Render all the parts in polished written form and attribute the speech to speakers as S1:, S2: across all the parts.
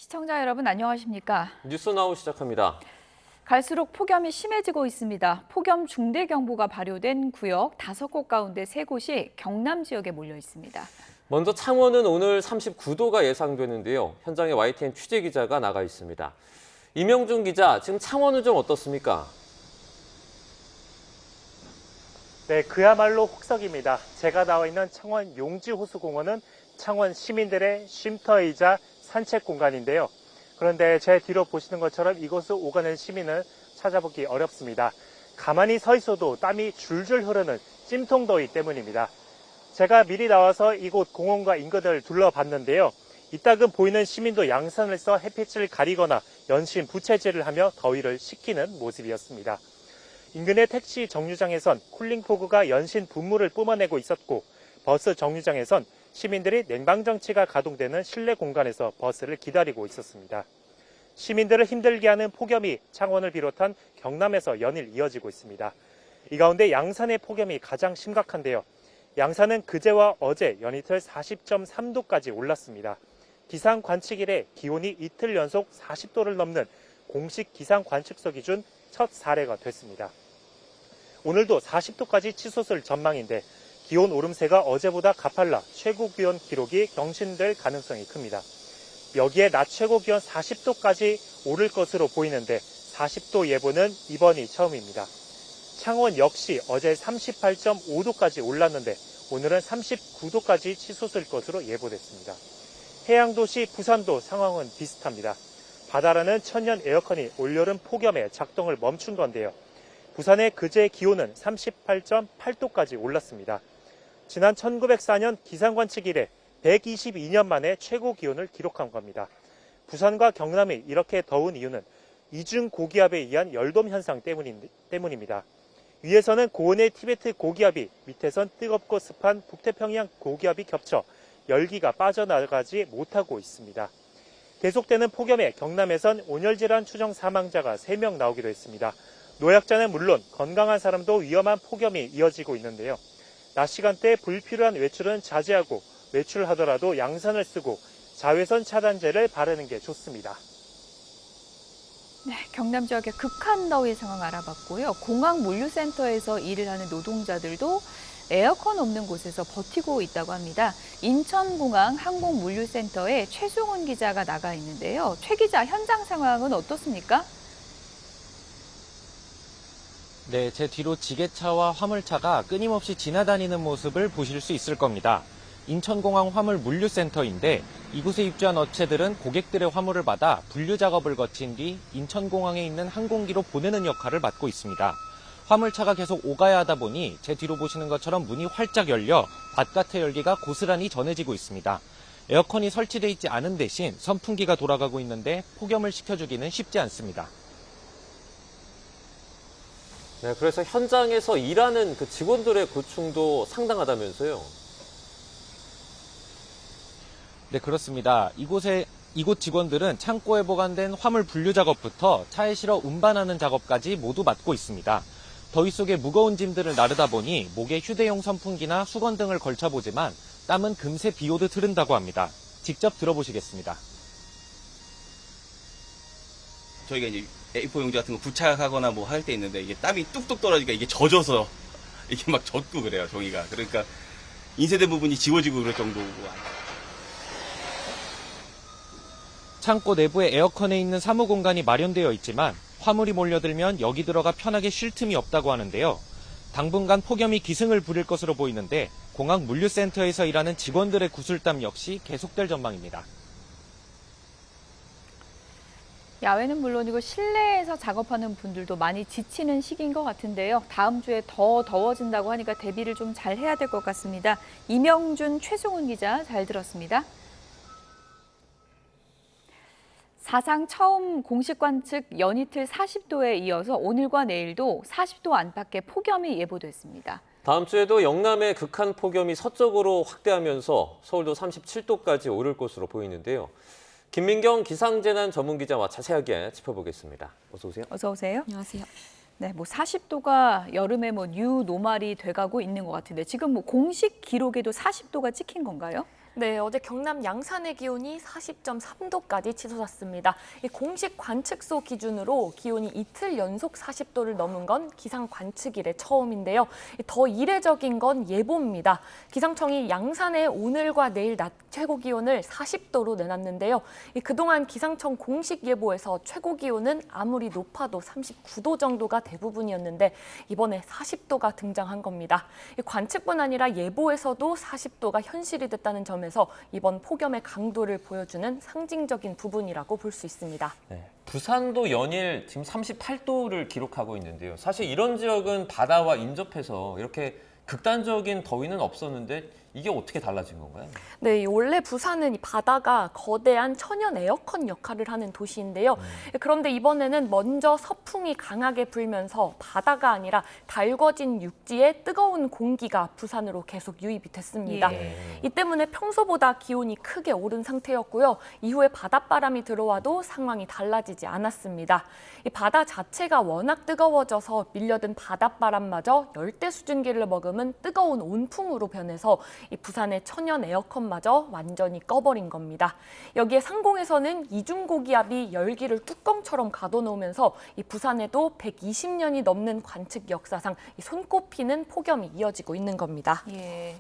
S1: 시청자 여러분 안녕하십니까?
S2: 뉴스나우 시작합니다.
S1: 갈수록 폭염이 심해지고 있습니다. 폭염 중대경보가 발효된 구역 5곳 가운데 3곳이 경남 지역에 몰려 있습니다.
S2: 먼저 창원은 오늘 39도가 예상되는데요. 현장에 YTN 취재 기자가 나가 있습니다. 이명준 기자, 지금 창원은 좀 어떻습니까?
S3: 네, 그야말로 혹석입니다. 제가 나와 있는 창원 용지호수공원은 창원 시민들의 쉼터이자 산책 공간인데요. 그런데 제 뒤로 보시는 것처럼 이곳을 오가는 시민은 찾아보기 어렵습니다. 가만히 서 있어도 땀이 줄줄 흐르는 찜통더위 때문입니다. 제가 미리 나와서 이곳 공원과 인근을 둘러봤는데요. 이따금 보이는 시민도 양산을 써 햇빛을 가리거나 연신 부채질을 하며 더위를 식히는 모습이었습니다. 인근의 택시 정류장에선 쿨링포그가 연신 분무를 뿜어내고 있었고, 버스 정류장에선 시민들이 냉방장치가 가동되는 실내 공간에서 버스를 기다리고 있었습니다. 시민들을 힘들게 하는 폭염이 창원을 비롯한 경남에서 연일 이어지고 있습니다. 이 가운데 양산의 폭염이 가장 심각한데요. 양산은 그제와 어제 연이틀 40.3도까지 올랐습니다. 기상 관측 이래 기온이 이틀 연속 40도를 넘는 공식 기상 관측소 기준 첫 사례가 됐습니다. 오늘도 40도까지 치솟을 전망인데 기온 오름세가 어제보다 가팔라 최고 기온 기록이 경신될 가능성이 큽니다. 여기에 낮 최고 기온 40도까지 오를 것으로 보이는데 40도 예보는 이번이 처음입니다. 창원 역시 어제 38.5도까지 올랐는데 오늘은 39도까지 치솟을 것으로 예보됐습니다. 해양도시 부산도 상황은 비슷합니다. 바다라는 천연 에어컨이 올여름 폭염에 작동을 멈춘 건데요. 부산의 그제 기온은 38.8도까지 올랐습니다. 지난 1904년 기상관측 이래 122년 만에 최고 기온을 기록한 겁니다. 부산과 경남이 이렇게 더운 이유는 이중 고기압에 의한 열돔 현상 때문입니다. 위에서는 고온의 티베트 고기압이, 밑에선 뜨겁고 습한 북태평양 고기압이 겹쳐 열기가 빠져나가지 못하고 있습니다. 계속되는 폭염에 경남에선 온열질환 추정 사망자가 3명 나오기도 했습니다. 노약자는 물론 건강한 사람도 위험한 폭염이 이어지고 있는데요. 낮 시간대 불필요한 외출은 자제하고 외출하더라도 양산을 쓰고 자외선 차단제를 바르는 게 좋습니다.
S1: 네, 경남 지역의 극한 더위 상황 알아봤고요. 공항 물류센터에서 일을 하는 노동자들도 에어컨 없는 곳에서 버티고 있다고 합니다. 인천공항 항공물류센터에 최승훈 기자가 나가 있는데요. 최 기자, 현장 상황은 어떻습니까?
S4: 네, 제 뒤로 지게차와 화물차가 끊임없이 지나다니는 모습을 보실 수 있을 겁니다. 인천공항 화물 물류센터인데 이곳에 입주한 업체들은 고객들의 화물을 받아 분류 작업을 거친 뒤 인천공항에 있는 항공기로 보내는 역할을 맡고 있습니다. 화물차가 계속 오가야 하다 보니 제 뒤로 보시는 것처럼 문이 활짝 열려 바깥의 열기가 고스란히 전해지고 있습니다. 에어컨이 설치되어 있지 않은 대신 선풍기가 돌아가고 있는데 폭염을 식혀주기는 쉽지 않습니다.
S2: 네, 그래서 현장에서 일하는 그 직원들의 고충도 상당하다면서요.
S4: 네, 그렇습니다. 이곳 직원들은 창고에 보관된 화물 분류 작업부터 차에 실어 운반하는 작업까지 모두 맡고 있습니다. 더위 속에 무거운 짐들을 나르다 보니 목에 휴대용 선풍기나 수건 등을 걸쳐보지만 땀은 금세 비 오듯 흐른다고 합니다. 직접 들어보시겠습니다.
S5: 저희가 이제 A4 용지 같은 거 부착하거나 뭐 할 때 있는데 이게 땀이 뚝뚝 떨어지니까 이게 젖어서 이게 막 젖고 그래요, 종이가. 그러니까 인쇄된 부분이 지워지고 그럴 정도고.
S4: 창고 내부에 에어컨에 있는 사무 공간이 마련되어 있지만 화물이 몰려들면 여기 들어가 편하게 쉴 틈이 없다고 하는데요. 당분간 폭염이 기승을 부릴 것으로 보이는데 공항 물류센터에서 일하는 직원들의 구슬땀 역시 계속될 전망입니다.
S1: 야외는 물론이고 실내에서 작업하는 분들도 많이 지치는 시기인 것 같은데요. 다음 주에 더 더워진다고 하니까 대비를 좀 잘 해야 될 것 같습니다. 이명준, 최승훈 기자 잘 들었습니다. 사상 처음 공식 관측 연이틀 40도에 이어서 오늘과 내일도 40도 안팎의 폭염이 예보됐습니다.
S2: 다음 주에도 영남의 극한 폭염이 서쪽으로 확대하면서 서울도 37도까지 오를 것으로 보이는데요. 김민경 기상재난 전문기자와 자세하게 짚어보겠습니다. 어서 오세요.
S1: 어서 오세요.
S6: 안녕하세요.
S1: 네, 40도가 여름에 뉴 노말이 돼가고 있는 것 같은데 지금 공식 기록에도 40도가 찍힌 건가요?
S6: 네, 어제 경남 양산의 기온이 40.3도까지 치솟았습니다. 이 공식 관측소 기준으로 기온이 이틀 연속 40도를 넘은 건 기상 관측 이래 처음인데요. 더 이례적인 건 예보입니다. 기상청이 양산의 오늘과 내일 낮 최고 기온을 40도로 내놨는데요. 그동안 기상청 공식 예보에서 최고 기온은 아무리 높아도 39도 정도가 대부분이었는데 이번에 40도가 등장한 겁니다. 관측뿐 아니라 예보에서도 40도가 현실이 됐다는 점에서 이번 폭염의 강도를 보여주는 상징적인 부분이라고 볼 수 있습니다.
S2: 네, 부산도 연일 지금 38도를 기록하고 있는데요. 사실 이런 지역은 바다와 인접해서 이렇게 극단적인 더위는 없었는데 이게 어떻게 달라진 건가요?
S6: 네, 원래 부산은 이 바다가 거대한 천연 에어컨 역할을 하는 도시인데요. 그런데 이번에는 먼저 서풍이 강하게 불면서 바다가 아니라 달궈진 육지에 뜨거운 공기가 부산으로 계속 유입이 됐습니다. 이 때문에 평소보다 기온이 크게 오른 상태였고요. 이후에 바닷바람이 들어와도 상황이 달라지지 않았습니다. 이 바다 자체가 워낙 뜨거워져서 밀려든 바닷바람마저 열대 수증기를 머금은 뜨거운 온풍으로 변해서 이 부산의 천연 에어컨마저 완전히 꺼버린 겁니다. 여기에 상공에서는 이중고기압이 열기를 뚜껑처럼 가둬놓으면서 이 부산에도 120년이 넘는 관측 역사상 이 손꼽히는 폭염이 이어지고 있는 겁니다.
S1: 예.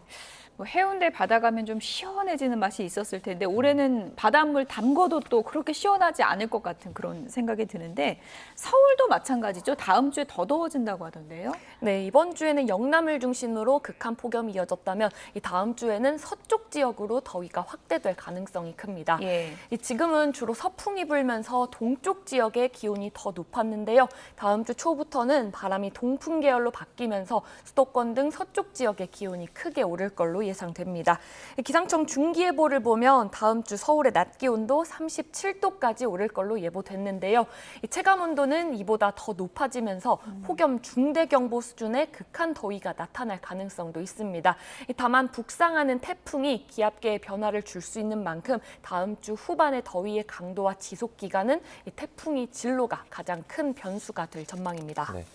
S1: 뭐 해운대 바다 가면 좀 시원해지는 맛이 있었을 텐데 올해는 바닷물 담궈도 또 그렇게 시원하지 않을 것 같은 그런 생각이 드는데 서울도 마찬가지죠. 다음 주에 더 더워진다고 하던데요.
S6: 네, 이번 주에는 영남을 중심으로 극한 폭염이 이어졌다면 이 다음 주에는 서쪽 지역으로 더위가 확대될 가능성이 큽니다.
S1: 예.
S6: 지금은 주로 서풍이 불면서 동쪽 지역의 기온이 더 높았는데요. 다음 주 초부터는 바람이 동풍 계열로 바뀌면서 수도권 등 서쪽 지역의 기온이 크게 오를 걸로 예상됩니다. 기상청 중기예보를 보면 다음 주 서울의 낮 기온도 37도까지 오를 걸로 예보됐는데요. 체감 온도는 이보다 더 높아지면서 폭염 중대경보 수준의 극한 더위가 나타날 가능성도 있습니다. 다만 북상하는 태풍이 기압계에 변화를 줄 수 있는 만큼 다음 주 후반의 더위의 강도와 지속 기간은 태풍이 진로가 가장 큰 변수가 될 전망입니다.
S2: 네.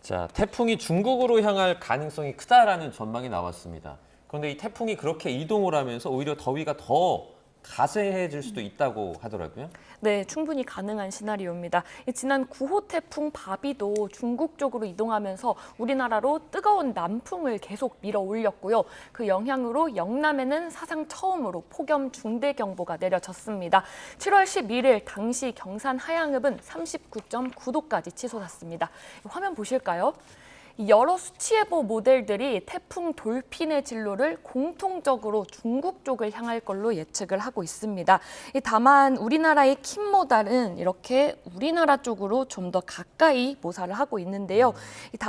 S2: 자, 태풍이 중국으로 향할 가능성이 크다라는 전망이 나왔습니다. 그런데 이 태풍이 그렇게 이동을 하면서 오히려 더위가 더 가세해질 수도 있다고 하더라고요.
S6: 네, 충분히 가능한 시나리오입니다. 지난 9호 태풍 바비도 중국 쪽으로 이동하면서 우리나라로 뜨거운 남풍을 계속 밀어 올렸고요. 그 영향으로 영남에는 사상 처음으로 폭염 중대경보가 내려졌습니다. 7월 11일 당시 경산 하양읍은 39.9도까지 치솟았습니다. 화면 보실까요? 여러 수치예보 모델들이 태풍 돌핀의 진로를 공통적으로 중국 쪽을 향할 걸로 예측을 하고 있습니다. 다만 우리나라의 킴모달은 이렇게 우리나라 쪽으로 좀 더 가까이 모사를 하고 있는데요.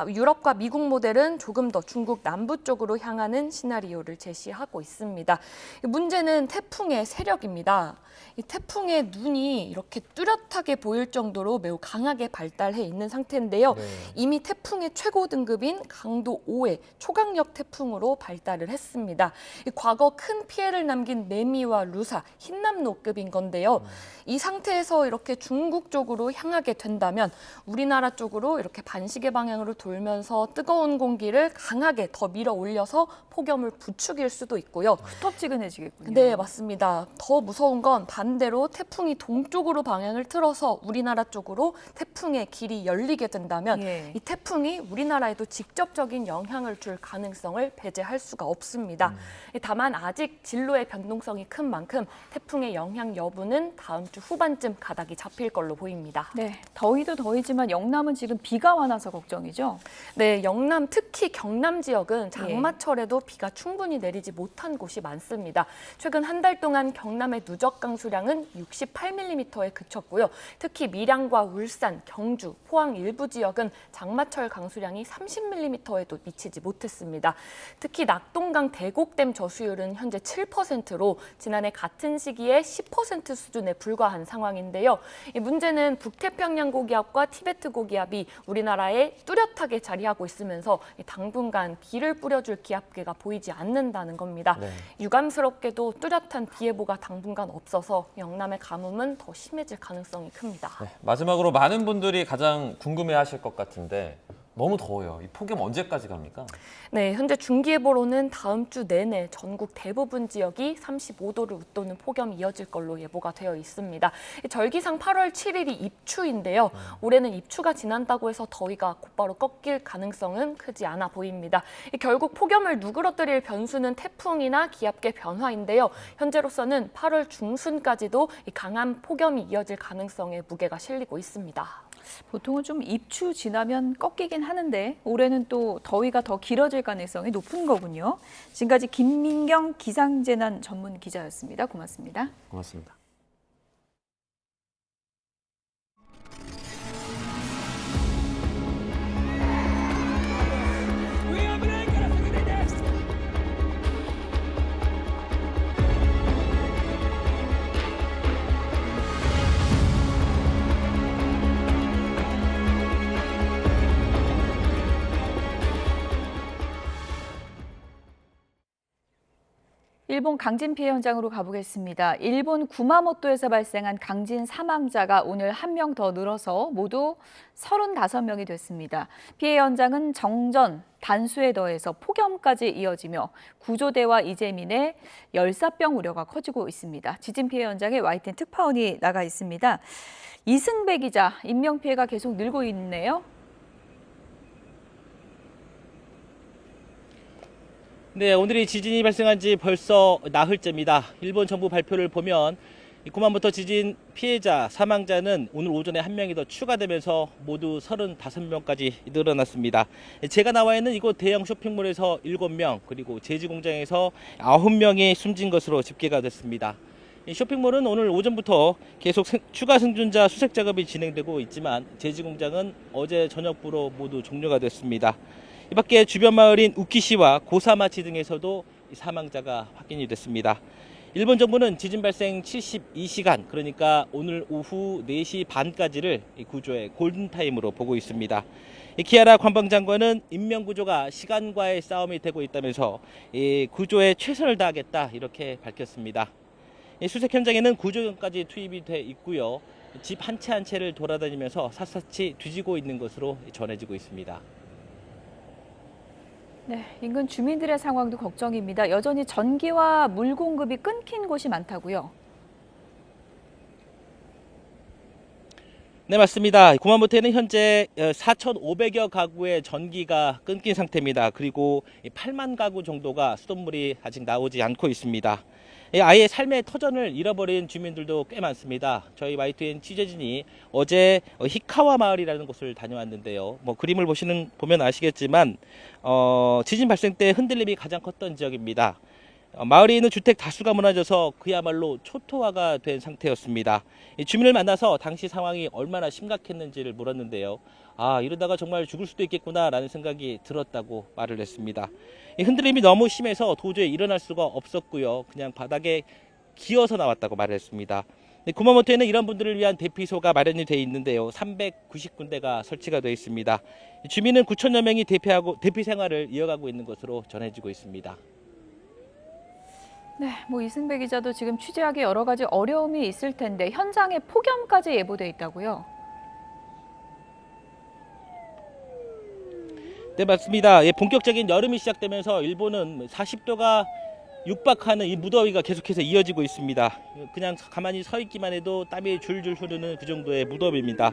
S6: 유럽과 미국 모델은 조금 더 중국 남부 쪽으로 향하는 시나리오를 제시하고 있습니다. 문제는 태풍의 세력입니다. 이 태풍의 눈이 이렇게 뚜렷하게 보일 정도로 매우 강하게 발달해 있는 상태인데요. 이미 태풍의 최고 등급인 강도 5의 초강력 태풍으로 발달을 했습니다. 과거 큰 피해를 남긴 매미와 루사, 흰남노급인 건데요. 이 상태에서 이렇게 중국 쪽으로 향하게 된다면 우리나라 쪽으로 이렇게 반시계 방향으로 돌면서 뜨거운 공기를 강하게 더 밀어 올려서 폭염을 부추길 수도 있고요.
S1: 후텁지근해지겠군요.
S6: 네, 맞습니다. 더 무서운 건 반대로 태풍이 동쪽으로 방향을 틀어서 우리나라 쪽으로 태풍의 길이 열리게 된다면 이 태풍이 우리나라에도 직접적인 영향을 줄 가능성을 배제할 수가 없습니다. 다만 아직 진로의 변동성이 큰 만큼 태풍의 영향 여부는 다음 주 후반쯤 가닥이 잡힐 걸로 보입니다.
S1: 네, 더위도 더위지만 영남은 지금 비가 많아서 걱정이죠?
S6: 네, 영남 특히 경남 지역은 장마철에도 비가 충분히 내리지 못한 곳이 많습니다. 최근 한 달 동안 경남의 누적 강수량은 68mm에 그쳤고요. 특히 밀양과 울산, 경주, 포항 일부 지역은 장마철 강수량이 30mm에도 미치지 못했습니다. 특히 낙동강 대곡댐 저수율은 현재 7%로 지난해 같은 시기에 10% 수준에 불과한 상황인데요. 이 문제는 북태평양 고기압과 티베트 고기압이 우리나라에 뚜렷하게 자리하고 있으면서 당분간 비를 뿌려줄 기압계가 보이지 않는다는 겁니다. 유감스럽게도 뚜렷한 비 예보가 당분간 없어서 영남의 가뭄은 더 심해질 가능성이 큽니다.
S2: 네, 마지막으로 많은 분들이 가장 궁금해하실 것 같은데 너무 더워요. 이 폭염 언제까지 갑니까?
S6: 네, 현재 중기예보로는 다음 주 내내 전국 대부분 지역이 35도를 웃도는 폭염이 이어질 걸로 예보가 되어 있습니다. 절기상 8월 7일이 입추인데요. 올해는 입추가 지난다고 해서 더위가 곧바로 꺾일 가능성은 크지 않아 보입니다. 결국 폭염을 누그러뜨릴 변수는 태풍이나 기압계 변화인데요. 현재로서는 8월 중순까지도 강한 폭염이 이어질 가능성에 무게가 실리고 있습니다.
S1: 보통은 좀 입추 지나면 꺾이긴 하는데 올해는 또 더위가 더 길어질 가능성이 높은 거군요. 지금까지 김민경 기상재난 전문 기자였습니다. 고맙습니다.
S2: 고맙습니다.
S1: 일본 강진 피해 현장으로 가보겠습니다. 일본 구마모토에서 발생한 강진 사망자가 오늘 한 명 더 늘어서 모두 35명이 됐습니다. 피해 현장은 정전, 단수에 더해서 폭염까지 이어지며 구조대와 이재민의 열사병 우려가 커지고 있습니다. 지진 피해 현장에 YTN 특파원이 나가 있습니다. 이승배 기자, 인명피해가 계속 늘고 있네요.
S7: 네, 오늘이 지진이 발생한 지 벌써 나흘째입니다. 일본 정부 발표를 보면 구마모토 지진 피해자, 사망자는 오늘 오전에 한 명이 더 추가되면서 모두 35명까지 늘어났습니다. 제가 나와 있는 이곳 대형 쇼핑몰에서 7명, 그리고 제지 공장에서 9명이 숨진 것으로 집계가 됐습니다. 이 쇼핑몰은 오늘 오전부터 계속 추가 생존자 수색 작업이 진행되고 있지만 제지 공장은 어제 저녁부로 모두 종료가 됐습니다. 이 밖에 주변 마을인 우키시와 고사마치 등에서도 사망자가 확인이 됐습니다. 일본 정부는 지진 발생 72시간, 그러니까 오늘 오후 4시 반까지를 구조의 골든타임으로 보고 있습니다. 키하라 관방장관은 인명구조가 시간과의 싸움이 되고 있다면서 구조에 최선을 다하겠다 이렇게 밝혔습니다. 수색 현장에는 구조견까지 투입이 돼 있고요. 집 한 채 한 채를 돌아다니면서 샅샅이 뒤지고 있는 것으로 전해지고 있습니다.
S1: 네, 인근 주민들의 상황도 걱정입니다. 여전히 전기와 물 공급이 끊긴 곳이 많다고요?
S7: 네, 맞습니다. 구마모토에는 현재 4,500여 가구의 전기가 끊긴 상태입니다. 그리고 8만 가구 정도가 수돗물이 아직 나오지 않고 있습니다. 아예 삶의 터전을 잃어버린 주민들도 꽤 많습니다. 저희 YTN 취재진이 어제 히카와 마을이라는 곳을 다녀왔는데요. 그림을 보면 아시겠지만 지진 발생 때 흔들림이 가장 컸던 지역입니다. 마을에 있는 주택 다수가 무너져서 그야말로 초토화가 된 상태였습니다. 주민을 만나서 당시 상황이 얼마나 심각했는지를 물었는데요. 이러다가 정말 죽을 수도 있겠구나라는 생각이 들었다고 말을 했습니다. 흔들림이 너무 심해서 도저히 일어날 수가 없었고요. 그냥 바닥에 기어서 나왔다고 말을 했습니다. 구마모토에는 이런 분들을 위한 대피소가 마련이 돼 있는데요. 390군데가 설치가 되어 있습니다. 주민은 9천여 명이 대피 생활을 이어가고 있는 것으로 전해지고 있습니다.
S1: 네, 이승배 기자도 지금 취재하기 여러 가지 어려움이 있을 텐데 현장에 폭염까지 예보돼 있다고요?
S7: 네, 맞습니다. 본격적인 여름이 시작되면서 일본은 40도가 육박하는 이 무더위가 계속해서 이어지고 있습니다. 그냥 가만히 서 있기만 해도 땀이 줄줄 흐르는 그 정도의 무더위입니다.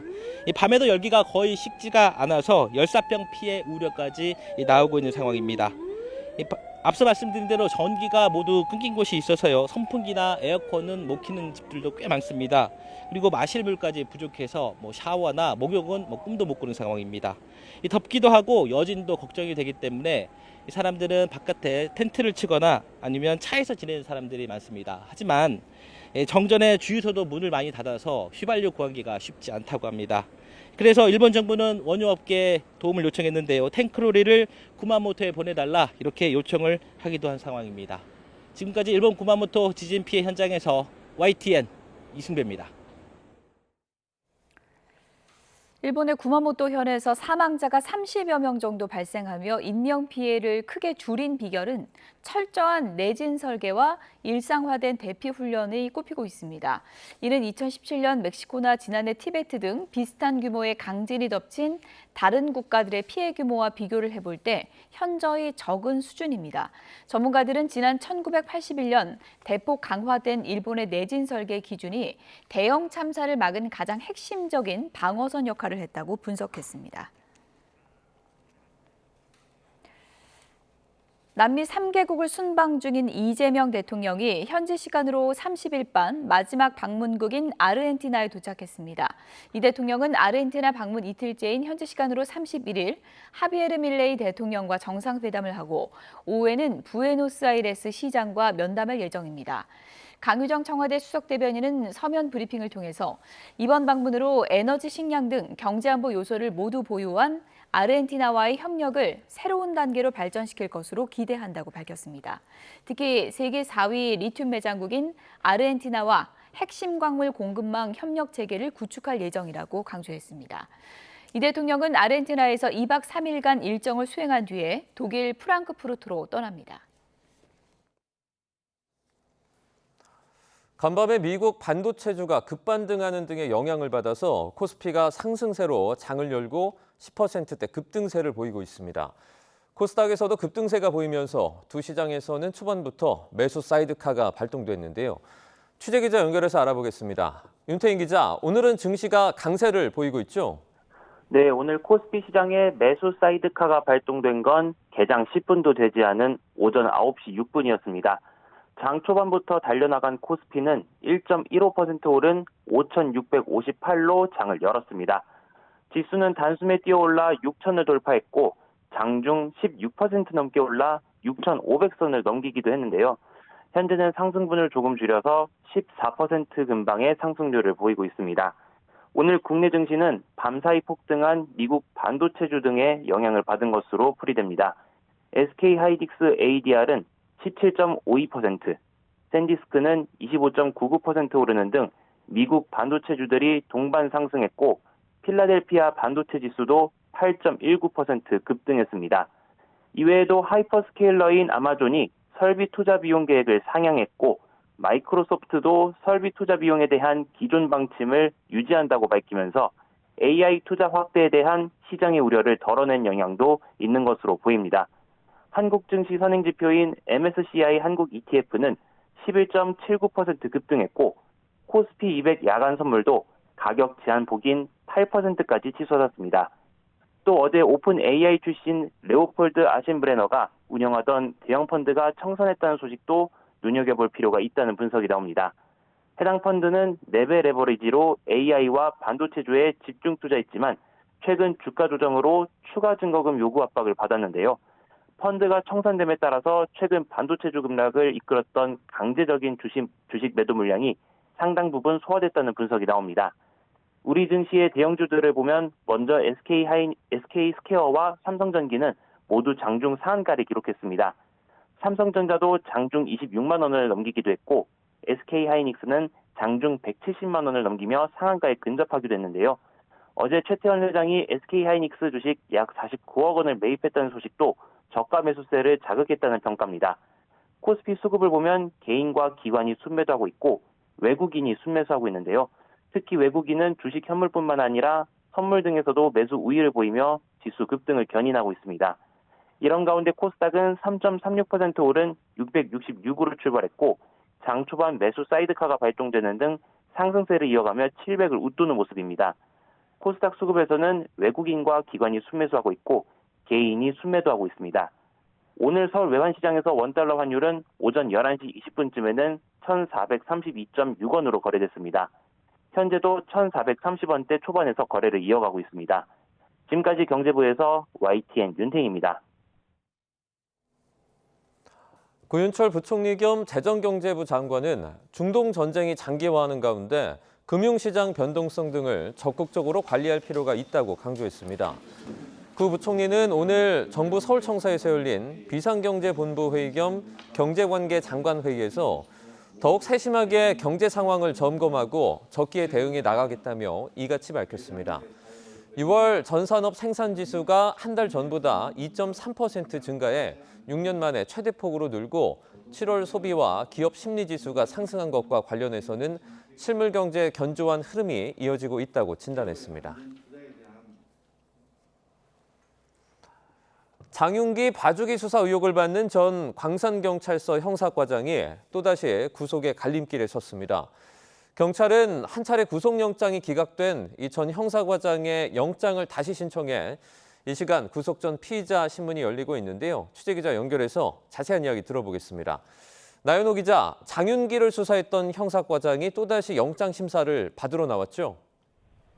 S7: 밤에도 열기가 거의 식지가 않아서 열사병 피해 우려까지 나오고 있는 상황입니다. 앞서 말씀드린 대로 전기가 모두 끊긴 곳이 있어서요. 선풍기나 에어컨은 못 켜는 집들도 꽤 많습니다. 그리고 마실 물까지 부족해서 샤워나 목욕은 꿈도 못 꾸는 상황입니다. 덥기도 하고 여진도 걱정이 되기 때문에 사람들은 바깥에 텐트를 치거나 아니면 차에서 지내는 사람들이 많습니다. 하지만 정전에 주유소도 문을 많이 닫아서 휘발유 구하기가 쉽지 않다고 합니다. 그래서 일본 정부는 원유업계에 도움을 요청했는데요. 탱크로리를 구마모토에 보내달라 이렇게 요청을 하기도 한 상황입니다. 지금까지 일본 구마모토 지진 피해 현장에서 YTN 이승배입니다.
S1: 일본의 구마모토 현에서 사망자가 30여 명 정도 발생하며 인명피해를 크게 줄인 비결은 철저한 내진 설계와 일상화된 대피 훈련이 꼽히고 있습니다. 이는 2017년 멕시코나 지난해 티베트 등 비슷한 규모의 강진이 덮친 다른 국가들의 피해 규모와 비교를 해볼 때 현저히 적은 수준입니다. 전문가들은 지난 1981년 대폭 강화된 일본의 내진 설계 기준이 대형 참사를 막은 가장 핵심적인 방어선 역할을 했다고 분석했습니다. 남미 3개국을 순방 중인 이재명 대통령이 현지 시간으로 30일 밤 마지막 방문국인 아르헨티나에 도착했습니다. 이 대통령은 아르헨티나 방문 이틀째인 현지 시간으로 31일 하비에르 밀레이 대통령과 정상회담을 하고 오후에는 부에노스아이레스 시장과 면담할 예정입니다. 강유정 청와대 수석대변인은 서면 브리핑을 통해서 이번 방문으로 에너지, 식량 등 경제안보 요소를 모두 보유한 아르헨티나와의 협력을 새로운 단계로 발전시킬 것으로 기대한다고 밝혔습니다. 특히 세계 4위 리튬 매장국인 아르헨티나와 핵심 광물 공급망 협력 체계를 구축할 예정이라고 강조했습니다. 이 대통령은 아르헨티나에서 2박 3일간 일정을 수행한 뒤에 독일 프랑크푸르트로 떠납니다.
S2: 간밤에 미국 반도체주가 급반등하는 등의 영향을 받아서 코스피가 상승세로 장을 열고 10%대 급등세를 보이고 있습니다. 코스닥에서도 급등세가 보이면서 두 시장에서는 초반부터 매수 사이드카가 발동됐는데요. 취재기자 연결해서 알아보겠습니다. 윤태인 기자, 오늘은 증시가 강세를 보이고 있죠?
S8: 네, 오늘 코스피 시장에 매수 사이드카가 발동된 건 개장 10분도 되지 않은 오전 9시 6분이었습니다. 장 초반부터 달려나간 코스피는 1.15% 오른 5,658로 장을 열었습니다. 지수는 단숨에 뛰어올라 6,000을 돌파했고 장중 16% 넘게 올라 6,500선을 넘기기도 했는데요. 현재는 상승분을 조금 줄여서 14% 근방의 상승률을 보이고 있습니다. 오늘 국내 증시는 밤사이 폭등한 미국 반도체주 등의 영향을 받은 것으로 풀이됩니다. SK하이닉스 ADR은 17.52%, 샌디스크는 25.99% 오르는 등 미국 반도체주들이 동반 상승했고 필라델피아 반도체 지수도 8.19% 급등했습니다. 이외에도 하이퍼스케일러인 아마존이 설비 투자 비용 계획을 상향했고 마이크로소프트도 설비 투자 비용에 대한 기존 방침을 유지한다고 밝히면서 AI 투자 확대에 대한 시장의 우려를 덜어낸 영향도 있는 것으로 보입니다. 한국 증시 선행지표인 MSCI 한국 ETF는 11.79% 급등했고 코스피 200 야간 선물도 가격 제한 폭인 8%까지 치솟았습니다. 또 어제 오픈 AI 출신 레오폴드 아신브레너가 운영하던 대형 펀드가 청산했다는 소식도 눈여겨볼 필요가 있다는 분석이 나옵니다. 해당 펀드는 4배 레버리지로 AI와 반도체주에 집중 투자했지만 최근 주가 조정으로 추가 증거금 요구 압박을 받았는데요. 펀드가 청산됨에 따라서 최근 반도체주 급락을 이끌었던 강제적인 주식 매도 물량이 상당 부분 소화됐다는 분석이 나옵니다. 우리 증시의 대형주들을 보면 먼저 SK스퀘어와 삼성전기는 모두 장중 상한가를 기록했습니다. 삼성전자도 장중 26만 원을 넘기기도 했고 SK하이닉스는 장중 170만 원을 넘기며 상한가에 근접하기도 했는데요. 어제 최태원 회장이 SK하이닉스 주식 약 49억 원을 매입했다는 소식도 저가 매수세를 자극했다는 평가입니다. 코스피 수급을 보면 개인과 기관이 순매도하고 있고 외국인이 순매수하고 있는데요. 특히 외국인은 주식 현물뿐만 아니라 선물 등에서도 매수 우위를 보이며 지수 급등을 견인하고 있습니다. 이런 가운데 코스닥은 3.36% 오른 666으로 출발했고 장 초반 매수 사이드카가 발동되는 등 상승세를 이어가며 700을 웃도는 모습입니다. 코스닥 수급에서는 외국인과 기관이 순매수하고 있고 개인이 순매도하고 있습니다. 오늘 서울 외환시장에서 원달러 환율은 오전 11시 20분쯤에는 1,432.6원으로 거래됐습니다. 현재도 1,430원대 초반에서 거래를 이어가고 있습니다. 지금까지 경제부에서 YTN 윤태희입니다.
S2: 고윤철 부총리 겸 재정경제부 장관은 중동 전쟁이 장기화하는 가운데 금융시장 변동성 등을 적극적으로 관리할 필요가 있다고 강조했습니다. 구 부총리는 오늘 정부 서울청사에서 열린 비상경제본부 회의 겸 경제관계 장관 회의에서 더욱 세심하게 경제 상황을 점검하고 적기에 대응해 나가겠다며 이같이 밝혔습니다. 6월 전산업 생산지수가 한 달 전보다 2.3% 증가해 6년 만에 최대폭으로 늘고 7월 소비와 기업 심리지수가 상승한 것과 관련해서는 실물경제 견조한 흐름이 이어지고 있다고 진단했습니다. 장윤기 봐주기 수사 의혹을 받는 전 광산경찰서 형사과장이 또다시 구속의 갈림길에 섰습니다. 경찰은 한 차례 구속영장이 기각된 이 전 형사과장의 영장을 다시 신청해 이 시간 구속 전 피의자 신문이 열리고 있는데요. 취재기자 연결해서 자세한 이야기 들어보겠습니다. 나연호 기자, 장윤기를 수사했던 형사과장이 또다시 영장 심사를 받으러 나왔죠?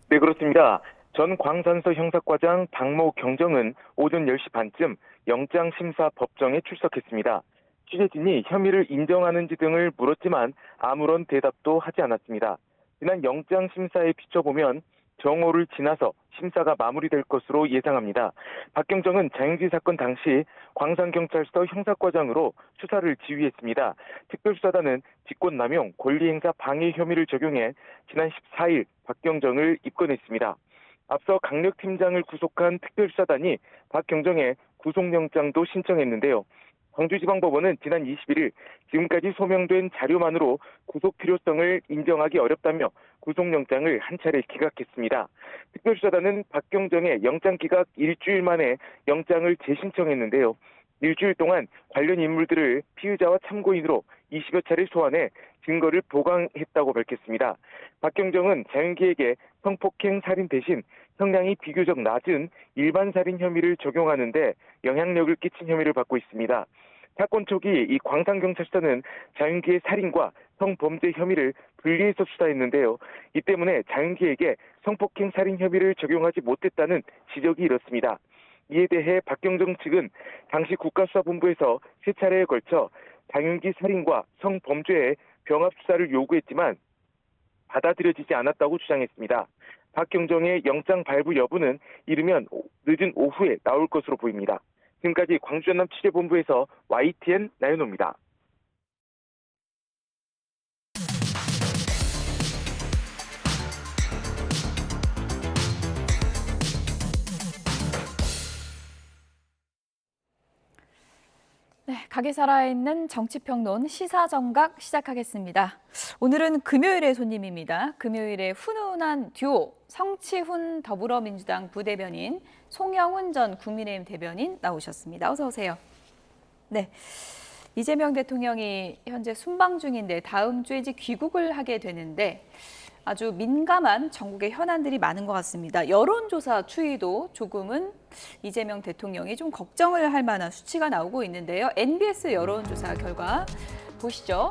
S9: 네, 그렇습니다. 전 광산서 형사과장 박모 경정은 오전 10시 반쯤 영장심사 법정에 출석했습니다. 취재진이 혐의를 인정하는지 등을 물었지만 아무런 대답도 하지 않았습니다. 지난 영장심사에 비춰보면 정오를 지나서 심사가 마무리될 것으로 예상합니다. 박 경정은 장윤기 사건 당시 광산경찰서 형사과장으로 수사를 지휘했습니다. 특별수사단은 직권남용, 권리행사 방해 혐의를 적용해 지난 14일 박 경정을 입건했습니다. 앞서 강력팀장을 구속한 특별수사단이 박 경정의 구속영장도 신청했는데요. 광주지방법원은 지난 21일 지금까지 소명된 자료만으로 구속 필요성을 인정하기 어렵다며 구속영장을 한 차례 기각했습니다. 특별수사단은 박경정의 영장 기각 일주일 만에 영장을 재신청했는데요. 일주일 동안 관련 인물들을 피의자와 참고인으로 20여 차례 소환해 증거를 보강했다고 밝혔습니다. 박경정은 장윤기에게 성폭행 살인 대신 형량이 비교적 낮은 일반 살인 혐의를 적용하는데 영향력을 끼친 혐의를 받고 있습니다. 사건 초기 이 광산경찰서는 장윤기의 살인과 성범죄 혐의를 분리해서 수사했는데요. 이 때문에 장윤기에게 성폭행 살인 혐의를 적용하지 못했다는 지적이 일었습니다. 이에 대해 박경정 측은 당시 국가수사본부에서 세 차례에 걸쳐 장윤기 살인과 성범죄의 병합 수사를 요구했지만 받아들여지지 않았다고 주장했습니다. 박경정의 영장 발부 여부는 이르면 늦은 오후에 나올 것으로 보입니다. 지금까지 광주 전남 취재본부에서 YTN 나연호입니다.
S1: 네, 각이 살아있는 정치평론 시사정각 시작하겠습니다. 오늘은 금요일의 손님입니다. 금요일에 훈훈한 듀오 성치훈 더불어민주당 부대변인, 송영훈 전 국민의힘 대변인 나오셨습니다. 어서 오세요. 네, 이재명 대통령이 현재 순방 중인데 다음 주에 이제 귀국을 하게 되는데 아주 민감한 전국의 현안들이 많은 것 같습니다. 여론조사 추이도 조금은 이재명 대통령이 좀 걱정을 할 만한 수치가 나오고 있는데요. NBS 여론조사 결과 보시죠.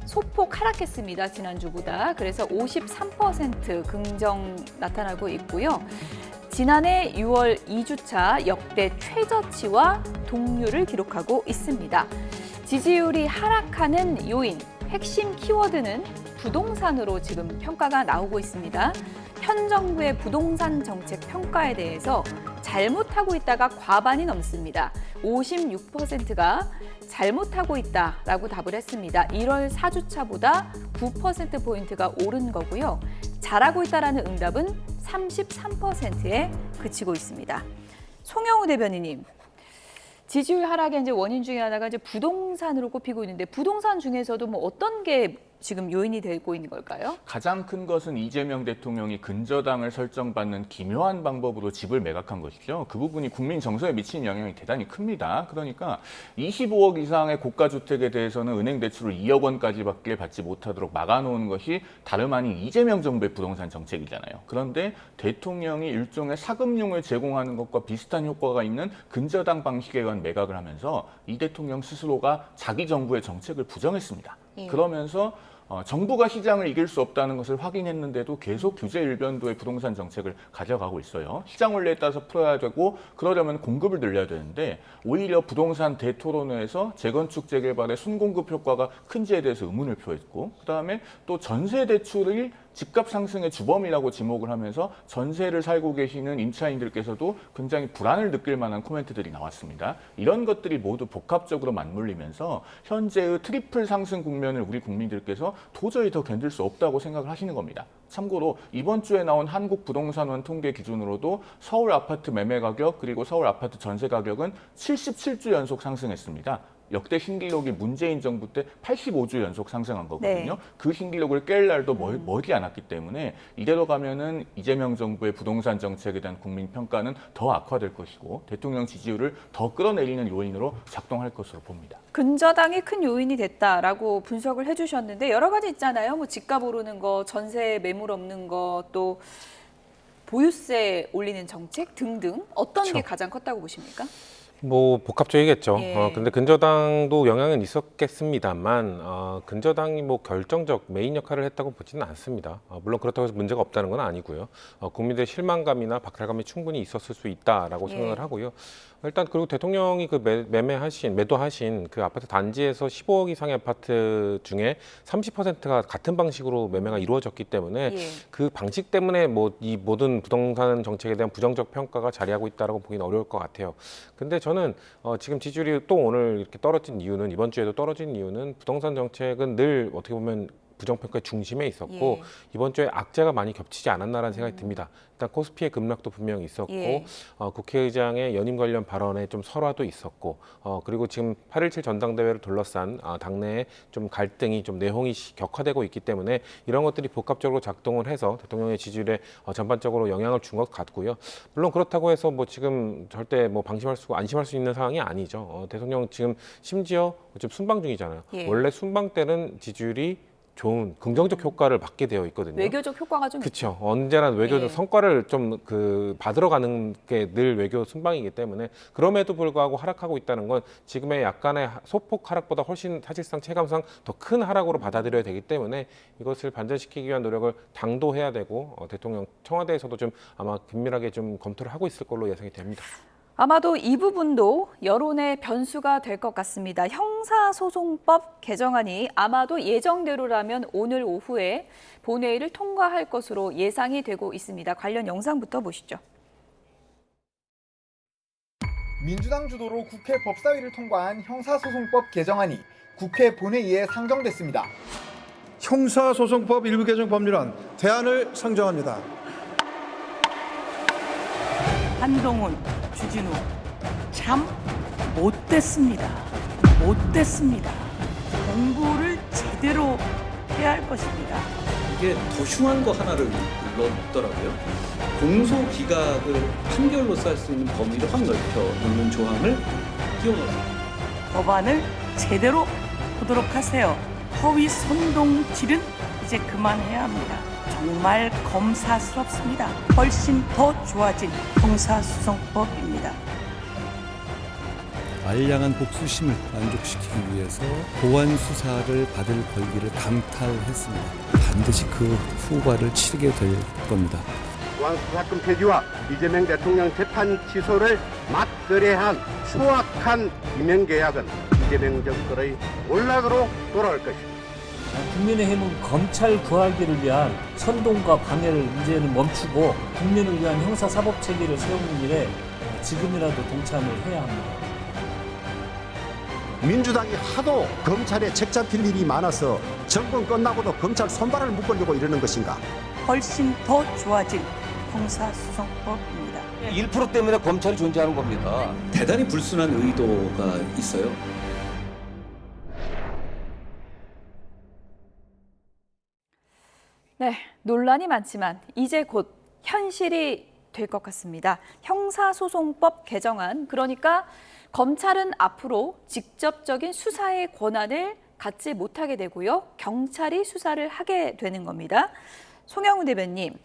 S1: 소폭 하락했습니다. 지난주보다. 그래서 53% 긍정 나타나고 있고요. 지난해 6월 2주차 역대 최저치와 동률을 기록하고 있습니다. 지지율이 하락하는 요인, 핵심 키워드는 부동산으로 지금 평가가 나오고 있습니다. 현 정부의 부동산 정책 평가에 대해서 잘못하고 있다가 과반이 넘습니다. 56%가 잘못하고 있다라고 답을 했습니다. 1월 4주차보다 9%포인트가 오른 거고요. 잘하고 있다라는 응답은 33%에 그치고 있습니다. 송영우 대변인님, 지지율 하락의 이제 원인 중에 하나가 이제 부동산으로 꼽히고 있는데 부동산 중에서도 뭐 어떤 게 지금 요인이 되고 있는 걸까요?
S10: 가장 큰 것은 이재명 대통령이 근저당을 설정받는 기묘한 방법으로 집을 매각한 것이죠. 그 부분이 국민 정서에 미치는 영향이 대단히 큽니다. 그러니까 25억 이상의 고가주택에 대해서는 은행 대출을 2억 원까지밖에 받지 못하도록 막아놓은 것이 다름 아닌 이재명 정부의 부동산 정책이잖아요. 그런데 대통령이 일종의 사금융을 제공하는 것과 비슷한 효과가 있는 근저당 방식에 의한 매각을 하면서 이 대통령 스스로가 자기 정부의 정책을 부정했습니다. 그러면서 정부가 시장을 이길 수 없다는 것을 확인했는데도 계속 규제 일변도의 부동산 정책을 가져가고 있어요. 시장 원리에 따라서 풀어야 되고 그러려면 공급을 늘려야 되는데 오히려 부동산 대토론회에서 재건축 재개발의 순공급 효과가 큰지에 대해서 의문을 표했고 그다음에 또 전세 대출이 집값 상승의 주범이라고 지목을 하면서 전세를 살고 계시는 임차인들께서도 굉장히 불안을 느낄 만한 코멘트들이 나왔습니다. 이런 것들이 모두 복합적으로 맞물리면서 현재의 트리플 상승 국면을 우리 국민들께서 도저히 더 견딜 수 없다고 생각을 하시는 겁니다. 참고로 이번 주에 나온 한국부동산원 통계 기준으로도 서울 아파트 매매 가격 그리고 서울 아파트 전세 가격은 77주 연속 상승했습니다. 역대 신기록이 문재인 정부 때 85주 연속 상승한 거거든요.
S1: 네.
S10: 그 신기록을 깰 날도 멀지 않았기 때문에 이대로 가면은 이재명 정부의 부동산 정책에 대한 국민 평가는 더 악화될 것이고 대통령 지지율을 더 끌어내리는 요인으로 작동할 것으로 봅니다.
S1: 근저당이 큰 요인이 됐다라고 분석을 해주셨는데 여러 가지 있잖아요. 뭐 집값 오르는 거, 전세 매물 없는 거, 또 보유세 올리는 정책 등등 어떤 게 가장 컸다고 보십니까?
S11: 뭐 복합적이겠죠.
S1: 예.
S11: 근데 근저당도 영향은 있었겠습니다만 근저당이 뭐 결정적 메인 역할을 했다고 보지는 않습니다. 물론 그렇다고 해서 문제가 없다는 건 아니고요. 국민들의 실망감이나 박탈감이 충분히 있었을 수 있다라고
S1: 예.
S11: 생각을 하고요. 일단 그리고 대통령이 그 매도하신 그 아파트 단지에서 15억 이상의 아파트 중에 30%가 같은 방식으로 매매가 이루어졌기 때문에
S1: 예.
S11: 그 방식 때문에 뭐 이 모든 부동산 정책에 대한 부정적 평가가 자리하고 있다라고 보기는 어려울 것 같아요. 근데 저는 지금 지지율이 또 오늘 이렇게 떨어진 이유는 이번 주에도 떨어진 이유는 부동산 정책은 늘 어떻게 보면 부정평가의 중심에 있었고
S1: 예.
S11: 이번 주에 악재가 많이 겹치지 않았나라는 생각이 듭니다. 일단 코스피의 급락도 분명히 있었고
S1: 예.
S11: 국회의장의 연임 관련 발언에 좀 설화도 있었고 그리고 지금 8.17 전당대회를 둘러싼 당내에 좀 갈등이 좀 내홍이 격화되고 있기 때문에 이런 것들이 복합적으로 작동을 해서 대통령의 지지율에 전반적으로 영향을 준 것 같고요. 물론 그렇다고 해서 뭐 지금 절대 뭐 안심할 수 있는 상황이 아니죠. 대통령 지금 심지어 지금 순방 중이잖아요.
S1: 예.
S11: 원래 순방 때는 지지율이 좋은 긍정적 효과를 받게 되어 있거든요.
S1: 외교적 효과가 좀
S11: 그렇죠. 언제나 외교적
S1: 예.
S11: 성과를 좀 받으러 가는 게 늘 외교 순방이기 때문에 그럼에도 불구하고 하락하고 있다는 건 지금의 약간의 소폭 하락보다 훨씬 사실상 체감상 더 큰 하락으로 받아들여야 되기 때문에 이것을 반전시키기 위한 노력을 당도 해야 되고 대통령 청와대에서도 좀 아마 긴밀하게 좀 검토를 하고 있을 걸로 예상이 됩니다.
S1: 아마도 이 부분도 여론의 변수가 될 것 같습니다. 형사소송법 개정안이 아마도 예정대로라면 오늘 오후에 본회의를 통과할 것으로 예상이 되고 있습니다. 관련 영상부터 보시죠.
S12: 민주당 주도로 국회 법사위를 통과한 형사소송법 개정안이 국회 본회의에 상정됐습니다.
S13: 형사소송법 일부 개정 법률안 대안을 상정합니다.
S14: 한동훈, 주진우 참 못됐습니다. 못됐습니다. 공부를 제대로 해야 할 것입니다.
S15: 이게 더 흉한 거 하나를 넣었더라고요. 공소기각을 판결로 쌀 수 있는 범위를 확 넓혀 놓는 조항을 끼워넣었습니다.
S14: 법안을 제대로 보도록 하세요. 허위 선동질은 이제 그만해야 합니다. 정말 검사스럽습니다. 훨씬 더 좋아진 형사소송법입니다.
S16: 알량한 복수심을 만족시키기 위해서 보완 수사를 받을 권리를 강탈했습니다. 반드시 그 후과를 치르게 될 겁니다.
S17: 보안 수사권 폐지와 이재명 대통령 재판 취소를 맞거래한 추악한 임명계약은 이재명 정권의 몰락으로 돌아올 것입니다.
S18: 국민의힘은 검찰 구하기를 위한 선동과 방해를 이제는 멈추고 국민을 위한 형사사법 체계를 세우는 일에 지금이라도 동참을 해야 합니다.
S19: 민주당이 하도 검찰에 책 잡힐 일이 많아서 정권 끝나고도 검찰 손발을 묶으려고 이러는 것인가?
S14: 훨씬 더 좋아진 형사소송법입니다.
S15: 1% 때문에 검찰이 존재하는 겁니다. 대단히 불순한 의도가 있어요.
S1: 네, 논란이 많지만 이제 곧 현실이 될 것 같습니다. 형사소송법 개정안, 그러니까 검찰은 앞으로 직접적인 수사의 권한을 갖지 못하게 되고요. 경찰이 수사를 하게 되는 겁니다. 송영우 대변인,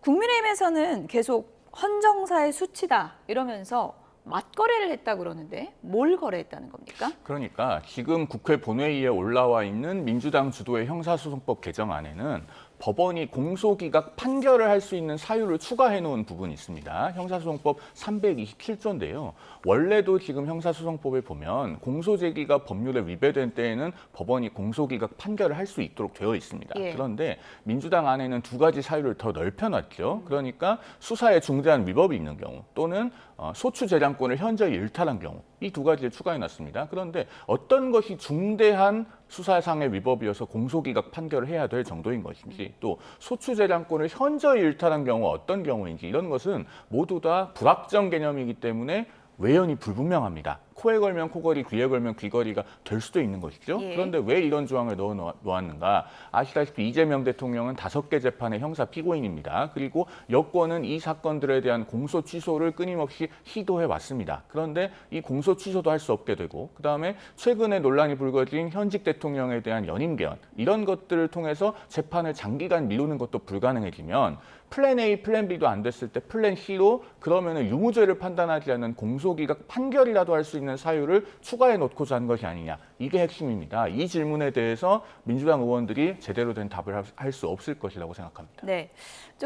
S1: 국민의힘에서는 계속 헌정사의 수치다 이러면서 맞거래를 했다 그러는데 뭘 거래했다는 겁니까?
S10: 그러니까 지금 국회 본회의에 올라와 있는 민주당 주도의 형사소송법 개정안에는 법원이 공소기각 판결을 할 수 있는 사유를 추가해 놓은 부분이 있습니다. 형사소송법 327조인데요. 원래도 지금 형사소송법에 보면 공소제기가 법률에 위배된 때에는 법원이 공소기각 판결을 할 수 있도록 되어 있습니다.
S1: 예.
S10: 그런데 민주당 안에는 두 가지 사유를 더 넓혀놨죠. 그러니까 수사에 중대한 위법이 있는 경우 또는 소추 재량권을 현저히 일탈한 경우 이 두 가지를 추가해놨습니다. 그런데 어떤 것이 중대한 수사상의 위법이어서 공소기각 판결을 해야 될 정도인 것인지 또 소추 재량권을 현저히 일탈한 경우 어떤 경우인지 이런 것은 모두 다 불확정 개념이기 때문에 외연이 불분명합니다. 코에 걸면 코걸이, 귀에 걸면 귀걸이가 될 수도 있는 것이죠.
S6: 예.
S10: 그런데 왜 이런 조항을 넣어 놓았는가? 아시다시피 이재명 대통령은 5개 재판의 형사 피고인입니다. 그리고 여권은 이 사건들에 대한 공소 취소를 끊임없이 시도해 왔습니다. 그런데 이 공소 취소도 할 수 없게 되고, 그다음에 최근에 논란이 불거진 현직 대통령에 대한 연임 개헌, 이런 것들을 통해서 재판을 장기간 미루는 것도 불가능해지면 플랜 A, 플랜 B도 안 됐을 때 플랜 C로 그러면은 유무죄를 판단하지 않는 공소기각 판결이라도 할 수 있는 사유를 추가해 놓고자 한 것이 아니냐. 이게 핵심입니다. 이 질문에 대해서 민주당 의원들이 제대로 된 답을 할 수 없을 것이라고 생각합니다.
S1: 네,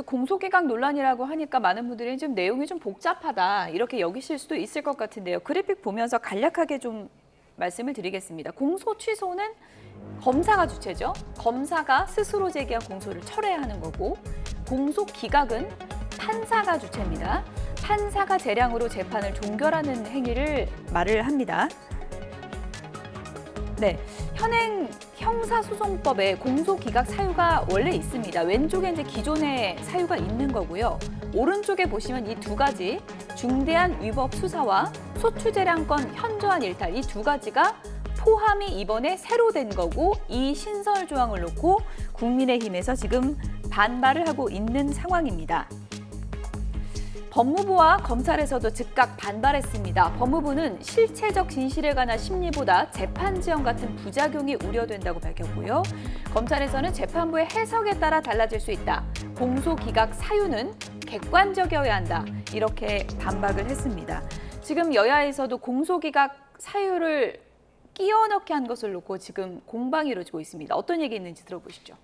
S1: 공소기각 논란이라고 하니까 많은 분들이 좀 내용이 좀 복잡하다 이렇게 여기실 수도 있을 것 같은데요. 그래픽 보면서 간략하게 좀 말씀을 드리겠습니다. 공소 취소는 검사가 주체죠. 검사가 스스로 제기한 공소를 철회하는 거고, 공소 기각은 판사가 주체입니다. 판사가 재량으로 재판을 종결하는 행위를 말을 합니다. 네, 현행 형사소송법에 공소 기각 사유가 원래 있습니다. 왼쪽에 이제 기존의 사유가 있는 거고요. 오른쪽에 보시면 이 두 가지 중대한 위법 수사와 소추재량권 현저한 일탈, 이 두 가지가 포함이 이번에 새로 된 거고, 이 신설 조항을 놓고 국민의힘에서 지금 반발을 하고 있는 상황입니다. 법무부와 검찰에서도 즉각 반발했습니다. 법무부는 실체적 진실에 관한 심리보다 재판 지연 같은 부작용이 우려된다고 밝혔고요. 검찰에서는 재판부의 해석에 따라 달라질 수 있다. 공소 기각 사유는 객관적이어야 한다. 이렇게 반박을 했습니다. 지금 여야에서도 공소 기각 사유를 끼워 넣게 한 것을 놓고 지금 공방이 이루어지고 있습니다. 어떤 얘기 있는지 들어보시죠.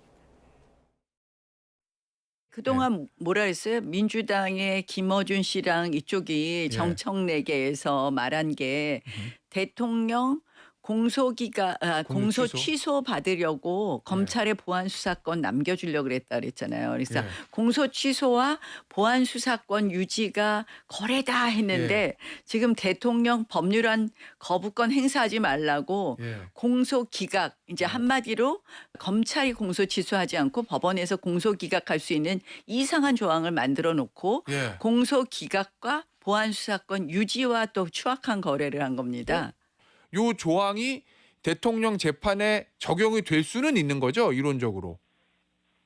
S20: 그동안 뭐라 했어요? 민주당의 김어준 씨랑 이쪽이 정청래계에서 말한 게 대통령 공소 취소 받으려고 검찰의 보안 수사권 남겨주려고 그랬다 그랬잖아요. 그래서 공소 취소와 보안 수사권 유지가 거래다 했는데 지금 대통령 법률안 거부권 행사하지 말라고 공소 기각, 이제 한마디로 검찰이 공소 취소하지 않고 법원에서 공소 기각할 수 있는 이상한 조항을 만들어 놓고 공소 기각과 보안 수사권 유지와 또 추악한 거래를 한 겁니다.
S21: 요 조항이 대통령 재판에 적용이 될 수는 있는 거죠, 이론적으로?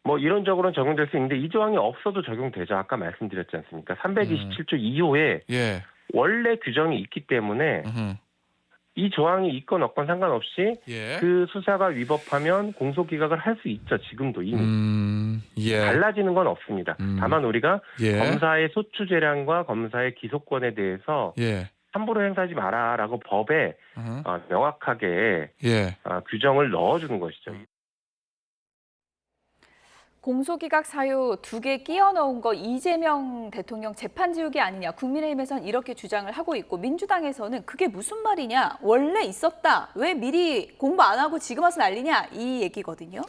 S22: 뭐 이론적으로는 적용될 수 있는데 이 조항이 없어도 적용되죠. 아까 말씀드렸지 않습니까? 327조 2호에 원래 규정이 있기 때문에 이 조항이 있건 없건 상관없이 그 수사가 위법하면 공소기각을 할 수 있죠. 지금도 이미. 달라지는 건 없습니다. 다만 우리가 검사의 소추재량과 검사의 기소권에 대해서 함부로 행사하지 마라라고 법에 명확하게 규정을 넣어주는 것이죠.
S1: 공소기각 사유 2개 끼워 넣은 거 이재명 대통령 재판 지우기 아니냐. 국민의힘에서는 이렇게 주장을 하고 있고, 민주당에서는 그게 무슨 말이냐. 원래 있었다. 왜 미리 공부 안 하고 지금 와서 난리냐. 이 얘기거든요.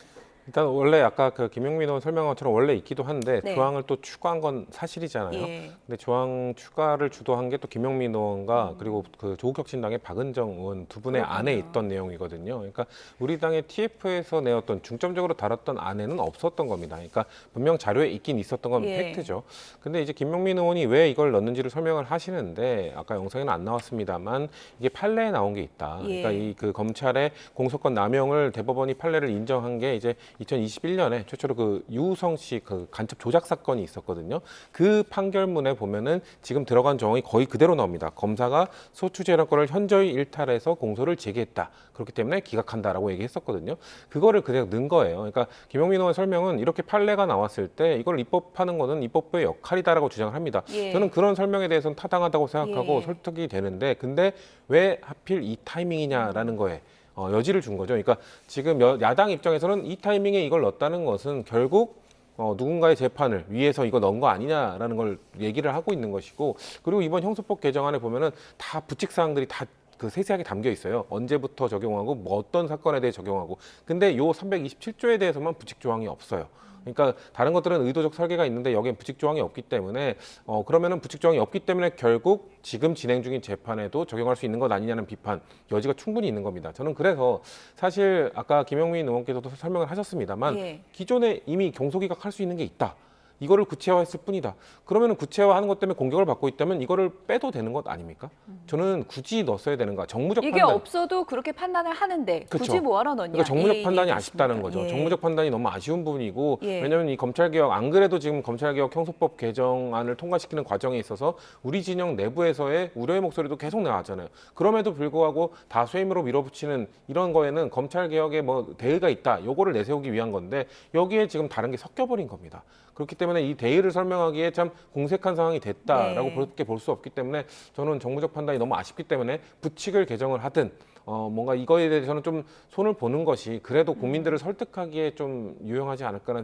S11: 일단 원래 아까 그 김용민 의원 설명한 것처럼 원래 있기도 한데 조항을 또 추가한 건 사실이잖아요. 근데 조항 추가를 주도한 게 또 김용민 의원과 그리고 그 조국혁신당의 박은정 의원 두 분의 안에 있던 내용이거든요. 그러니까 우리 당의 TF에서 내었던 중점적으로 다뤘던 안에는 없었던 겁니다. 그러니까 분명 자료에 있긴 있었던 건 팩트죠. 근데 이제 김용민 의원이 왜 이걸 넣는지를 설명을 하시는데 아까 영상에는 안 나왔습니다만 이게 판례에 나온 게 있다. 그러니까 이 그 검찰의 공소권 남용을 대법원이 판례를 인정한 게 이제 2021년에 최초로 그 유우성 씨 그 간첩 조작 사건이 있었거든요. 그 판결문에 보면은 지금 들어간 조항이 거의 그대로 나옵니다. 검사가 소추재량권을 현저히 일탈해서 공소를 제기했다. 그렇기 때문에 기각한다라고 얘기했었거든요. 그거를 그대로 넣은 거예요. 그러니까 김용민 의원의 설명은 이렇게 판례가 나왔을 때 이걸 입법하는 거는 입법부의 역할이다라고 주장을 합니다. 저는 그런 설명에 대해서는 타당하다고 생각하고 설득이 되는데, 근데 왜 하필 이 타이밍이냐라는 거에 여지를 준 거죠. 그러니까 지금 야당 입장에서는 이 타이밍에 이걸 넣었다는 것은 결국 누군가의 재판을 위해서 이거 넣은 거 아니냐라는 걸 얘기를 하고 있는 것이고, 그리고 이번 형소법 개정안에 보면은 다 부칙 사항들이 다 그 세세하게 담겨 있어요. 언제부터 적용하고 뭐 어떤 사건에 대해 적용하고. 근데 요 327조에 대해서만 부칙 조항이 없어요. 그러니까 다른 것들은 의도적 설계가 있는데 여기엔 부칙 조항이 없기 때문에 그러면은 부칙 조항이 없기 때문에 결국 지금 진행 중인 재판에도 적용할 수 있는 것 아니냐는 비판 여지가 충분히 있는 겁니다. 저는 그래서 사실 아까 김용민 의원께서도 설명을 하셨습니다만 기존에 이미 공소기각 할 수 있는 게 있다. 이거를 구체화했을 뿐이다. 그러면 구체화하는 것 때문에 공격을 받고 있다면 이거를 빼도 되는 것 아닙니까? 저는 굳이 넣었어야 되는가? 정무적
S1: 이게
S11: 판단.
S1: 없어도 그렇게 판단을 하는데 굳이
S11: 그쵸.
S1: 뭐하러 넣냐?
S11: 그러니까 정무적
S1: 이
S11: 판단이
S1: 얘기이십니까?
S11: 아쉽다는 거죠.
S1: 예.
S11: 정무적 판단이 너무 아쉬운 부분이고
S1: 예.
S11: 왜냐하면 이 검찰개혁 안 그래도 지금 검찰개혁 형소법 개정안을 통과시키는 과정에 있어서 우리 진영 내부에서의 우려의 목소리도 계속 나왔잖아요. 그럼에도 불구하고 다수의 힘으로 밀어붙이는 이런 거에는 검찰개혁에 뭐 대의가 있다. 요거를 내세우기 위한 건데 여기에 지금 다른 게 섞여버린 겁니다. 그렇기 때문에 이 대의를 설명하기에 참 공색한 상황이 됐다라고
S1: 네.
S11: 그렇게 볼 수 없기 때문에 저는 정무적 판단이 너무 아쉽기 때문에 부칙을 개정을 하든 뭔가 이거에 대해서는 좀 손을 보는 것이 그래도 국민들을 설득하기에 좀 유용하지 않을까라는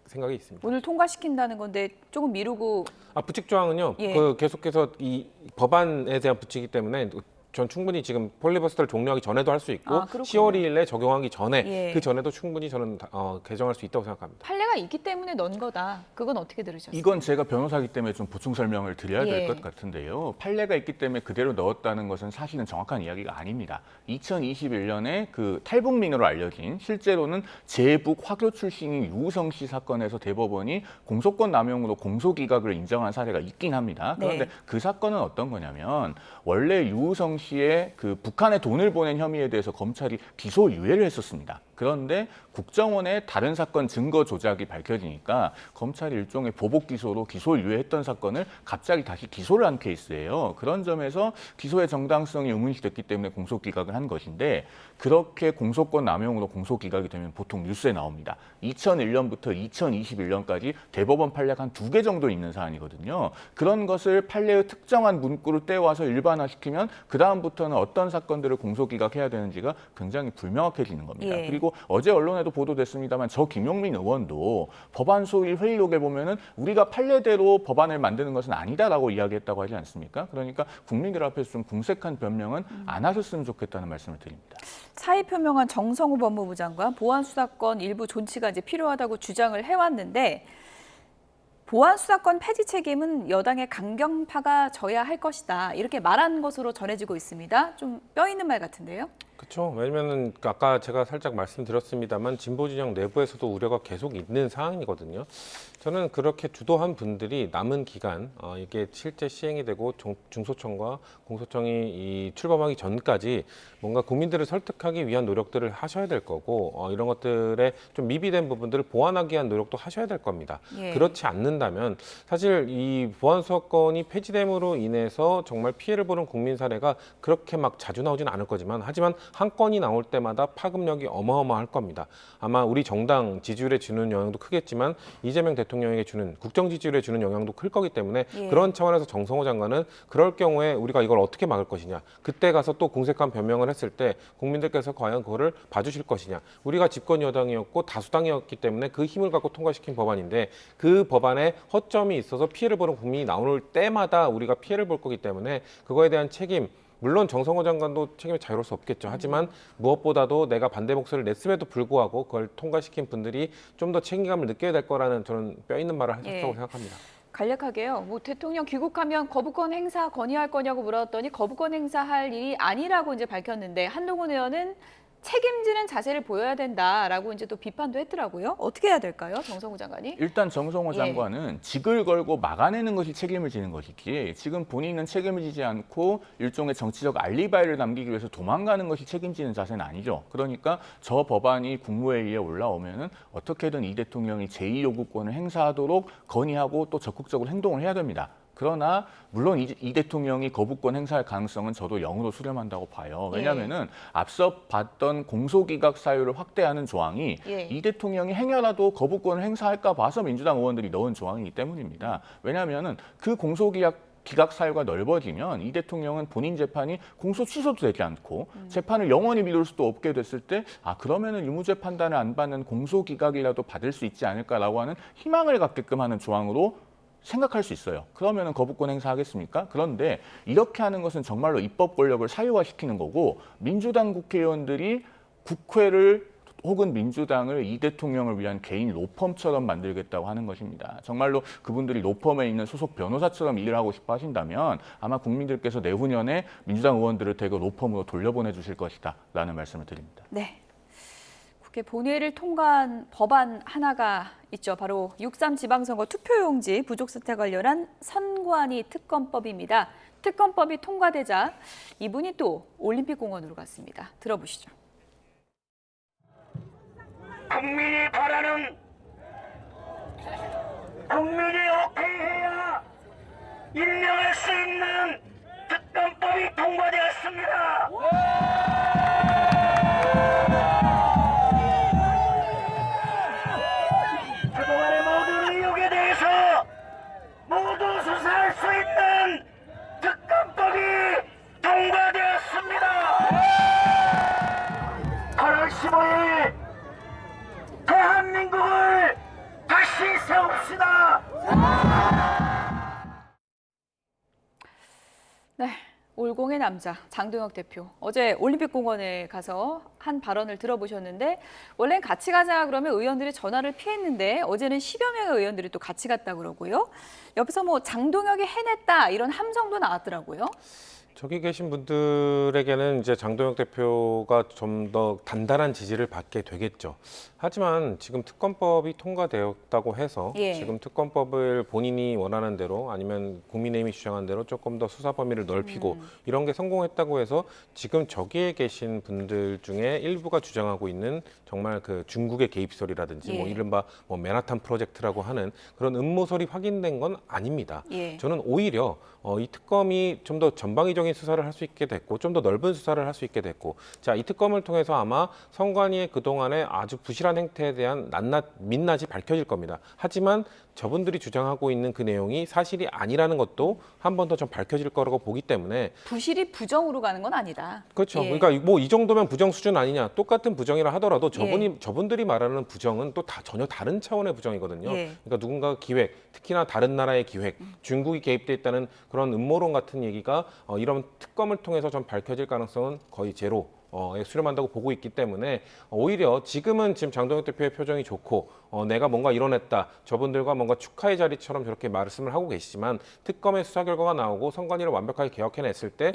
S11: 생각이 있습니다.
S1: 오늘 통과시킨다는 건데 조금 미루고
S11: 부칙 조항은요.
S1: 예.
S11: 그 계속해서 이 법안에 대한 부칙이기 때문에 전 충분히 지금 폴리버스터를 종료하기 전에도 할 수 있고 10월 2일에 적용하기 전에
S1: 예.
S11: 그 전에도 충분히 저는 개정할 수 있다고 생각합니다.
S1: 판례가 있기 때문에 넣은 거다. 그건 어떻게 들으셨어요?
S10: 이건 제가 변호사이기 때문에 좀 보충 설명을 드려야 될
S1: 예.
S10: 것 같은데요. 판례가 있기 때문에 그대로 넣었다는 것은 사실은 정확한 이야기가 아닙니다. 2021년에 그 탈북민으로 알려진 실제로는 제북 화교 출신인 유우성 씨 사건에서 대법원이 공소권 남용으로 공소기각을 인정한 사례가 있긴 합니다. 그런데
S1: 네.
S10: 그 사건은 어떤 거냐면 원래 유우성 씨의 그 북한에 돈을 보낸 혐의에 대해서 검찰이 기소 유예를 했었습니다. 그런데 국정원의 다른 사건 증거 조작이 밝혀지니까 검찰이 일종의 보복 기소로 기소 유예했던 사건을 갑자기 다시 기소를 한 케이스예요. 그런 점에서 기소의 정당성이 의문시됐기 때문에 공소기각을 한 것인데 그렇게 공소권 남용으로 공소기각이 되면 보통 뉴스에 나옵니다. 2001년부터 2021년까지 대법원 판례가 한 2개 정도 있는 사안이거든요. 그런 것을 판례의 특정한 문구를 떼와서 일반화시키면 그다음부터는 어떤 사건들을 공소기각해야 되는지가 굉장히 불명확해지는 겁니다.
S1: 예.
S10: 그리고 어제 언론에도 보도됐습니다만 저 김용민 의원도 법안 소위 회의록에 보면은 우리가 판례대로 법안을 만드는 것은 아니다라고 이야기했다고 하지 않습니까? 그러니까 국민들 앞에서 좀 궁색한 변명은 안 하셨으면 좋겠다는 말씀을 드립니다.
S1: 사의 표명한 정성호 법무부 장관 보안 수사권 일부 존치가 이제 필요하다고 주장을 해왔는데 보안 수사권 폐지 책임은 여당의 강경파가 져야 할 것이다. 이렇게 말한 것으로 전해지고 있습니다. 좀 뼈 있는 말 같은데요.
S11: 그렇죠. 왜냐면은 아까 제가 살짝 말씀드렸습니다만 진보 진영 내부에서도 우려가 계속 있는 상황이거든요. 저는 그렇게 주도한 분들이 남은 기간 이게 실제 시행이 되고 중소청과 공소청이 이 출범하기 전까지 뭔가 국민들을 설득하기 위한 노력들을 하셔야 될 거고 이런 것들에 좀 미비된 부분들을 보완하기 위한 노력도 하셔야 될 겁니다.
S1: 예.
S11: 그렇지 않는다면 사실 이 보안 수사권이 폐지됨으로 인해서 정말 피해를 보는 국민 사례가 그렇게 막 자주 나오지는 않을 거지만 하지만 한 건이 나올 때마다 파급력이 어마어마할 겁니다. 아마 우리 정당 지지율에 주는 영향도 크겠지만 이재명 대통령에게 주는 국정 지지율에 주는 영향도 클 거기 때문에
S1: 예.
S11: 그런 차원에서 정성호 장관은 그럴 경우에 우리가 이걸 어떻게 막을 것이냐. 그때 가서 또 공색한 변명을 했을 때 국민들께서 과연 그거를 봐주실 것이냐. 우리가 집권 여당이었고 다수당이었기 때문에 그 힘을 갖고 통과시킨 법안인데 그 법안에 허점이 있어서 피해를 보는 국민이 나올 때마다 우리가 피해를 볼 거기 때문에 그거에 대한 책임 물론 정성호 장관도 책임을 자유로울 수 없겠죠. 하지만 무엇보다도 내가 반대 목소리를 냈음에도 불구하고 그걸 통과시킨 분들이 좀 더 책임감을 느껴야 될 거라는 저는 뼈 있는 말을 하셨다고
S1: 예.
S11: 생각합니다.
S1: 간략하게요. 뭐 대통령 귀국하면 거부권 행사 건의할 거냐고 물었더니 거부권 행사할 일이 아니라고 이제 밝혔는데 한동훈 의원은 책임지는 자세를 보여야 된다라고 이제 또 비판도 했더라고요. 어떻게 해야 될까요, 정성호 장관이?
S10: 일단 정성호
S1: 예.
S10: 장관은 직을 걸고 막아내는 것이 책임을 지는 것이지 지금 본인은 책임을 지지 않고 일종의 정치적 알리바이를 남기기 위해서 도망가는 것이 책임지는 자세는 아니죠. 그러니까 저 법안이 국무회의에 올라오면은 어떻게든 이 대통령이 제2요구권을 행사하도록 건의하고 또 적극적으로 행동을 해야 됩니다. 그러나 물론 이 대통령이 거부권 행사할 가능성은 저도 0으로 수렴한다고 봐요. 왜냐하면은 앞서 봤던 공소기각 사유를 확대하는 조항이
S1: 예.
S10: 이 대통령이 행여라도 거부권을 행사할까 봐서 민주당 의원들이 넣은 조항이기 때문입니다. 왜냐하면은 그 기각 사유가 넓어지면 이 대통령은 본인 재판이 공소 취소도 되지 않고 재판을 영원히 미룰 수도 없게 됐을 때 그러면은 유무죄 판단을 안 받는 공소 기각이라도 받을 수 있지 않을까라고 하는 희망을 갖게끔 하는 조항으로 생각할 수 있어요. 그러면은 거부권 행사하겠습니까? 그런데 이렇게 하는 것은 정말로 입법 권력을 사유화시키는 거고 민주당 국회의원들이 국회를 혹은 민주당을 이 대통령을 위한 개인 로펌처럼 만들겠다고 하는 것입니다. 정말로 그분들이 로펌에 있는 소속 변호사처럼 일을 하고 싶어 하신다면 아마 국민들께서 내후년에 민주당 의원들을 대거 로펌으로 돌려보내 주실 것이다 라는 말씀을 드립니다.
S1: 네. 국회 본회의를 통과한 법안 하나가 있죠. 바로 6.3 지방선거 투표용지 부족 사태 관련한 선관위 특검법입니다. 특검법이 통과되자 이분이 또 올림픽공원으로 갔습니다. 들어보시죠.
S3: 국민이 바라는, 국민이 오케이해야 임명할 수 있는 특검법이 통과되었습니다. 그동안의 모든 의혹에 대해서 모두 수사할 수 있는 특검법이 통과되었습니다. 8월 15일 대한민국을 다시 세웁시다.
S1: 네, 올공의 남자 장동혁 대표. 어제 올림픽공원에 가서 한 발언을 들어보셨는데 원래는 같이 가자 그러면 의원들이 전화를 피했는데 어제는 10여 명의 의원들이 또 같이 갔다 그러고요. 옆에서 뭐 장동혁이 해냈다 이런 함성도 나왔더라고요.
S11: 저기 계신 분들에게는 이제 장동혁 대표가 좀 더 단단한 지지를 받게 되겠죠. 하지만 지금 특검법이 통과되었다고 해서 지금 특검법을 본인이 원하는 대로 아니면 국민의힘이 주장한 대로 조금 더 수사 범위를 넓히고 이런 게 성공했다고 해서 지금 저기에 계신 분들 중에 일부가 주장하고 있는 정말 그 중국의 개입설이라든지 뭐 이른바 뭐 맨하탄 프로젝트라고 하는 그런 음모설이 확인된 건 아닙니다. 저는 오히려 이 특검이 좀 더 전방위적인 수사를 할 수 있게 됐고 좀 더 넓은 수사를 할 수 있게 됐고 자, 이 특검을 통해서 아마 선관위의 그동안의 아주 부실한 행태에 대한 민낯이 밝혀질 겁니다. 하지만 저분들이 주장하고 있는 그 내용이 사실이 아니라는 것도 한 번 더 좀 밝혀질 거라고 보기 때문에
S1: 부실이 부정으로 가는 건 아니다.
S11: 그렇죠. 그러니까 뭐 이 정도면 부정 수준 아니냐. 똑같은 부정이라 하더라도 저분들이 말하는 부정은 또 전혀 다른 차원의 부정이거든요. 그러니까 누군가 기획, 특히나 다른 나라의 기획, 중국이 개입돼 있다는 그런 음모론 같은 얘기가 이런 특검을 통해서 좀 밝혀질 가능성은 거의 제로. 수렴한다고 보고 있기 때문에 오히려 지금은 지금 장동혁 대표의 표정이 좋고 내가 뭔가 이뤄냈다. 저분들과 뭔가 축하의 자리처럼 저렇게 말씀을 하고 계시지만 특검의 수사 결과가 나오고 선관위를 완벽하게 개혁해냈을 때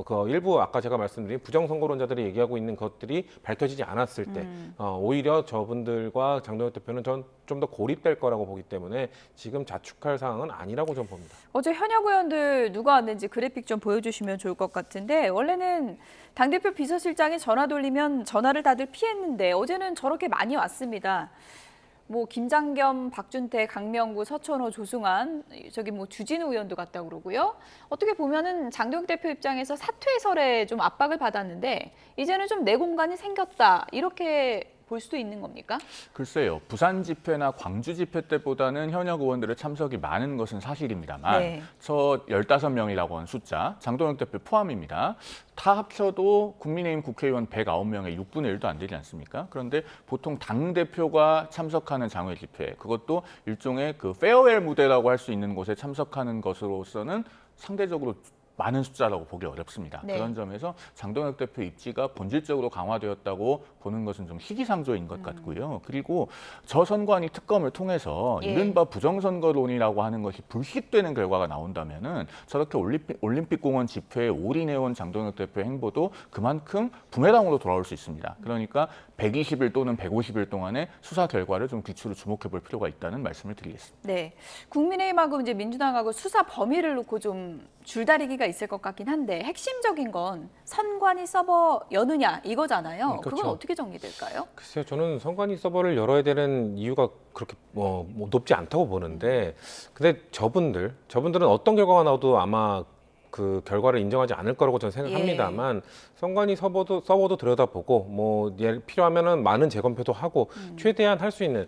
S11: 그 일부 아까 제가 말씀드린 부정선거론자들이 얘기하고 있는 것들이 밝혀지지 않았을 때 오히려 저분들과 장동혁 대표는 전 좀 더 고립될 거라고 보기 때문에 지금 자축할 상황은 아니라고 좀 봅니다.
S1: 어제 현역 의원들 누가 왔는지 그래픽 좀 보여주시면 좋을 것 같은데 원래는 당대표 비서실장이 전화 돌리면 전화를 다들 피했는데 어제는 저렇게 많이 왔습니다. 뭐 김장겸, 박준태, 강명구, 서천호, 조승환, 저기 뭐 주진우 의원도 갔다 그러고요. 어떻게 보면은 장동혁 대표 입장에서 사퇴설에 좀 압박을 받았는데 이제는 좀 내 공간이 생겼다 이렇게 볼 수도 있는 겁니까?
S10: 글쎄요. 부산 집회나 광주 집회 때보다는 현역 의원들의 참석이 많은 것은 사실입니다만 저 15명이라고 하는 숫자, 장동혁 대표 포함입니다. 다 합쳐도 국민의힘 국회의원 109명의 6분의 1도 안 되지 않습니까? 그런데 보통 당대표가 참석하는 장외 집회, 그것도 일종의 그 페어웰 무대라고 할 수 있는 곳에 참석하는 것으로서는 상대적으로 많은 숫자라고 보기 어렵습니다. 그런 점에서 장동혁 대표 입지가 본질적으로 강화되었다고 보는 것은 좀 시기상조인 것 같고요. 그리고 저 선관위 특검을 통해서 이른바 부정선거론이라고 하는 것이 불식되는 결과가 나온다면은 저렇게 올림픽공원 집회에 올인해온 장동혁 대표의 행보도 그만큼 부메랑으로 돌아올 수 있습니다. 그러니까 120일 또는 150일 동안의 수사 결과를 좀 귀추로 주목해 볼 필요가 있다는 말씀을 드리겠습니다.
S1: 네, 국민의힘하고 이제 민주당하고 수사 범위를 놓고 좀 줄다리기가 있을 것 같긴 한데 핵심적인 건 선관위 서버 여느냐 이거잖아요.
S11: 그렇죠.
S1: 그건 어떻게 정리될까요?
S11: 글쎄요, 저는 선관위 서버를 열어야 되는 이유가 그렇게 뭐 높지 않다고 보는데, 근데 저분들은 어떤 결과가 나와도 아마 그 결과를 인정하지 않을 거라고 저는 생각합니다만 선관위 서버도 들여다보고 뭐 필요하면은 많은 재검표도 하고 최대한 할 수 있는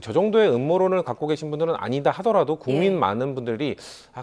S11: 저 정도의 음모론을 갖고 계신 분들은 아니다 하더라도 국민 많은 분들이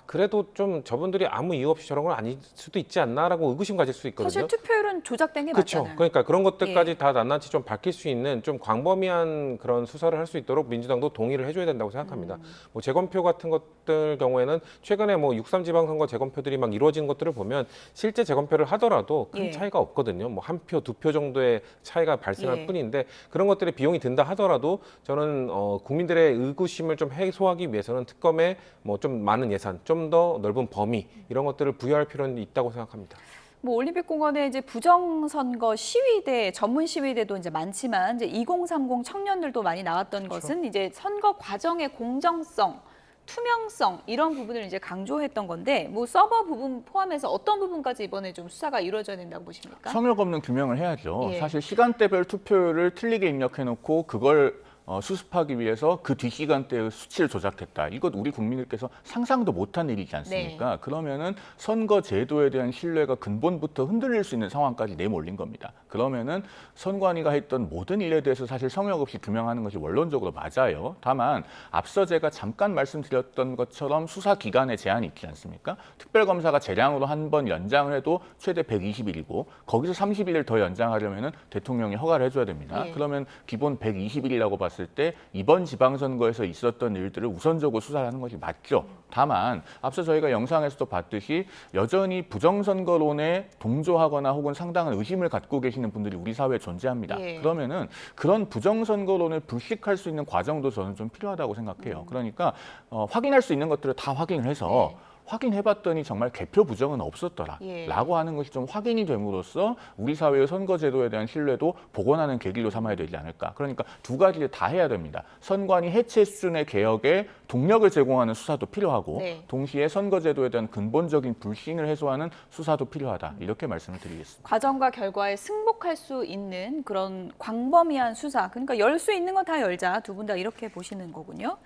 S11: 그래도 좀 저분들이 아무 이유 없이 저런 건 아닐 수도 있지 않나라고 의구심 가질 수 있거든요.
S1: 사실 투표율은 조작된 게
S11: 그렇죠.
S1: 맞잖아요.
S11: 그러니까 그런 것들까지 다 낱낱이 좀 밝힐 수 있는 좀 광범위한 그런 수사를 할 수 있도록 민주당도 동의를 해줘야 된다고 생각합니다. 뭐 재검표 같은 것들 경우에는 최근에 뭐 6.3 지방선거 재검표들이 막 이루어진 것들을 보면 실제 재검표를 하더라도 큰 차이가 없거든요. 뭐 한 표, 2표 정도의 차이가 발생할 뿐인데 그런 것들의 비용이 든다 하더라도 저는 국민들의 의구심을 좀 해소하기 위해서는 특검에 뭐 좀 많은 예산, 좀 더 넓은 범위 이런 것들을 부여할 필요는 있다고 생각합니다.
S1: 뭐 올림픽공원에 이제 부정선거 시위대, 전문 시위대도 이제 많지만 이제 2030 청년들도 많이 나왔던 것은 이제 선거 과정의 공정성, 투명성 이런 부분을 이제 강조했던 건데 뭐 서버 부분 포함해서 어떤 부분까지 이번에 좀 수사가 이루어져야 된다고 보십니까?
S10: 성역 없는 규명을 해야죠.
S1: 예.
S10: 사실 시간대별 투표율을 틀리게 입력해놓고 그걸 수습하기 위해서 그 뒷시간대의 수치를 조작했다. 이것 우리 국민들께서 상상도 못한 일이지 않습니까?
S1: 네.
S10: 그러면은 선거 제도에 대한 신뢰가 근본부터 흔들릴 수 있는 상황까지 내몰린 겁니다. 그러면은 선관위가 했던 모든 일에 대해서 사실 성역 없이 규명하는 것이 원론적으로 맞아요. 다만 앞서 제가 잠깐 말씀드렸던 것처럼 수사 기간에 제한이 있지 않습니까? 특별검사가 재량으로 한 번 연장을 해도 최대 120일이고 거기서 30일을 더 연장하려면은 대통령이 허가를 해줘야 됩니다.
S1: 네.
S10: 그러면 기본 120일이라고 봤을 때 이번 지방선거에서 있었던 일들을 우선적으로 수사를 하는 것이 맞죠. 다만 앞서 저희가 영상에서도 봤듯이 여전히 부정선거론에 동조하거나 혹은 상당한 의심을 갖고 계시는 분들이 우리 사회에 존재합니다.
S1: 예.
S10: 그러면은 그런 부정선거론을 불식할 수 있는 과정도 저는 좀 필요하다고 생각해요. 그러니까 확인할 수 있는 것들을 다 확인을 해서 확인해봤더니 정말 개표 부정은 없었더라
S1: 예.
S10: 라고 하는 것이 좀 확인이 됨으로써 우리 사회의 선거제도에 대한 신뢰도 복원하는 계기로 삼아야 되지 않을까. 그러니까 두 가지를 다 해야 됩니다. 선관위 해체 수준의 개혁에 동력을 제공하는 수사도 필요하고
S1: 네.
S10: 동시에 선거제도에 대한 근본적인 불신을 해소하는 수사도 필요하다. 이렇게 말씀을 드리겠습니다.
S1: 과정과 결과에 승복할 수 있는 그런 광범위한 수사. 그러니까 열 수 있는 건 다 열자. 두 분 다 이렇게 보시는 거군요.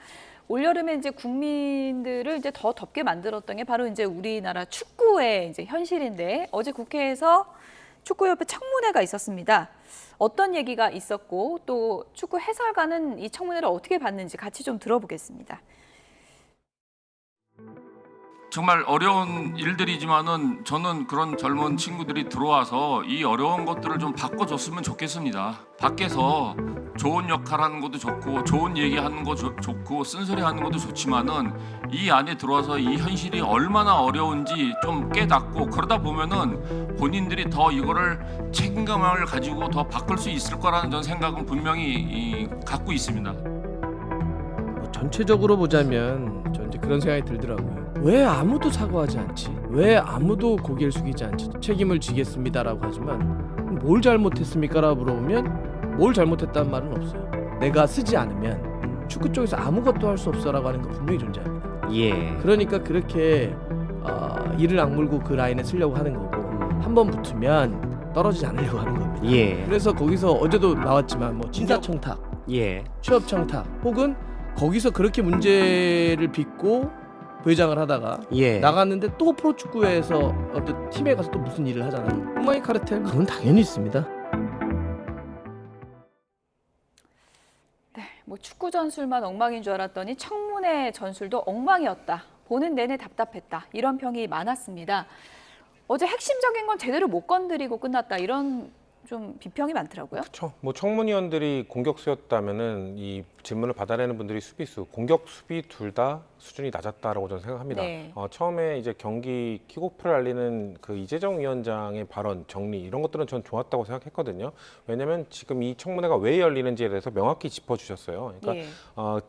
S1: 올여름에 이제 국민들을 이제 더 덥게 만들었던 게 바로 이제 우리나라 축구의 이제 현실인데 어제 국회에서 축구협회 청문회가 있었습니다. 어떤 얘기가 있었고 또 축구 해설가는 이 청문회를 어떻게 봤는지 같이 좀 들어보겠습니다.
S4: 정말 어려운 일들이지만은 저는 그런 젊은 친구들이 들어와서 이 어려운 것들을 좀 바꿔줬으면 좋겠습니다. 밖에서 좋은 역할하는 것도 좋고 좋은 얘기하는 거 좋고 쓴소리하는 것도 좋지만은 이 안에 들어와서 이 현실이 얼마나 어려운지 좀 깨닫고 그러다 보면은 본인들이 더 이거를 책임감을 가지고 더 바꿀 수 있을 거라는 전 생각은 분명히 갖고 있습니다.
S5: 전체적으로 보자면 저 이제 그런 생각이 들더라고요. 왜 아무도 사과하지 않지? 왜 아무도 고개를 숙이지 않지? 책임을 지겠습니다라고 하지만 뭘 잘못했습니까라고 물어보면 뭘 잘못했다는 말은 없어요. 내가 쓰지 않으면 축구 쪽에서 아무것도 할 수 없어라고 하는 건 분명히 존재합니다.
S23: 예.
S5: 그러니까 그렇게 이를 악물고 그 라인에 쓰려고 하는 거고 한 번 붙으면 떨어지지 않으려고 하는 겁니다.
S23: 예.
S5: 그래서 거기서 어제도 나왔지만 뭐 인사청탁,
S23: 예.
S5: 취업청탁 혹은 거기서 그렇게 문제를 빚고 부회장을 하다가
S23: 예.
S5: 나갔는데 또 프로축구에서 어떤 팀에 가서 또 무슨 일을 하잖아요. 엉망이 카르텔 그건 당연히 있습니다.
S1: 네, 뭐 축구 전술만 엉망인 줄 알았더니 청문회 전술도 엉망이었다. 보는 내내 답답했다. 이런 평이 많았습니다. 어제 핵심적인 건 제대로 못 건드리고 끝났다. 이런 좀 비평이 많더라고요.
S11: 그렇죠. 뭐 청문위원들이 공격수였다면은 이 질문을 받아내는 분들이 수비수, 공격 수비 둘 다 수준이 낮았다라고 저는 생각합니다.
S1: 네.
S11: 처음에 이제 경기 킥오프를 알리는 그 이재정 위원장의 발언 정리 이런 것들은 전 좋았다고 생각했거든요. 왜냐하면 지금 이 청문회가 왜 열리는지에 대해서 명확히 짚어주셨어요. 그러니까
S1: 예.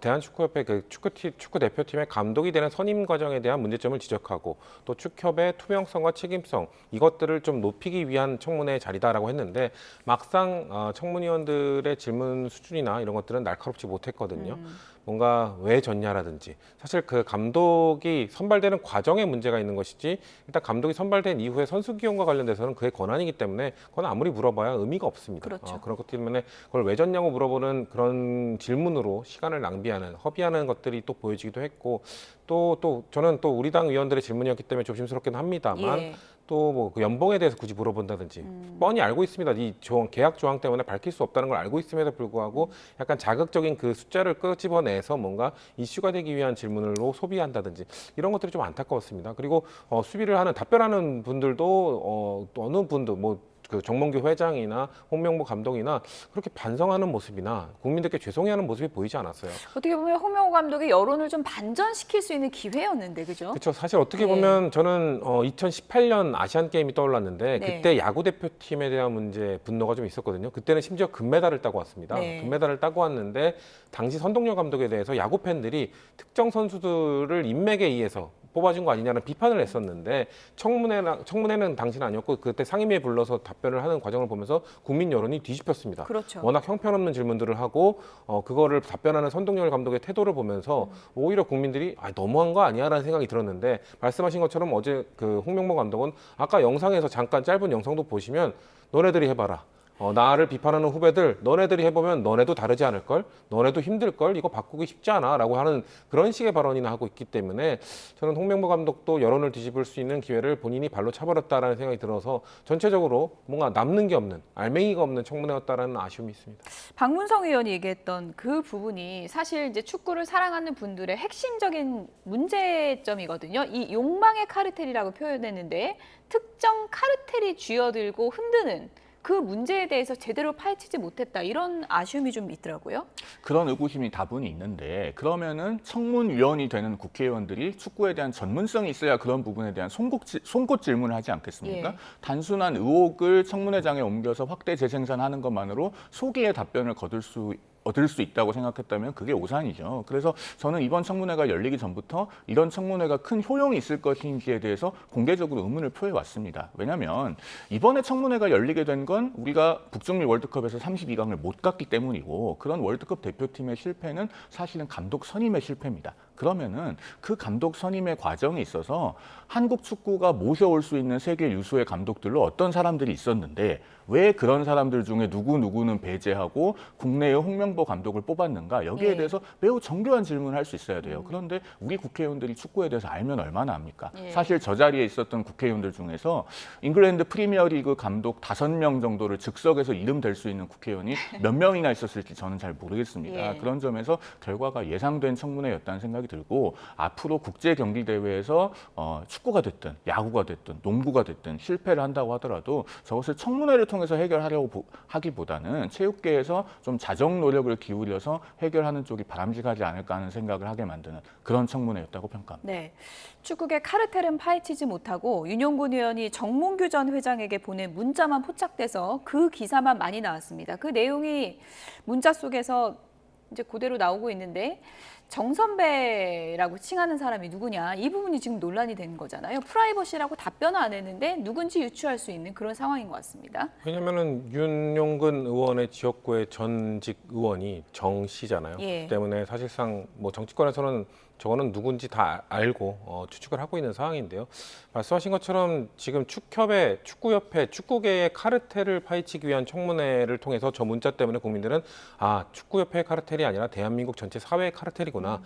S11: 대한축구협회 그 축구 대표팀의 감독이 되는 선임 과정에 대한 문제점을 지적하고 또 축협의 투명성과 책임성 이것들을 좀 높이기 위한 청문회 자리다라고 했는데 막상 청문위원들의 질문 수준이나 이런 것들은 날카롭지 못했거든요. 뭔가 왜 졌냐라든지 사실 그 감독이 선발되는 과정에 문제가 있는 것이지 일단 감독이 선발된 이후에 선수 기용과 관련돼서는 그의 권한이기 때문에 그건 아무리 물어봐야 의미가 없습니다.
S1: 그렇죠.
S11: 그런 것 때문에 그걸 왜 졌냐고 물어보는 그런 질문으로 시간을 낭비하는 허비하는 것들이 또 보여지기도 했고 또 저는 또 우리 당 위원들의 질문이었기 때문에 조심스럽긴 합니다만
S1: 예.
S11: 또 뭐 그 연봉에 대해서 굳이 물어본다든지 뻔히 알고 있습니다. 이 계약 조항 때문에 밝힐 수 없다는 걸 알고 있음에도 불구하고 약간 자극적인 그 숫자를 끄집어내서 뭔가 이슈가 되기 위한 질문으로 소비한다든지 이런 것들이 좀 안타까웠습니다. 그리고 수비를 하는 답변하는 분들도 어느 분도 뭐 그 정몽규 회장이나 홍명보 감독이나 그렇게 반성하는 모습이나 국민들께 죄송해하는 모습이 보이지 않았어요.
S1: 어떻게 보면 홍명보 감독이 여론을 좀 반전시킬 수 있는 기회였는데, 그죠?
S11: 그렇죠. 사실 어떻게 보면 저는 2018년 아시안 게임이 떠올랐는데
S1: 네.
S11: 그때 야구 대표팀에 대한 문제 분노가 좀 있었거든요. 그때는 심지어 금메달을 따고 왔습니다.
S1: 네.
S11: 금메달을 따고 왔는데 당시 선동열 감독에 대해서 야구 팬들이 특정 선수들을 인맥에 의해서 뽑아준 거 아니냐는 비판을 했었는데 청문회는 당시는 아니었고 그때 상임위에 불러서 답변을 하는 과정을 보면서 국민 여론이 뒤집혔습니다.
S1: 그렇죠.
S11: 워낙 형편없는 질문들을 하고 그거를 답변하는 선동열 감독의 태도를 보면서 오히려 국민들이 너무한 거 아니야라는 생각이 들었는데 말씀하신 것처럼 어제 그 홍명보 감독은 아까 영상에서 잠깐 짧은 영상도 보시면 너네들이 해봐라. 나를 비판하는 후배들 너네들이 해보면 너네도 다르지 않을걸? 너네도 힘들걸? 이거 바꾸기 쉽지 않아? 라고 하는 그런 식의 발언이나 하고 있기 때문에 저는 홍명보 감독도 여론을 뒤집을 수 있는 기회를 본인이 발로 차버렸다라는 생각이 들어서 전체적으로 뭔가 남는 게 없는 알맹이가 없는 청문회였다라는 아쉬움이 있습니다.
S1: 박문성 의원이 얘기했던 그 부분이 사실 이제 축구를 사랑하는 분들의 핵심적인 문제점이거든요. 이 욕망의 카르텔이라고 표현했는데 특정 카르텔이 쥐어들고 흔드는 그 문제에 대해서 제대로 파헤치지 못했다 이런 아쉬움이 좀 있더라고요.
S10: 그런 의구심이 다분히 있는데 그러면은 청문위원이 되는 국회의원들이 축구에 대한 전문성이 있어야 그런 부분에 대한 송곳 질문을 하지 않겠습니까?
S1: 예.
S10: 단순한 의혹을 청문회장에 옮겨서 확대 재생산하는 것만으로 소기의 답변을 얻을 수 있다고 생각했다면 그게 오산이죠. 그래서 저는 이번 청문회가 열리기 전부터 이런 청문회가 큰 효용이 있을 것인지에 대해서 공개적으로 의문을 표해왔습니다. 왜냐하면 이번에 청문회가 열리게 된 건 우리가 북중미 월드컵에서 32강을 못 갔기 때문이고 그런 월드컵 대표팀의 실패는 사실은 감독 선임의 실패입니다. 그러면은 그 감독 선임의 과정에 있어서 한국 축구가 모셔올 수 있는 세계 유수의 감독들로 어떤 사람들이 있었는데 왜 그런 사람들 중에 누구는 배제하고 국내의 홍명보 감독을 뽑았는가 여기에 대해서 매우 정교한 질문을 할 수 있어야 돼요. 그런데 우리 국회의원들이 축구에 대해서 알면 얼마나 압니까? 사실 저 자리에 있었던 국회의원들 중에서 잉글랜드 프리미어리그 감독 5명 정도를 즉석에서 이름 댈 수 있는 국회의원이 몇 명이나 있었을지 저는 잘 모르겠습니다. 그런 점에서 결과가 예상된 청문회였다는 생각이 들고 앞으로 국제 경기 대회에서 축구가 됐든 야구가 됐든 농구가 됐든 실패를 한다고 하더라도 저것을 청문회를 통해서 해결하려고 하기보다는 체육계에서 좀 자정 노력을 기울여서 해결하는 쪽이 바람직하지 않을까 하는 생각을 하게 만드는 그런 청문회였다고 평가합니다.
S1: 네, 축구계 카르텔은 파헤치지 못하고 윤용군 의원이 정몽규 전 회장에게 보낸 문자만 포착돼서 그 기사만 많이 나왔습니다. 그 내용이 문자 속에서 이제 그대로 나오고 있는데 정선배라고 칭하는 사람이 누구냐 이 부분이 지금 논란이 된 거잖아요. 프라이버시라고 답변을 안 했는데 누군지 유추할 수 있는 그런 상황인 것 같습니다.
S11: 왜냐하면은 윤용근 의원의 지역구의 전직 의원이 정 씨잖아요.
S1: 예.
S11: 때문에 사실상 뭐 정치권에서는 저거는 누군지 다 알고 추측을 하고 있는 상황인데요. 말씀하신 것처럼 지금 축구협회, 축구계의 카르텔을 파헤치기 위한 청문회를 통해서 저 문자 때문에 국민들은 축구협회의 카르텔이 아니라 대한민국 전체 사회의 카르텔이구나.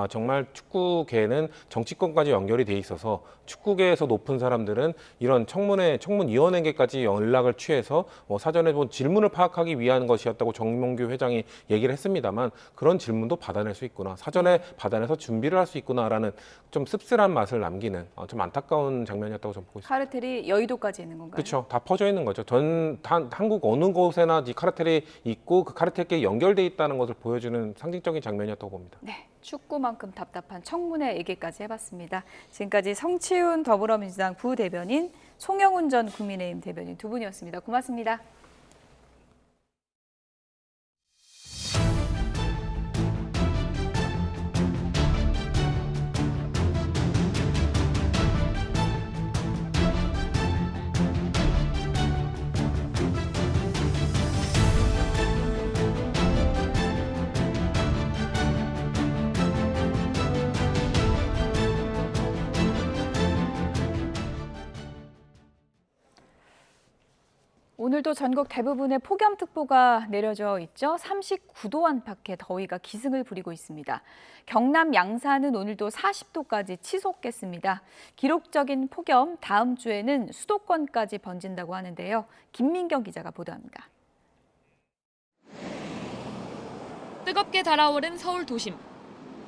S11: 정말 축구계는 정치권까지 연결이 돼 있어서 축구계에서 높은 사람들은 이런 청문위원회계까지 연락을 취해서 사전에 본 질문을 파악하기 위한 것이었다고 정몽규 회장이 얘기를 했습니다만 그런 질문도 받아낼 수 있구나. 사전에 받아내서 준비를 할 수 있구나라는 좀 씁쓸한 맛을 남기는 좀 안타까운 장면이었다고 저는 보고 있습니다.
S1: 카르텔이 여의도까지 있는 건가요?
S11: 그렇죠. 다 퍼져 있는 거죠. 한국 어느 곳에나 이 카르텔이 있고 그 카르텔끼리 연결돼 있다는 것을 보여주는 상징적인 장면이었다고 봅니다.
S1: 네, 축구만큼 답답한 청문회 얘기까지 해봤습니다. 지금까지 성치훈 더불어민주당 부대변인, 송영훈 전 국민의힘 대변인 두 분이었습니다. 고맙습니다. 오늘도 전국 대부분에 폭염특보가 내려져 있죠. 39도 안팎의 더위가 기승을 부리고 있습니다. 경남 양산은 오늘도 40도까지 치솟겠습니다. 기록적인 폭염 다음 주에는 수도권까지 번진다고 하는데요. 김민경 기자가 보도합니다.
S7: 뜨겁게 달아오른 서울 도심.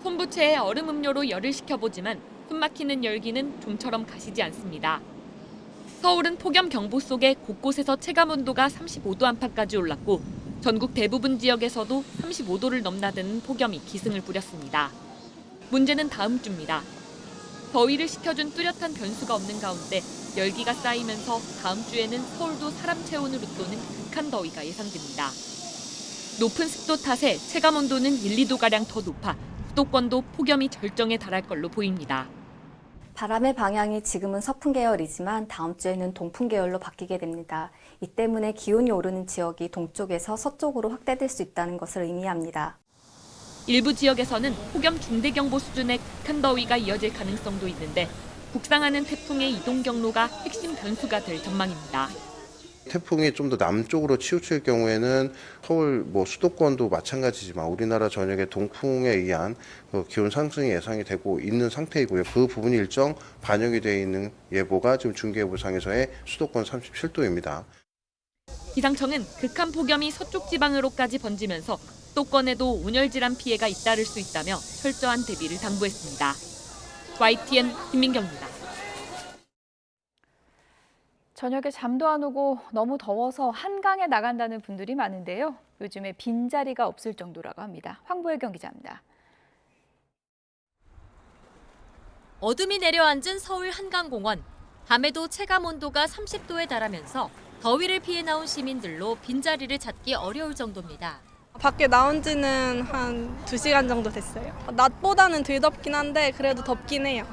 S7: 손부채에 얼음 음료로 열을 식혀보지만 숨막히는 열기는 좀처럼 가시지 않습니다. 서울은 폭염경보 속에 곳곳에서 체감온도가 35도 안팎까지 올랐고 전국 대부분 지역에서도 35도를 넘나드는 폭염이 기승을 부렸습니다. 문제는 다음 주입니다. 더위를 식혀준 뚜렷한 변수가 없는 가운데 열기가 쌓이면서 다음 주에는 서울도 사람 체온을 웃도는 극한 더위가 예상됩니다. 높은 습도 탓에 체감온도는 1, 2도가량 더 높아 수도권도 폭염이 절정에 달할 걸로 보입니다.
S2: 바람의 방향이 지금은 서풍 계열이지만 다음 주에는 동풍 계열로 바뀌게 됩니다. 이 때문에 기온이 오르는 지역이 동쪽에서 서쪽으로 확대될 수 있다는 것을 의미합니다.
S7: 일부 지역에서는 폭염 중대경보 수준의 극한 더위가 이어질 가능성도 있는데 북상하는 태풍의 이동 경로가 핵심 변수가 될 전망입니다.
S8: 태풍이 좀 더 남쪽으로 치우칠 경우에는 서울 수도권도 마찬가지지만 우리나라 전역에 동풍에 의한 기온 상승이 예상이 되고 있는 상태이고요. 그 부분이 일정 반영이 되어 있는 예보가 지금 중계예보상에서의 수도권 37도입니다.
S7: 기상청은 극한 폭염이 서쪽 지방으로까지 번지면서 수도권에도 온열질환 피해가 잇따를 수 있다며 철저한 대비를 당부했습니다. YTN 김민경입니다.
S1: 저녁에 잠도 안 오고 너무 더워서 한강에 나간다는 분들이 많은데요. 요즘에 빈자리가 없을 정도라고 합니다. 황보혜경 기자입니다.
S23: 어둠이 내려앉은 서울 한강공원. 밤에도 체감 온도가 30도에 달하면서 더위를 피해 나온 시민들로 빈자리를 찾기 어려울 정도입니다.
S24: 밖에 나온 지는 한 2시간 정도 됐어요. 낮보다는 덜 덥긴 한데 그래도 덥긴 해요.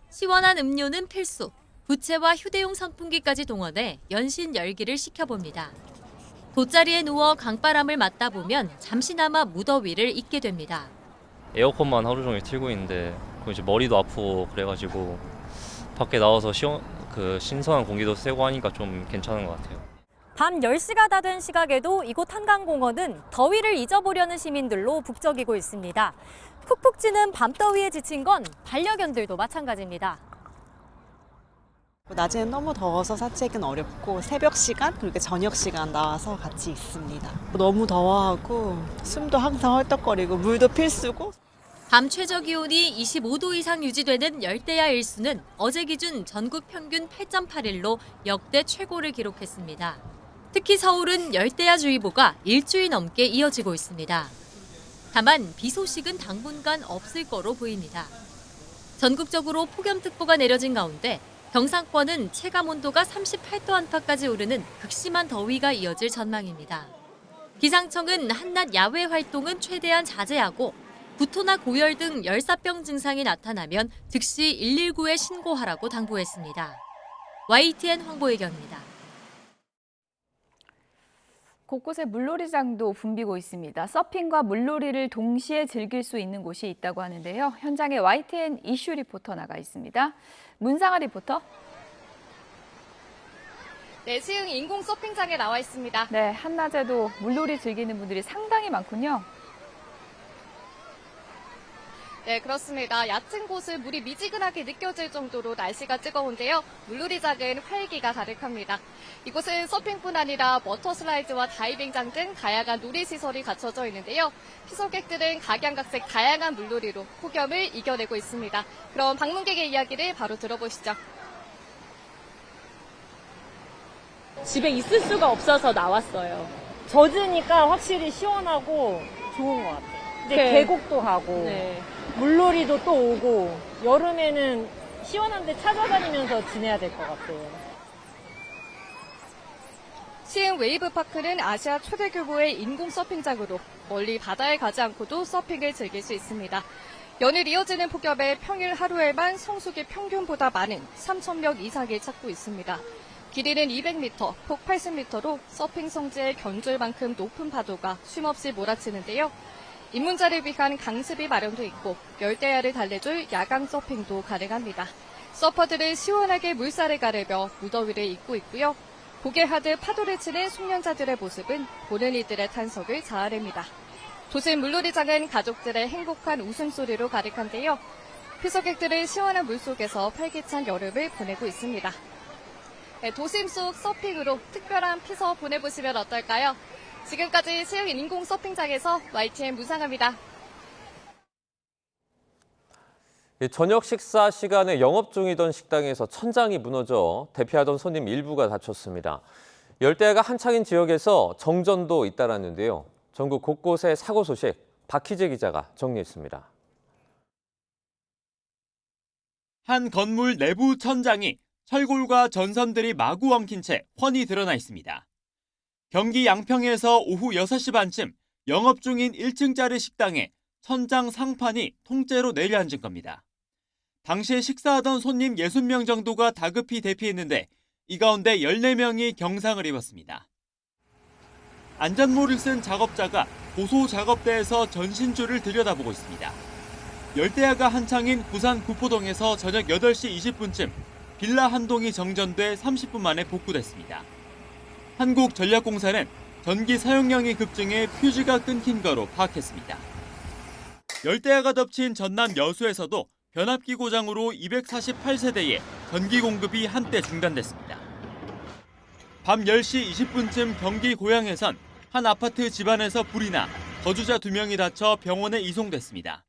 S23: 시원한 음료는 필수. 부채와 휴대용 선풍기까지 동원해 연신 열기를 식혀봅니다. 돗자리에 누워 강바람을 맞다 보면 잠시나마 무더위를 잊게 됩니다.
S25: 에어컨만 하루 종일 틀고 있는데 이제 머리도 아프고 그래가지고 밖에 나와서 신선한 공기도 쐬고 하니까 좀 괜찮은 것 같아요.
S23: 밤 10시가 다 된 시각에도 이곳 한강공원은 더위를 잊어보려는 시민들로 북적이고 있습니다. 푹푹 찌는 밤더위에 지친 건 반려견들도 마찬가지입니다.
S26: 낮에는 너무 더워서 산책은 어렵고 새벽 시간 그리고 저녁 시간 나와서 같이 있습니다. 너무 더워하고 숨도 항상 헐떡거리고 물도 필수고.
S23: 밤 최저 기온이 25도 이상 유지되는 열대야 일수는 어제 기준 전국 평균 8.81로 역대 최고를 기록했습니다. 특히 서울은 열대야주의보가 일주일 넘게 이어지고 있습니다. 다만 비 소식은 당분간 없을 거로 보입니다. 전국적으로 폭염특보가 내려진 가운데 경상권은 체감 온도가 38도 안팎까지 오르는 극심한 더위가 이어질 전망입니다. 기상청은 한낮 야외 활동은 최대한 자제하고 구토나 고열 등 열사병 증상이 나타나면 즉시 119에 신고하라고 당부했습니다. YTN 황보혜경입니다.
S1: 곳곳에 물놀이장도 붐비고 있습니다. 서핑과 물놀이를 동시에 즐길 수 있는 곳이 있다고 하는데요. 현장에 YTN 이슈 리포터 나가 있습니다. 문상아 리포터.
S27: 네, 시흥 인공 서핑장에 나와 있습니다.
S1: 네, 한낮에도 물놀이 즐기는 분들이 상당히 많군요.
S27: 네, 그렇습니다. 얕은 곳을 물이 미지근하게 느껴질 정도로 날씨가 뜨거운데요. 물놀이장은 활기가 가득합니다. 이곳은 서핑뿐 아니라 워터슬라이드와 다이빙장 등 다양한 놀이시설이 갖춰져 있는데요. 피서객들은 각양각색 다양한 물놀이로 폭염을 이겨내고 있습니다. 그럼 방문객의 이야기를 바로 들어보시죠.
S28: 집에 있을 수가 없어서 나왔어요. 젖으니까 확실히 시원하고 좋은 것 같아요. 근데
S27: 네.
S28: 계곡도 가고
S27: 네.
S28: 물놀이도 또 오고 여름에는 시원한 데 찾아다니면서 지내야 될 것 같아요.
S27: 시흥 웨이브파크는 아시아 최대 규모의 인공 서핑장으로 멀리 바다에 가지 않고도 서핑을 즐길 수 있습니다. 연일 이어지는 폭염에 평일 하루에만 성수기 평균보다 많은 3,000명 이상을 찾고 있습니다. 길이는 200m, 폭 80m로 서핑 성지에 견줄 만큼 높은 파도가 쉼없이 몰아치는데요. 입문자를 위한 강습이 마련돼 있고 열대야를 달래줄 야간 서핑도 가능합니다. 서퍼들은 시원하게 물살을 가르며 무더위를 잊고 있고요. 고개 하듯 파도를 치는 숙련자들의 모습은 보는 이들의 탄성을 자아냅니다. 도심 물놀이장은 가족들의 행복한 웃음소리로 가득한데요. 피서객들은 시원한 물속에서 활기찬 여름을 보내고 있습니다. 네, 도심 속 서핑으로 특별한 피서 보내보시면 어떨까요? 지금까지 시흥 인공 서핑장에서 YTN 문상아입니다.
S29: 저녁 식사 시간에 영업 중이던 식당에서 천장이 무너져 대피하던 손님 일부가 다쳤습니다. 열대야가 한창인 지역에서 정전도 잇따랐는데요. 전국 곳곳의 사고 소식 박희재 기자가 정리했습니다.
S30: 한 건물 내부 천장이 철골과 전선들이 마구 엉킨 채 훤히 드러나 있습니다. 경기 양평에서 오후 6시 반쯤 영업 중인 1층짜리 식당에 천장 상판이 통째로 내려앉은 겁니다. 당시에 식사하던 손님 60명 정도가 다급히 대피했는데 이 가운데 14명이 경상을 입었습니다. 안전모를 쓴 작업자가 고소 작업대에서 전신줄을 들여다보고 있습니다. 열대야가 한창인 부산 구포동에서 저녁 8시 20분쯤 빌라 한 동이 정전돼 30분 만에 복구됐습니다. 한국전력공사는 전기 사용량이 급증해 퓨즈가 끊긴 거로 파악했습니다. 열대야가 덮친 전남 여수에서도 변압기 고장으로 248세대에 전기 공급이 한때 중단됐습니다. 밤 10시 20분쯤 경기 고양에선 한 아파트 집안에서 불이 나 거주자 2명이 다쳐 병원에 이송됐습니다.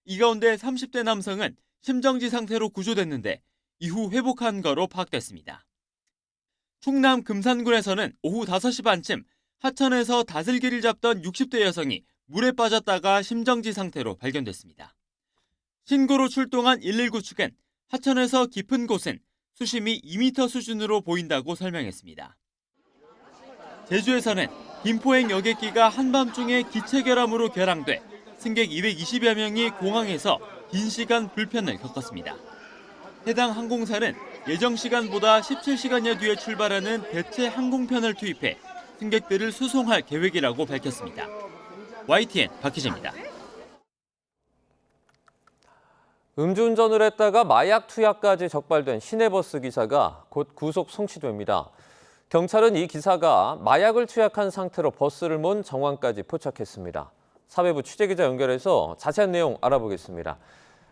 S30: 이 가운데 30대 남성은 심정지 상태로 구조됐는데 이후 회복한 거로 파악됐습니다. 충남 금산군에서는 오후 5시 반쯤 하천에서 다슬기를 잡던 60대 여성이 물에 빠졌다가 심정지 상태로 발견됐습니다. 신고로 출동한 119 측은 하천에서 깊은 곳은 수심이 2m 수준으로 보인다고 설명했습니다. 제주에서는 김포행 여객기가 한밤중에 기체 결함으로 결항돼 승객 220여 명이 공항에서 긴 시간 불편을 겪었습니다. 해당 항공사는 예정 시간보다 17시간여 뒤에 출발하는 대체 항공편을 투입해 승객들을 수송할 계획이라고 밝혔습니다. YTN 박희재입니다.
S29: 음주운전을 했다가 마약 투약까지 적발된 시내버스 기사가 곧 구속 송치됩니다. 경찰은 이 기사가 마약을 투약한 상태로 버스를 몬 정황까지 포착했습니다. 사회부 취재기자 연결해서 자세한 내용 알아보겠습니다.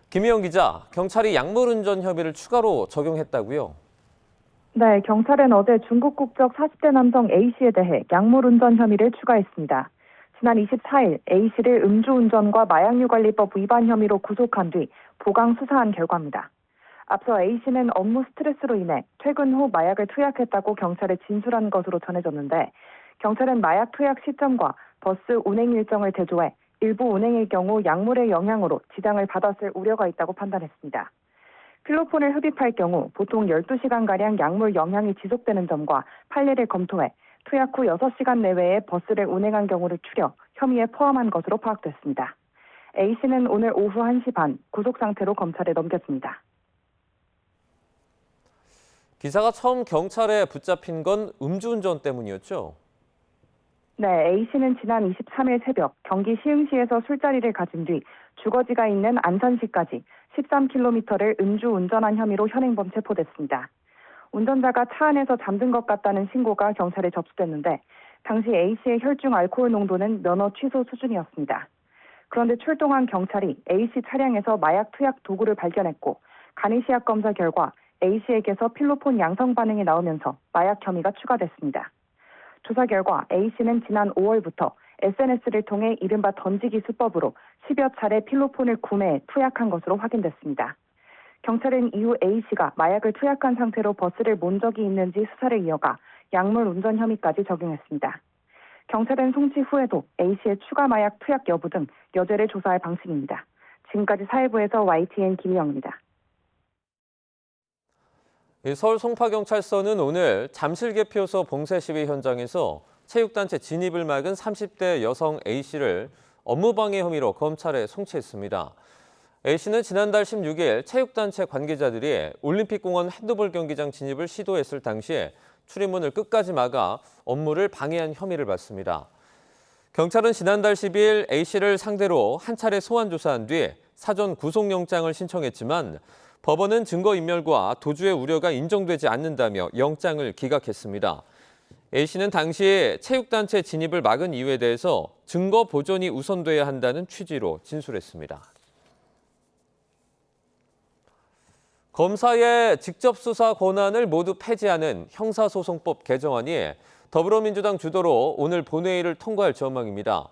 S29: 김희영 기자, 경찰이 약물운전 혐의를 추가로 적용했다고요?
S6: 네, 경찰은 어제 중국 국적 40대 남성 A씨에 대해 약물운전 혐의를 추가했습니다. 지난 24일 A씨를 음주운전과 마약류관리법 위반 혐의로 구속한 뒤 보강 수사한 결과입니다. 앞서 A씨는 업무 스트레스로 인해 퇴근 후 마약을 투약했다고 경찰에 진술한 것으로 전해졌는데 경찰은 마약 투약 시점과 버스 운행 일정을 제조해 일부 운행의 경우 약물의 영향으로 지장을 받았을 우려가 있다고 판단했습니다. 필로폰을 흡입할 경우 보통 12시간가량 약물 영향이 지속되는 점과 판례를 검토해 투약 후 6시간 내외에 버스를 운행한 경우를 추려 혐의에 포함한 것으로 파악됐습니다. A씨는 오늘 오후 1시 반 구속 상태로 검찰에 넘겨집니다.
S29: 기사가 처음 경찰에 붙잡힌 건 음주운전 때문이었죠?
S6: 네, A씨는 지난 23일 새벽 경기 시흥시에서 술자리를 가진 뒤 주거지가 있는 안산시까지 13km를 음주운전한 혐의로 현행범 체포됐습니다. 운전자가 차 안에서 잠든 것 같다는 신고가 경찰에 접수됐는데 당시 A씨의 혈중 알코올 농도는 면허 취소 수준이었습니다. 그런데 출동한 경찰이 A씨 차량에서 마약 투약 도구를 발견했고 간이시약 검사 결과 A씨에게서 필로폰 양성 반응이 나오면서 마약 혐의가 추가됐습니다. 조사 결과 A씨는 지난 5월부터 SNS를 통해 이른바 던지기 수법으로 10여 차례 필로폰을 구매해 투약한 것으로 확인됐습니다. 경찰은 이후 A씨가 마약을 투약한 상태로 버스를 몬 적이 있는지 수사를 이어가 약물 운전 혐의까지 적용했습니다. 경찰은 송치 후에도 A씨의 추가 마약 투약 여부 등 여죄를 조사할 방침입니다. 지금까지 사회부에서 YTN 김희영입니다.
S29: 서울 송파경찰서는 오늘 잠실개표소 봉쇄 시위 현장에서 체육단체 진입을 막은 30대 여성 A씨를 업무방해 혐의로 검찰에 송치했습니다. A씨는 지난달 16일 체육단체 관계자들이 올림픽공원 핸드볼 경기장 진입을 시도했을 당시에 출입문을 끝까지 막아 업무를 방해한 혐의를 받습니다. 경찰은 지난달 10일 A씨를 상대로 한 차례 소환 조사한 뒤 사전 구속영장을 신청했지만 법원은 증거인멸과 도주의 우려가 인정되지 않는다며 영장을 기각했습니다. A씨는 당시 체육단체 진입을 막은 이유에 대해서 증거 보존이 우선돼야 한다는 취지로 진술했습니다. 검사의 직접 수사 권한을 모두 폐지하는 형사소송법 개정안이 더불어민주당 주도로 오늘 본회의를 통과할 전망입니다.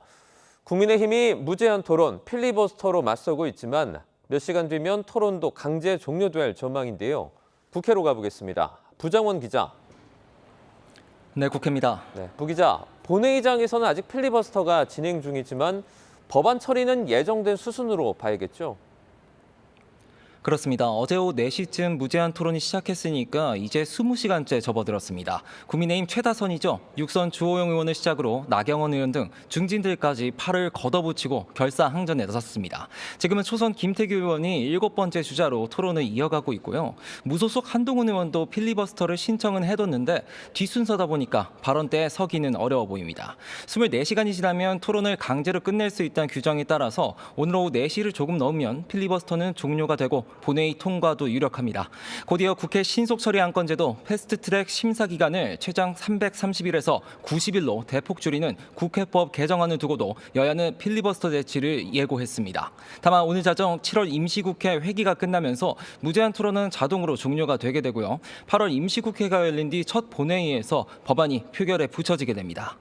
S29: 국민의힘이 무제한 토론, 필리버스터로 맞서고 있지만 몇 시간 뒤면 토론도 강제 종료될 전망인데요. 국회로 가보겠습니다. 부장원 기자.
S9: 네, 국회입니다.
S29: 네, 부 기자, 본회의장에서는 아직 필리버스터가 진행 중이지만 법안 처리는 예정된 수순으로 봐야겠죠?
S9: 그렇습니다. 어제 오후 4시쯤 무제한 토론이 시작했으니까 이제 20시간째 접어들었습니다. 국민의힘 최다선이죠. 육선 주호영 의원을 시작으로 나경원 의원 등 중진들까지 팔을 걷어붙이고 결사항전에 나섰습니다. 지금은 초선 김태규 의원이 7번째 주자로 토론을 이어가고 있고요. 무소속 한동훈 의원도 필리버스터를 신청은 해뒀는데 뒷순서다 보니까 발언대에 서기는 어려워 보입니다. 24시간이 지나면 토론을 강제로 끝낼 수 있다는 규정에 따라서 오늘 오후 4시를 조금 넘으면 필리버스터는 종료가 되고 본회의 통과도 유력합니다. 곧이어 국회 신속처리 안건제도 패스트트랙 심사 기간을 최장 330일에서 90일로 대폭 줄이는 국회법 개정안을 두고도 여야는 필리버스터 대치를 예고했습니다. 다만 오늘 자정 7월 임시국회 회기가 끝나면서 무제한 토론은 자동으로 종료가 되게 되고요. 8월 임시국회가 열린 뒤 첫 본회의에서 법안이 표결에 붙여지게 됩니다.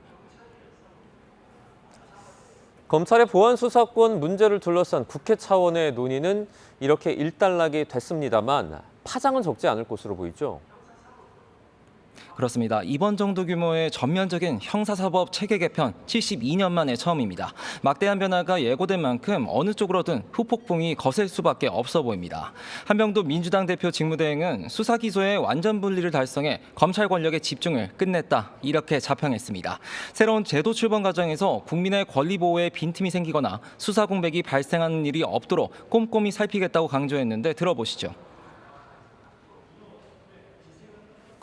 S29: 검찰의 보안 수사권 문제를 둘러싼 국회 차원의 논의는 이렇게 일단락이 됐습니다만 파장은 적지 않을 것으로 보이죠.
S9: 그렇습니다. 이번 정도 규모의 전면적인 형사사법 체계 개편 72년 만에 처음입니다. 막대한 변화가 예고된 만큼 어느 쪽으로든 후폭풍이 거셀 수밖에 없어 보입니다. 한명도 민주당 대표 직무대행은 수사 기소의 완전 분리를 달성해 검찰 권력의 집중을 끝냈다 이렇게 자평했습니다. 새로운 제도 출범 과정에서 국민의 권리 보호에 빈틈이 생기거나 수사 공백이 발생하는 일이 없도록 꼼꼼히 살피겠다고 강조했는데 들어보시죠.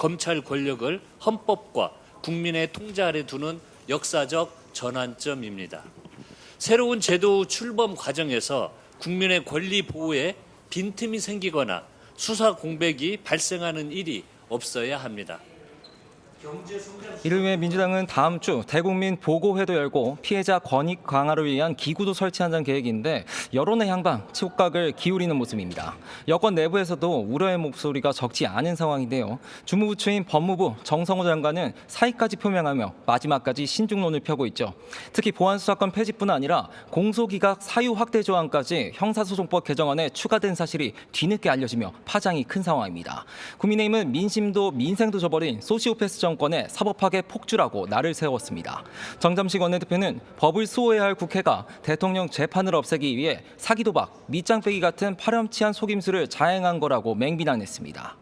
S12: 검찰 권력을 헌법과 국민의 통제 아래 두는 역사적 전환점입니다. 새로운 제도 출범 과정에서 국민의 권리 보호에 빈틈이 생기거나 수사 공백이 발생하는 일이 없어야 합니다.
S9: 이를 위해 민주당은 다음 주 대국민 보고회도 열고 피해자 권익 강화를 위한 기구도 설치한다는 계획인데 여론의 향방, 촉각을 기울이는 모습입니다. 여권 내부에서도 우려의 목소리가 적지 않은 상황인데요. 주무부처인 법무부 정성호 장관은 사의까지 표명하며 마지막까지 신중론을 펴고 있죠. 특히 보안수사권 폐지뿐 아니라 공소기각 사유 확대 조항까지 형사소송법 개정안에 추가된 사실이 뒤늦게 알려지며 파장이 큰 상황입니다. 국민의힘은 민심도 민생도 저버린 소시오패스 정권의 사법학의 폭주라고 날을 세웠습니다. 정점식 원내대표는 법을 수호해야 할 국회가 대통령 재판을 없애기 위해 사기도박, 밑장 빼기 같은 파렴치한 속임수를 자행한 거라고 맹비난했습니다.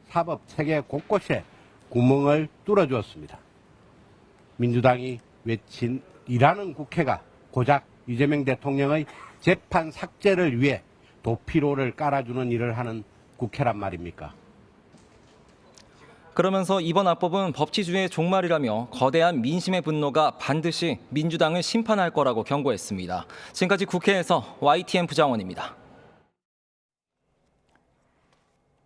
S13: 사법 체계 곳곳에 구멍을 뚫어주었습니다. 민주당이 외친 일하는 국회가 고작 이재명 대통령의 재판 삭제를 위해 도피로를 깔아주는 일을 하는 국회란 말입니까?
S9: 그러면서 이번 합법은 법치주의의 종말이라며 거대한 민심의 분노가 반드시 민주당을 심판할 거라고 경고했습니다. 지금까지 국회에서 YTN 부장원입니다.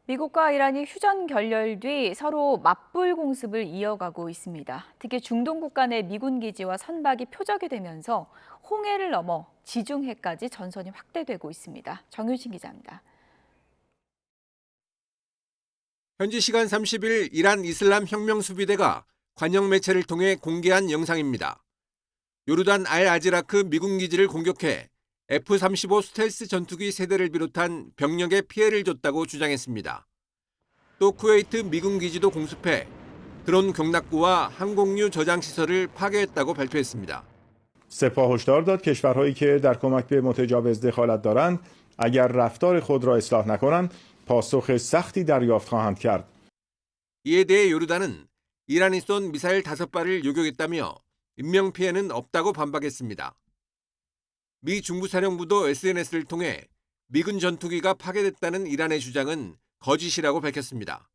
S1: 미국과 이란이 휴전 결렬 뒤 서로 맞불 공습을 이어가고 있습니다. 특히 중동국 간의 미군 기지와 선박이 표적이 되면서 홍해를 넘어 지중해까지 전선이 확대되고 있습니다. 정윤신 기자입니다.
S14: 현지 시간 30일 이란 이슬람 혁명수비대가 관영 매체를 통해 공개한 영상입니다. 요르단 알-아지라크 미군 기지를 공격해 F-35 스텔스 전투기 세대를 비롯한 병력에 피해를 줬다고 주장했습니다. 또 쿠웨이트 미군 기지도 공습해 드론 경납구와 항공유 저장 시설을 파괴했다고 발표했습니다.
S15: سپاه هشدار داد کشورهایی که در کمک به متجاوز دخالت دارند اگر رفتار خود را اصلاح نکنند پاسخ سختی دریافت خواهند کرد.
S14: 이에 대해 요르단은 이란이 쏜 미사일 5발을 요격했다며 인명 피해는 없다고 반박했습니다. 미 중부사령부도 SNS를 통해 미군 전투기가 파괴됐다는 이란의 주장은 거짓이라고 밝혔습니다.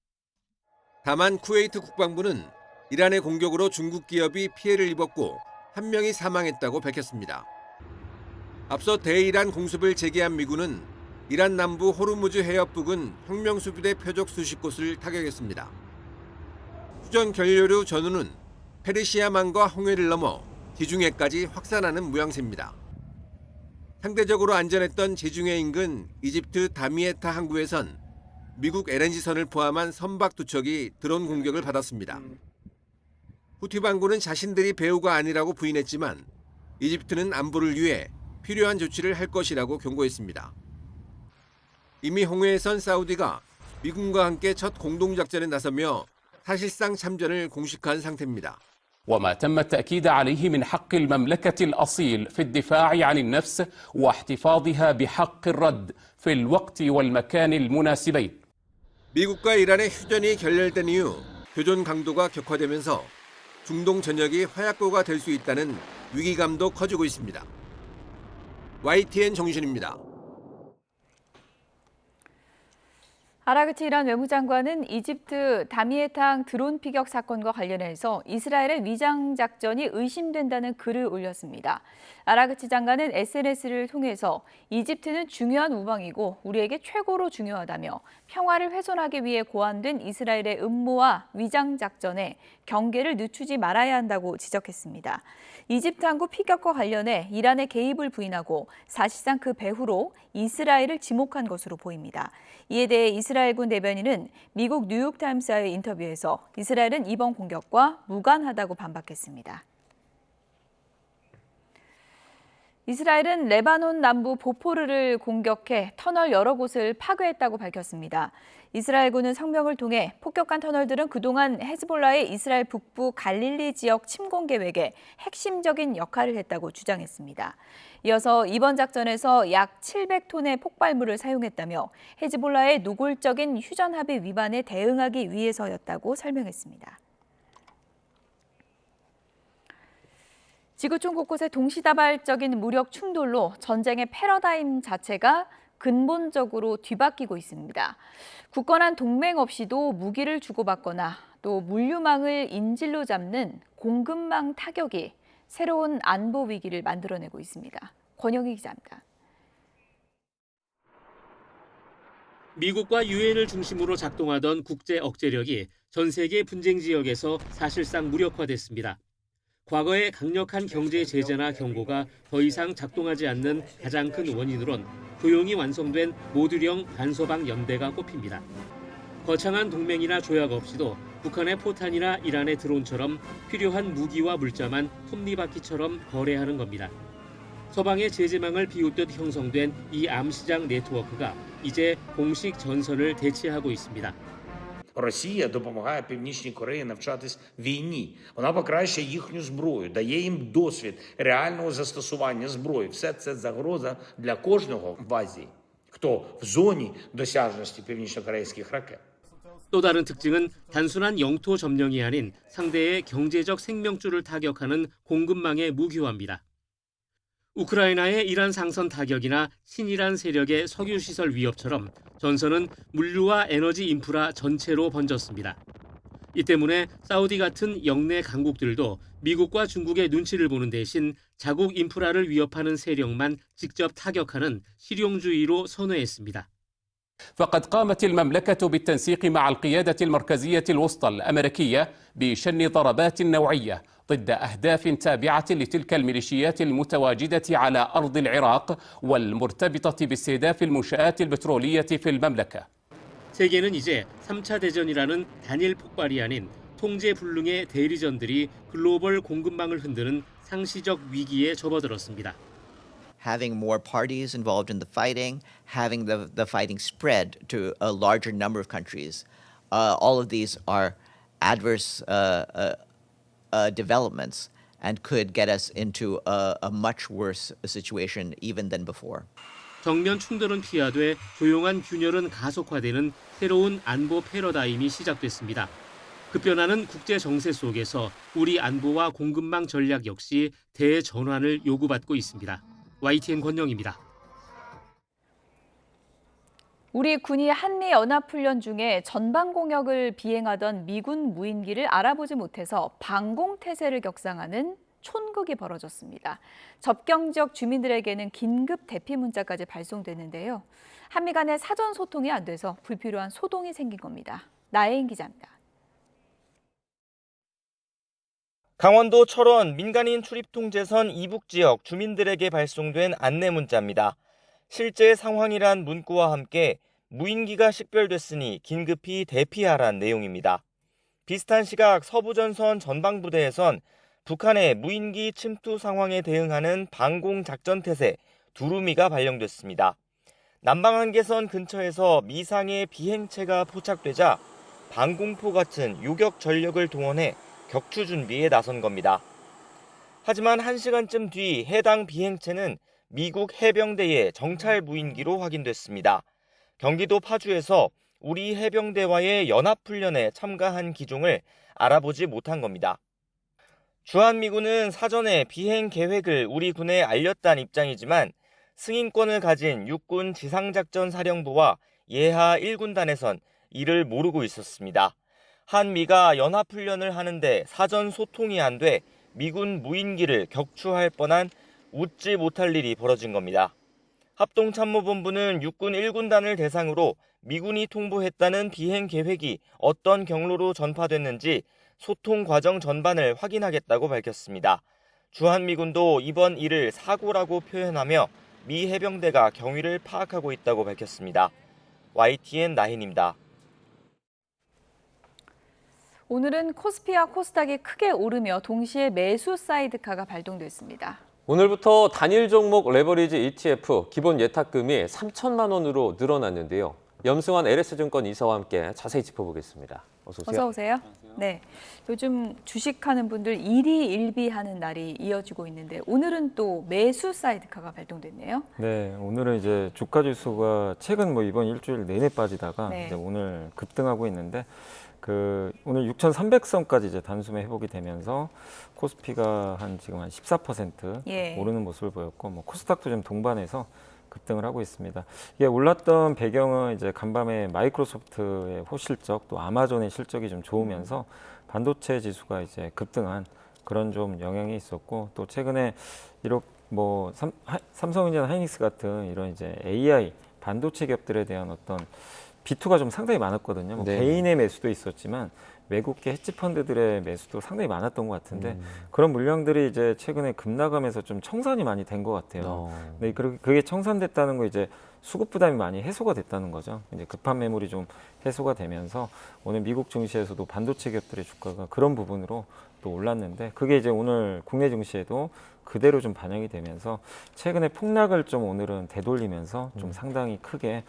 S14: 다만 쿠웨이트 국방부는 이란의 공격으로 중국 기업이 피해를 입었고 1명이 사망했다고 밝혔습니다. 앞서 대이란 공습을 재개한 미군은 이란 남부 호르무즈 해협 부근 혁명수비대 표적 수십 곳을 타격했습니다. 휴전 결렬 후 전후는 페르시아만과 홍해를 넘어 지중해까지 확산하는 모양새입니다. 상대적으로 안전했던 지중해 인근 이집트 다미에타 항구에선 미국 LNG선을 포함한 선박 2척이 드론 공격을 받았습니다. 후티 반군은 자신들이 배후가 아니라고 부인했지만 이집트는 안보를 위해 필요한 조치를 할 것이라고 경고했습니다. 이미 홍해에선 사우디가 미군과 함께 첫 공동작전에 나서며 사실상 참전을 공식화한 상태입니다.
S3: وما تم التأكيد عليه من حق المملكة الأصيل في الدفاع عن النفس واحتفاظها بحق الرد في الوقت والمكان المناسبين.
S14: 미국과 이란의 휴전이 결렬된 이후 교전 강도가 격화되면서 중동 전역이 화약고가 될 수 있다는 위기감도 커지고 있습니다. YTN 정유진입니다.
S1: 아라그치 이란 외무장관은 이집트 다미에탕 드론 피격 사건과 관련해서 이스라엘의 위장작전이 의심된다는 글을 올렸습니다. 아라그치 장관은 SNS를 통해서 이집트는 중요한 우방이고 우리에게 최고로 중요하다며 평화를 훼손하기 위해 고안된 이스라엘의 음모와 위장작전에 경계를 늦추지 말아야 한다고 지적했습니다. 이집트 항구 피격과 관련해 이란의 개입을 부인하고 사실상 그 배후로 이스라엘을 지목한 것으로 보입니다. 이에 대해 이스라엘군 대변인은 미국 뉴욕타임스와의 인터뷰에서 이스라엘은 이번 공격과 무관하다고 반박했습니다. 이스라엘은 레바논 남부 보포르를 공격해 터널 여러 곳을 파괴했다고 밝혔습니다. 이스라엘군은 성명을 통해 폭격한 터널들은 그동안 헤즈볼라의 이스라엘 북부 갈릴리 지역 침공 계획에 핵심적인 역할을 했다고 주장했습니다. 이어서 이번 작전에서 약 700톤의 폭발물을 사용했다며 헤즈볼라의 노골적인 휴전 합의 위반에 대응하기 위해서였다고 설명했습니다. 지구촌 곳곳의 동시다발적인 무력 충돌로 전쟁의 패러다임 자체가 근본적으로 뒤바뀌고 있습니다. 굳건한 동맹 없이도 무기를 주고받거나 또 물류망을 인질로 잡는 공급망 타격이 새로운 안보 위기를 만들어내고 있습니다. 권영희 기자입니다.
S4: 미국과 유엔을 중심으로 작동하던 국제 억제력이 전 세계 분쟁 지역에서 사실상 무력화됐습니다. 과거의 강력한 경제 제재나 경고가 더 이상 작동하지 않는 가장 큰 원인으론 조용히 완성된 모듈형 반서방 연대가 꼽힙니다. 거창한 동맹이나 조약 없이도 북한의 포탄이나 이란의 드론처럼 필요한 무기와 물자만 톱니바퀴처럼 거래하는 겁니다. 서방의 제재망을 비웃듯 형성된 이 암시장 네트워크가 이제 공식 전선을 대체하고 있습니다.
S5: Росія допомагає Північній Кореї навчатись війні. Вона покращує їхню зброю, дає їм досвід реального застосування зброї. Все це загроза для кожного в Азії, хто в зоні досяжності північнокорейських ракет.
S4: 또 다른 특징은 단순한 영토 점령이 아닌 상대의 경제적 생명줄을 타격하는 공급망의 무기화입니다. 우크라이나의 이란 상선 타격이나 친이란 세력의 석유시설 위협처럼 전선은 물류와 에너지 인프라 전체로 번졌습니다. 이 때문에 사우디 같은 영내 강국들도 미국과 중국의 눈치를 보는 대신 자국 인프라를 위협하는 세력만 직접 타격하는 실용주의로 선회했습니다.
S3: فقد قامت المملكة بالتنسيق مع القيادة المركزية الوسطى الأمريكية بشن ضربات نوعية ضد أهداف تابعة لتلك الميليشيات المتواجدة على أرض العراق والمرتبطة باستهداف المنشآت البترولية في المملكة.
S4: 세계는 이제 3차 대전이라는 단일 폭발이 아닌 통제불능의 대리전들이 글로벌 공급망을 흔드는 상시적 위기에 접어들었습니다.
S16: Having more parties involved in the fighting, having the fighting spread to a larger number of countries, all of these are adverse developments and could get us into a much worse situation even than before.
S4: 정면 충돌은 피하되 조용한 균열은 가속화되는 새로운 안보 패러다임이 시작됐습니다. 급변하는 국제 정세 속에서 우리 안보와 공급망 전략 역시 대전환을 요구받고 있습니다. YTN 권영입니다.
S1: 우리 군이 한미 연합훈련 중에 전방 공격을 비행하던 미군 무인기를 알아보지 못해서 방공태세를 격상하는 촌극이 벌어졌습니다. 접경 지역 주민들에게는 긴급 대피 문자까지 발송됐는데요. 한미 간의 사전 소통이 안 돼서 불필요한 소동이 생긴 겁니다. 나혜인 기자입니다.
S17: 강원도 철원 민간인 출입통제선 이북 지역 주민들에게 발송된 안내 문자입니다. 실제 상황이란 문구와 함께 무인기가 식별됐으니 긴급히 대피하란 내용입니다. 비슷한 시각 서부전선 전방부대에선 북한의 무인기 침투 상황에 대응하는 방공작전태세 두루미가 발령됐습니다. 남방한계선 근처에서 미상의 비행체가 포착되자 방공포 같은 요격 전력을 동원해 격추 준비에 나선 겁니다. 하지만 1시간쯤 뒤 해당 비행체는 미국 해병대의 정찰 무인기로 확인됐습니다. 경기도 파주에서 우리 해병대와의 연합훈련에 참가한 기종을 알아보지 못한 겁니다. 주한미군은 사전에 비행 계획을 우리 군에 알렸다는 입장이지만 승인권을 가진 육군 지상작전사령부와 예하 1군단에선 이를 모르고 있었습니다. 한미가 연합훈련을 하는데 사전 소통이 안 돼 미군 무인기를 격추할 뻔한 웃지 못할 일이 벌어진 겁니다. 합동참모본부는 육군 1군단을 대상으로 미군이 통보했다는 비행 계획이 어떤 경로로 전파됐는지 소통 과정 전반을 확인하겠다고 밝혔습니다. 주한미군도 이번 일을 사고라고 표현하며 미 해병대가 경위를 파악하고 있다고 밝혔습니다. YTN 나힌입니다.
S1: 오늘은 코스피와 코스닥이 크게 오르며 동시에 매수 사이드카가 발동됐습니다.
S29: 오늘부터 단일 종목 레버리지 ETF 기본 예탁금이 3천만 원으로 늘어났는데요. 염승환 LS증권 이사와 함께 자세히 짚어보겠습니다. 어서 오세요.
S1: 어서 오세요. 네, 요즘 주식하는 분들 일희일비하는 날이 이어지고 있는데 오늘은 또 매수 사이드카가 발동됐네요.
S2: 네, 오늘은 이제 주가 지수가 최근 이번 일주일 내내 빠지다가
S1: 네.
S2: 이제 오늘 급등하고 있는데 오늘 6,300선까지 이제 단숨에 회복이 되면서 코스피가 지금 한 14%
S1: 예.
S2: 오르는 모습을 보였고 코스닥도 좀 동반해서 급등을 하고 있습니다. 이게 올랐던 배경은 이제 간밤에 마이크로소프트의 호실적 또 아마존의 실적이 좀 좋으면서 반도체 지수가 이제 급등한 그런 좀 영향이 있었고 또 최근에 이렇게 삼성전자, 하이닉스 같은 이런 이제 AI 반도체 기업들에 대한 어떤 비투가 좀 상당히 많았거든요.
S29: 네.
S2: 개인의 매수도 있었지만 외국계 헤지펀드들의 매수도 상당히 많았던 것 같은데 그런 물량들이 이제 최근에 급락하면서 좀 청산이 많이 된 것 같아요. 네, 그게 청산됐다는 거 이제 수급 부담이 많이 해소가 됐다는 거죠. 이제 급한 매물이 좀 해소가 되면서 오늘 미국 증시에서도 반도체 기업들의 주가가 그런 부분으로 또 올랐는데 그게 이제 오늘 국내 증시에도 그대로 좀 반영이 되면서 최근에 폭락을 좀 오늘은 되돌리면서 좀 상당히 크게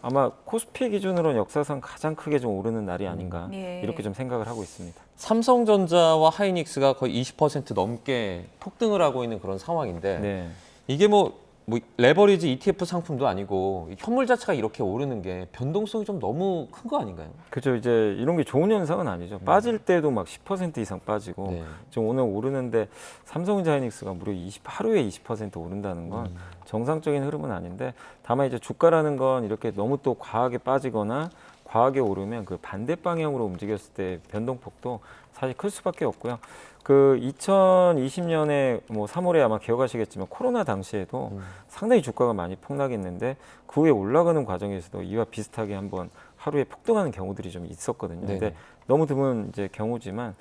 S2: 아마 코스피 기준으로는 역사상 가장 크게 좀 오르는 날이 아닌가
S1: 예.
S2: 이렇게 좀 생각을 하고 있습니다.
S29: 삼성전자와 하이닉스가 거의 20% 넘게 폭등을 하고 있는 그런 상황인데
S2: 네.
S29: 이게 레버리지 ETF 상품도 아니고 현물 자체가 이렇게 오르는 게 변동성이 좀 너무 큰 거 아닌가요?
S2: 그렇죠. 이제 이런 게 좋은 현상은 아니죠. 빠질 때도 막 10% 이상 빠지고
S29: 네.
S2: 지금 오늘 오르는데 삼성전자 하이닉스가 무려 하루에 20% 오른다는 건 정상적인 흐름은 아닌데 다만 이제 주가라는 건 이렇게 너무 또 과하게 빠지거나 과하게 오르면 그 반대 방향으로 움직였을 때 변동폭도 사실 클 수밖에 없고요. 2020년에 3월에 아마 기억하시겠지만 코로나 당시에도 상당히 주가가 많이 폭락했는데 그 후에 올라가는 과정에서도 이와 비슷하게 한번 하루에 폭등하는 경우들이 좀 있었거든요.
S29: 네네.
S2: 근데 너무 드문 이제 경우지만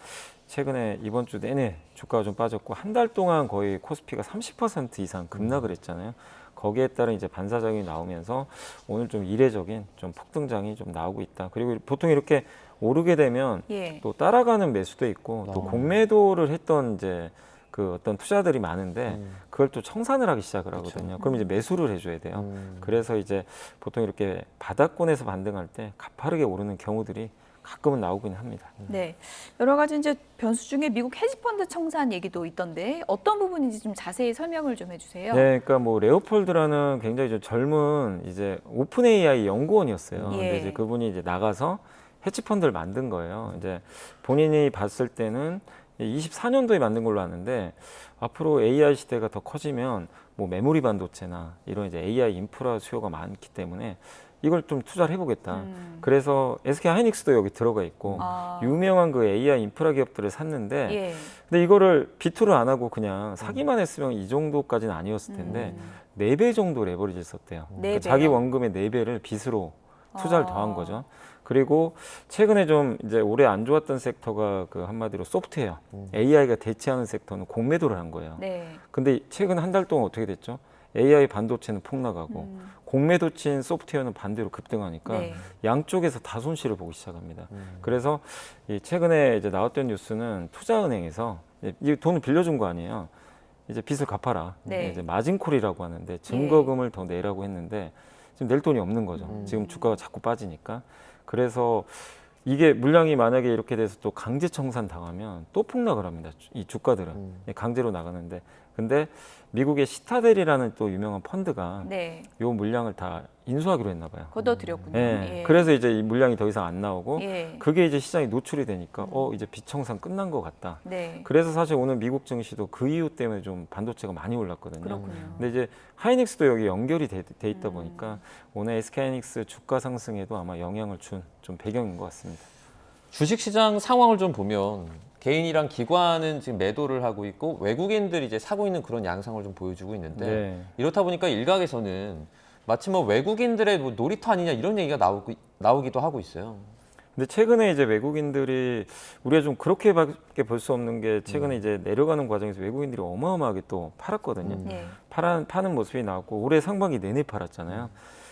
S2: 최근에 이번 주 내내 주가가 좀 빠졌고 한 달 동안 거의 코스피가 30% 이상 급락을 했잖아요. 거기에 따른 이제 반사작용이 나오면서 오늘 좀 이례적인 좀 폭등장이 좀 나오고 있다. 그리고 보통 이렇게 오르게 되면
S1: 예.
S2: 또 따라가는 매수도 있고 또 공매도를 했던 이제 어떤 투자들이 많은데 그걸 또 청산을 하기 시작을 하거든요. 그럼 이제 매수를 해줘야 돼요. 그래서 이제 보통 이렇게 바닥권에서 반등할 때 가파르게 오르는 경우들이 가끔은 나오긴 합니다.
S1: 네, 여러 가지 이제 변수 중에 미국 헤지펀드 청산 얘기도 있던데 어떤 부분인지 좀 자세히 설명을 좀 해주세요.
S2: 네, 그러니까 레오폴드라는 굉장히 좀 젊은 이제 오픈 AI 연구원이었어요.
S1: 예.
S2: 근데 이제 그분이 이제 나가서 헤지펀드를 만든 거예요. 이제 본인이 봤을 때는 24년도에 만든 걸로 아는데 앞으로 AI 시대가 더 커지면 메모리 반도체나 이런 이제 AI 인프라 수요가 많기 때문에 이걸 좀 투자를 해보겠다. 그래서 SK 하이닉스도 여기 들어가 있고 유명한 AI 인프라 기업들을 샀는데
S1: 예.
S2: 근데 이거를 비투를 안 하고 그냥 사기만 했으면 이 정도까지는 아니었을 텐데 4배 정도 레버리지를 썼대요. 그러니까 자기 원금의 4배를 빚으로 투자를 더한 거죠. 그리고 최근에 좀 이제 올해 안 좋았던 섹터가 한마디로 소프트웨어, AI가 대체하는 섹터는 공매도를 한 거예요.
S1: 네.
S2: 근데 최근 한 달 동안 어떻게 됐죠? AI 반도체는 폭락하고 공매도 친 소프트웨어는 반대로 급등하니까
S1: 네.
S2: 양쪽에서 다 손실을 보기 시작합니다. 그래서 최근에 이제 나왔던 뉴스는 투자은행에서 이 돈을 빌려준 거 아니에요. 이제 빚을 갚아라.
S1: 네.
S2: 이제 마진콜이라고 하는데 증거금을 더 내라고 했는데 지금 낼 돈이 없는 거죠. 지금 주가가 자꾸 빠지니까. 그래서 이게 물량이 만약에 이렇게 돼서 또 강제 청산 당하면 또 폭락을 합니다. 이 주가들은 강제로 나가는데, 근데 미국의 시타델이라는 또 유명한 펀드가
S1: 네.
S2: 요 물량을 다 인수하기로 했나 봐요.
S1: 걷어들였군요.
S2: 예.
S1: 예.
S2: 그래서 이제 이 물량이 더 이상 안 나오고
S1: 예.
S2: 그게 이제 시장에 노출이 되니까 이제 비청산 끝난 것 같다.
S1: 네.
S2: 그래서 사실 오늘 미국 증시도 그 이유 때문에 좀 반도체가 많이 올랐거든요.
S1: 그렇군요.
S2: 근데 이제 하이닉스도 여기 연결이 돼 있다 보니까 오늘 SK하이닉스 주가 상승에도 아마 영향을 준 좀 배경인 것 같습니다.
S29: 주식시장 상황을 좀 보면 개인이랑 기관은 지금 매도를 하고 있고 외국인들이 이제 사고 있는 그런 양상을 좀 보여주고 있는데
S2: 네.
S29: 이렇다 보니까 일각에서는 마치 뭐 외국인들의 뭐 놀이터 아니냐 이런 얘기가 나오기도 하고 있어요.
S2: 근데 최근에 이제 외국인들이 우리가 좀 그렇게밖에 볼 수 없는 게 최근에 이제 내려가는 과정에서 외국인들이 어마어마하게 또 팔았거든요.
S1: 네.
S2: 파는 모습이 나왔고 올해 상반기 내내 팔았잖아요.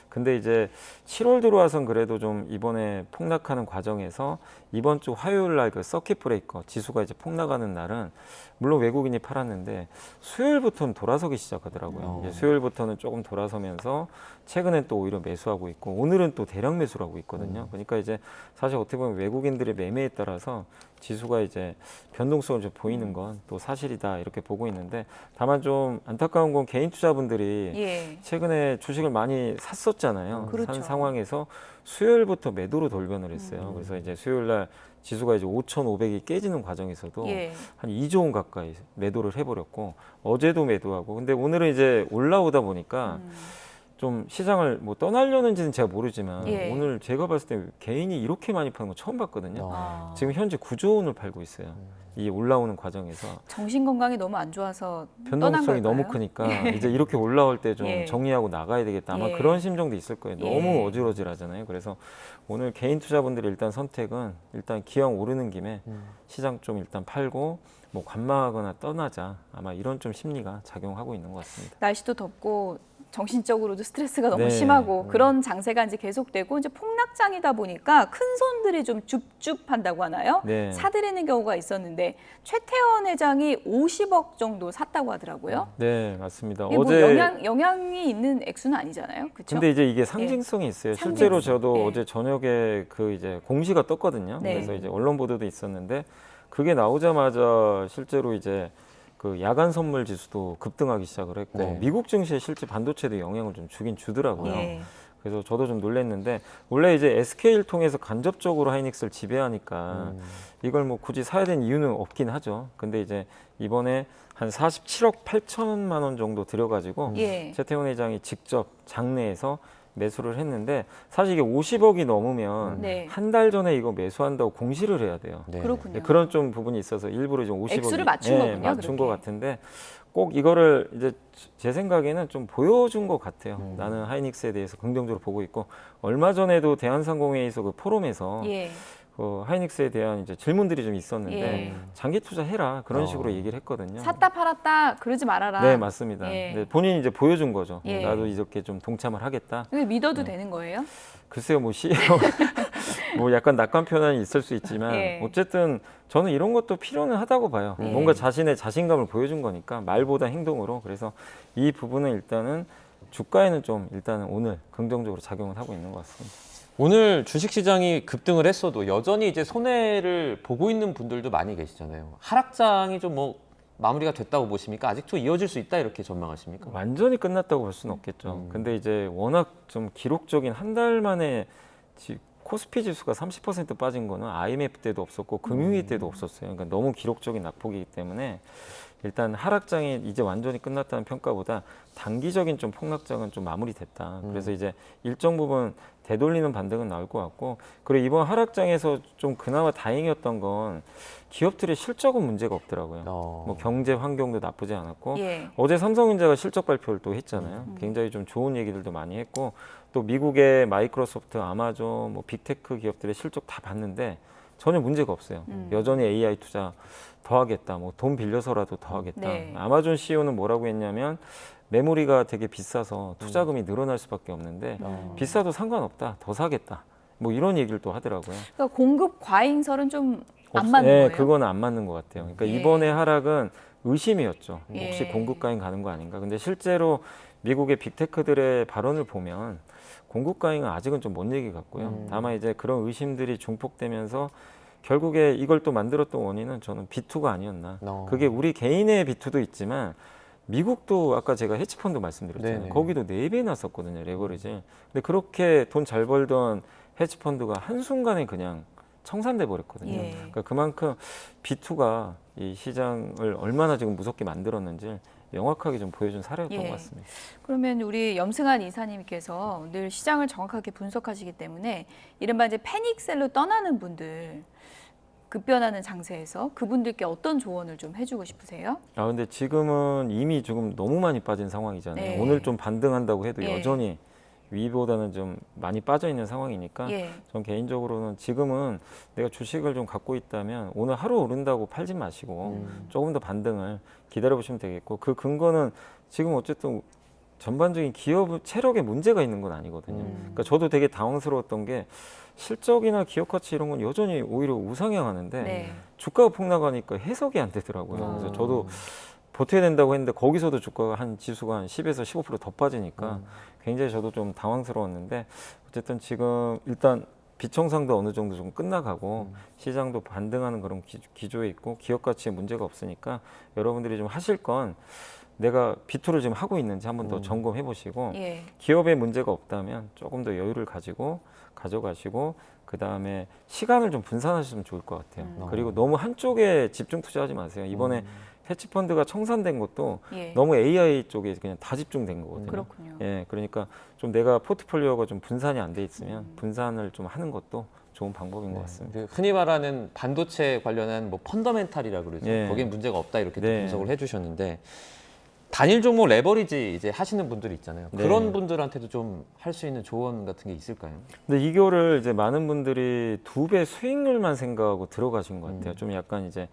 S2: 근데 이제 7월 들어와선 그래도 좀 이번에 폭락하는 과정에서 이번 주 화요일 날 그 서킷 브레이커 지수가 이제 폭락하는 날은 물론 외국인이 팔았는데 수요일부터는 돌아서기 시작하더라고요. 이제 수요일부터는 조금 돌아서면서 최근엔 또 오히려 매수하고 있고 오늘은 또 대량 매수를 하고 있거든요. 그러니까 이제 사실 어떻게 보면 외국인들의 매매에 따라서 지수가 이제 변동성을 좀 보이는 건 또 사실이다 이렇게 보고 있는데 다만 좀 안타까운 건 개인 투자분들이
S1: 예.
S2: 최근에 주식을 많이 샀었잖아요.
S1: 그렇죠.
S2: 산 상황에서 수요일부터 매도로 돌변을 했어요. 그래서 이제 수요일 날 지수가 이제 5,500이 깨지는 과정에서도
S1: 예.
S2: 한 2조 원 가까이 매도를 해버렸고 어제도 매도하고 근데 오늘은 이제 올라오다 보니까 좀 시장을 뭐 떠나려는지는 제가 모르지만
S1: 예.
S2: 오늘 제가 봤을 때 개인이 이렇게 많이 파는 거 처음 봤거든요.
S1: 아.
S2: 지금 현재 9조 원을 팔고 있어요. 이 올라오는 과정에서
S1: 정신 건강이 너무 안 좋아서 떠난
S2: 변동성이
S1: 걸까요?
S2: 너무 크니까
S1: 예.
S2: 이제 이렇게 올라올 때 좀
S1: 예.
S2: 정리하고 나가야 되겠다. 아마
S1: 예.
S2: 그런 심정도 있을 거예요.
S1: 예.
S2: 너무 어지러지하잖아요. 그래서 오늘 개인 투자분들이 일단 선택은 일단 기왕 오르는 김에 시장 좀 일단 팔고 뭐 관망하거나 떠나자. 아마 이런 좀 심리가 작용하고 있는 것 같습니다.
S1: 날씨도 덥고 정신적으로도 스트레스가 너무
S2: 네.
S1: 심하고 그런 장세가 이제 계속되고 이제 폭락장이다 보니까 큰 손들이 좀 줍줍한다고 하나요?
S2: 네.
S1: 사들이는 경우가 있었는데 최태원 회장이 50억 정도 샀다고 하더라고요.
S2: 네, 맞습니다.
S1: 이게
S2: 어제
S1: 뭐 영향이 있는 액수는 아니잖아요, 그렇죠?
S2: 근데 이제 이게 상징성이 있어요.
S1: 상징성.
S2: 실제로 저도
S1: 예.
S2: 어제 저녁에 그 이제 공시가 떴거든요.
S1: 네.
S2: 그래서 이제 언론 보도도 있었는데 그게 나오자마자 실제로 이제 그 야간 선물 지수도 급등하기 시작을 했고
S29: 네.
S2: 미국 증시에 실제 반도체도 영향을 좀 주긴 주더라고요.
S1: 예.
S2: 그래서 저도 좀 놀랐는데 원래 이제 SK를 통해서 간접적으로 하이닉스를 지배하니까 이걸 뭐 굳이 사야 되는 이유는 없긴 하죠. 근데 이제 이번에 한 47억 8천만 원 정도 들여가지고
S1: 예.
S2: 최태원 회장이 직접 장내에서 매수를 했는데 사실 이게 50억이 넘으면
S1: 네.
S2: 한 달 전에 이거 매수한다고 공시를 해야 돼요.
S29: 네.
S1: 그렇군요.
S2: 네, 그런 좀 부분이 있어서 일부러 좀 50억이
S1: 액수를 맞춘 거군요,
S2: 맞춘 것
S1: 그렇게.
S2: 같은데 꼭 이거를 이제 제 생각에는 좀 보여준 것 같아요. 나는 하이닉스에 대해서 긍정적으로 보고 있고 얼마 전에도 대한상공회의소 그 포럼에서
S1: 예.
S2: 그 하이닉스에 대한 이제 질문들이 좀 있었는데
S1: 예.
S2: 장기 투자해라 그런 식으로 얘기를 했거든요.
S1: 샀다 팔았다 그러지 말아라.
S2: 네, 맞습니다.
S1: 예.
S2: 근데 본인이 이제 보여준 거죠.
S1: 예.
S2: 나도 이렇게 좀 동참을 하겠다.
S1: 근데 믿어도 되는 거예요?
S2: 글쎄요, 뭐 CEO 뭐 약간 낙관 표현이 있을 수 있지만
S1: 예.
S2: 어쨌든 저는 이런 것도 필요는 하다고 봐요.
S1: 예.
S2: 뭔가 자신의 자신감을 보여준 거니까 말보다 행동으로. 그래서 이 부분은 일단은 주가에는 좀 일단은 오늘 긍정적으로 작용을 하고 있는 것 같습니다.
S29: 오늘 주식시장이 급등을 했어도 여전히 이제 손해를 보고 있는 분들도 많이 계시잖아요. 하락장이 좀 뭐 마무리가 됐다고 보십니까? 아직도 이어질 수 있다 이렇게 전망하십니까?
S2: 완전히 끝났다고 볼 수는 없겠죠. 근데 이제 워낙 좀 기록적인 한 달 만에 코스피 지수가 30% 빠진 거는 IMF 때도 없었고 금융위기 때도 없었어요. 그러니까 너무 기록적인 낙폭이기 때문에 일단 하락장이 이제 완전히 끝났다는 평가보다 단기적인 좀 폭락장은 좀 마무리됐다. 그래서 이제 일정 부분 되돌리는 반등은 나올 것 같고 그리고 이번 하락장에서 좀 그나마 다행이었던 건 기업들의 실적은 문제가 없더라고요. 뭐 경제 환경도 나쁘지 않았고
S1: 예.
S2: 어제 삼성전자가 실적 발표를 또 했잖아요. 굉장히 좀 좋은 얘기들도 많이 했고 또 미국의 마이크로소프트, 아마존, 뭐 빅테크 기업들의 실적 다 봤는데 전혀 문제가 없어요. 여전히 AI 투자 더 하겠다. 뭐 돈 빌려서라도 더 하겠다.
S1: 네.
S2: 아마존 CEO는 뭐라고 했냐면 메모리가 되게 비싸서 투자금이 늘어날 수밖에 없는데 비싸도 상관없다. 더 사겠다. 뭐 이런 얘기를 또 하더라고요.
S1: 그러니까 공급 과잉설은 좀 안
S2: 없-
S1: 맞는
S2: 예,
S1: 거예요.
S2: 그거는 안 맞는 것 같아요. 그러니까
S1: 예.
S2: 이번에 하락은 의심이었죠. 혹시
S1: 예.
S2: 공급 과잉 가는 거 아닌가. 근데 실제로 미국의 빅테크들의 발언을 보면 공급 과잉은 아직은 좀 먼 얘기 같고요. 다만 이제 그런 의심들이 중폭되면서 결국에 이걸 또 만들었던 원인은 저는 B2가 아니었나. 그게 우리 개인의 B2도 있지만 미국도 아까 제가 헤지펀드 말씀드렸잖아요.
S29: 네네.
S2: 거기도 4배나 썼거든요, 레버리지. 근데 그렇게 돈 잘 벌던 헤지펀드가 한순간에 그냥 청산돼 버렸거든요.
S1: 예.
S2: 그러니까 그만큼 B2가 이 시장을 얼마나 지금 무섭게 만들었는지 명확하게 좀 보여준 사례였던
S1: 예.
S2: 것 같습니다.
S1: 그러면 우리 염승한 이사님께서 늘 시장을 정확하게 분석하시기 때문에 이른바 이제 패닉셀로 떠나는 분들, 급변하는 장세에서 그분들께 어떤 조언을 좀 해주고 싶으세요?
S2: 아 근데 지금은 이미 조금 너무 많이 빠진 상황이잖아요.
S1: 네.
S2: 오늘 좀 반등한다고 해도
S1: 예.
S2: 여전히 위보다는 좀 많이 빠져 있는 상황이니까
S1: 예.
S2: 전 개인적으로는 지금은 내가 주식을 좀 갖고 있다면 오늘 하루 오른다고 팔지 마시고 조금 더 반등을 기다려 보시면 되겠고, 그 근거는 지금 어쨌든 전반적인 기업 체력에 문제가 있는 건 아니거든요. 그러니까 저도 되게 당황스러웠던 게 실적이나 기업 가치 이런 건 여전히 오히려 우상향하는데
S1: 네.
S2: 주가가 폭락하니까 해석이 안 되더라고요. 그래서 저도 버텨야 된다고 했는데 거기서도 주가가 한 지수가 한 10에서 15% 더 빠지니까 굉장히 저도 좀 당황스러웠는데, 어쨌든 지금 일단 비청산도 어느 정도 좀 끝나가고 시장도 반등하는 그런 기조에 있고 기업 가치에 문제가 없으니까 여러분들이 좀 하실 건 내가 B2를 지금 하고 있는지 한번 더 점검해 보시고
S1: 예.
S2: 기업에 문제가 없다면 조금 더 여유를 가지고 가져가시고 그 다음에 시간을 좀 분산하시면 좋을 것 같아요. 그리고 너무 한쪽에 집중 투자하지 마세요. 이번에 헤지펀드가 청산된 것도
S1: 예.
S2: 너무 AI 쪽에 그냥 다 집중된 거거든요.
S1: 그렇군요.
S2: 예, 그러니까 좀 내가 포트폴리오가 좀 분산이 안 돼 있으면 분산을 좀 하는 것도 좋은 방법인 것 같습니다.
S29: 흔히 말하는 반도체 관련한 뭐 펀더멘탈이라 그러죠.
S2: 예.
S29: 거기엔 문제가 없다 이렇게
S2: 네.
S29: 분석을 해주셨는데, 단일 종목 레버리지 이제 하시는 분들 있잖아요.
S2: 네.
S29: 그런 분들한테도 좀 할 수 있는 조언 같은 게 있을까요?
S2: 근데 이거를 이제 많은 분들이 2배 수익률만 생각하고 들어가신 것 같아요. 좀 약간 이제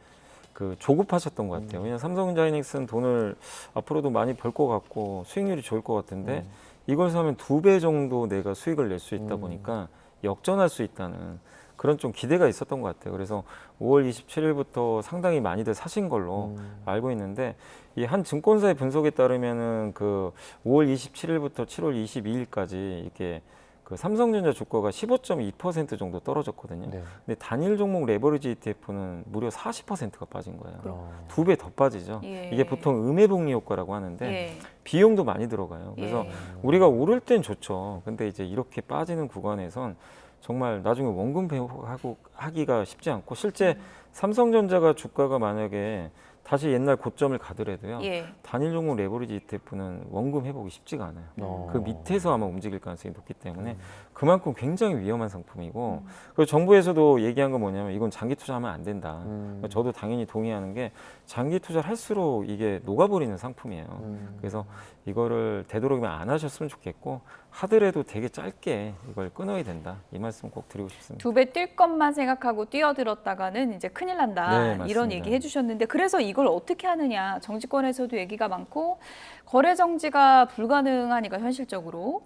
S2: 그 조급하셨던 것 같아요. 왜냐하면 삼성전자이닉스는 돈을 앞으로도 많이 벌 것 같고 수익률이 좋을 것 같은데 이걸 사면 2배 정도 내가 수익을 낼 수 있다 보니까 역전할 수 있다는 그런 좀 기대가 있었던 것 같아요. 그래서 5월 27일부터 상당히 많이들 사신 걸로 알고 있는데, 이 한 증권사의 분석에 따르면은 그 5월 27일부터 7월 22일까지 이렇게 그 삼성전자 주가가 15.2% 정도 떨어졌거든요.
S29: 네.
S2: 근데 단일 종목 레버리지 ETF는 무려 40%가 빠진 거예요. 2배 더 빠지죠.
S1: 예.
S2: 이게 보통 음해복리 효과라고 하는데
S1: 예.
S2: 비용도 많이 들어가요. 그래서
S1: 예.
S2: 우리가 오를 땐 좋죠. 근데 이제 이렇게 빠지는 구간에선 정말 나중에 원금 회복하기가 쉽지 않고, 실제 삼성전자가 주가가 만약에 다시 옛날 고점을 가더라도요.
S1: 예.
S2: 단일 종목 레버리지 ETF는 원금 회복이 쉽지가 않아요. 그 밑에서 아마 움직일 가능성이 높기 때문에 그만큼 굉장히 위험한 상품이고, 그리고 정부에서도 얘기한 건 뭐냐면 이건 장기 투자하면 안 된다. 저도 당연히 동의하는 게 장기 투자를 할수록 이게 녹아버리는 상품이에요. 그래서 이거를 되도록이면 안 하셨으면 좋겠고, 하더라도 되게 짧게 이걸 끊어야 된다. 이 말씀 꼭 드리고 싶습니다.
S1: 2배 뛸 것만 생각하고 뛰어들었다가는 이제 큰일 난다.
S2: 네, 맞습니다.
S1: 이런 얘기 해주셨는데, 그래서 이걸 어떻게 하느냐. 정치권에서도 얘기가 많고 거래 정지가 불가능하니까 현실적으로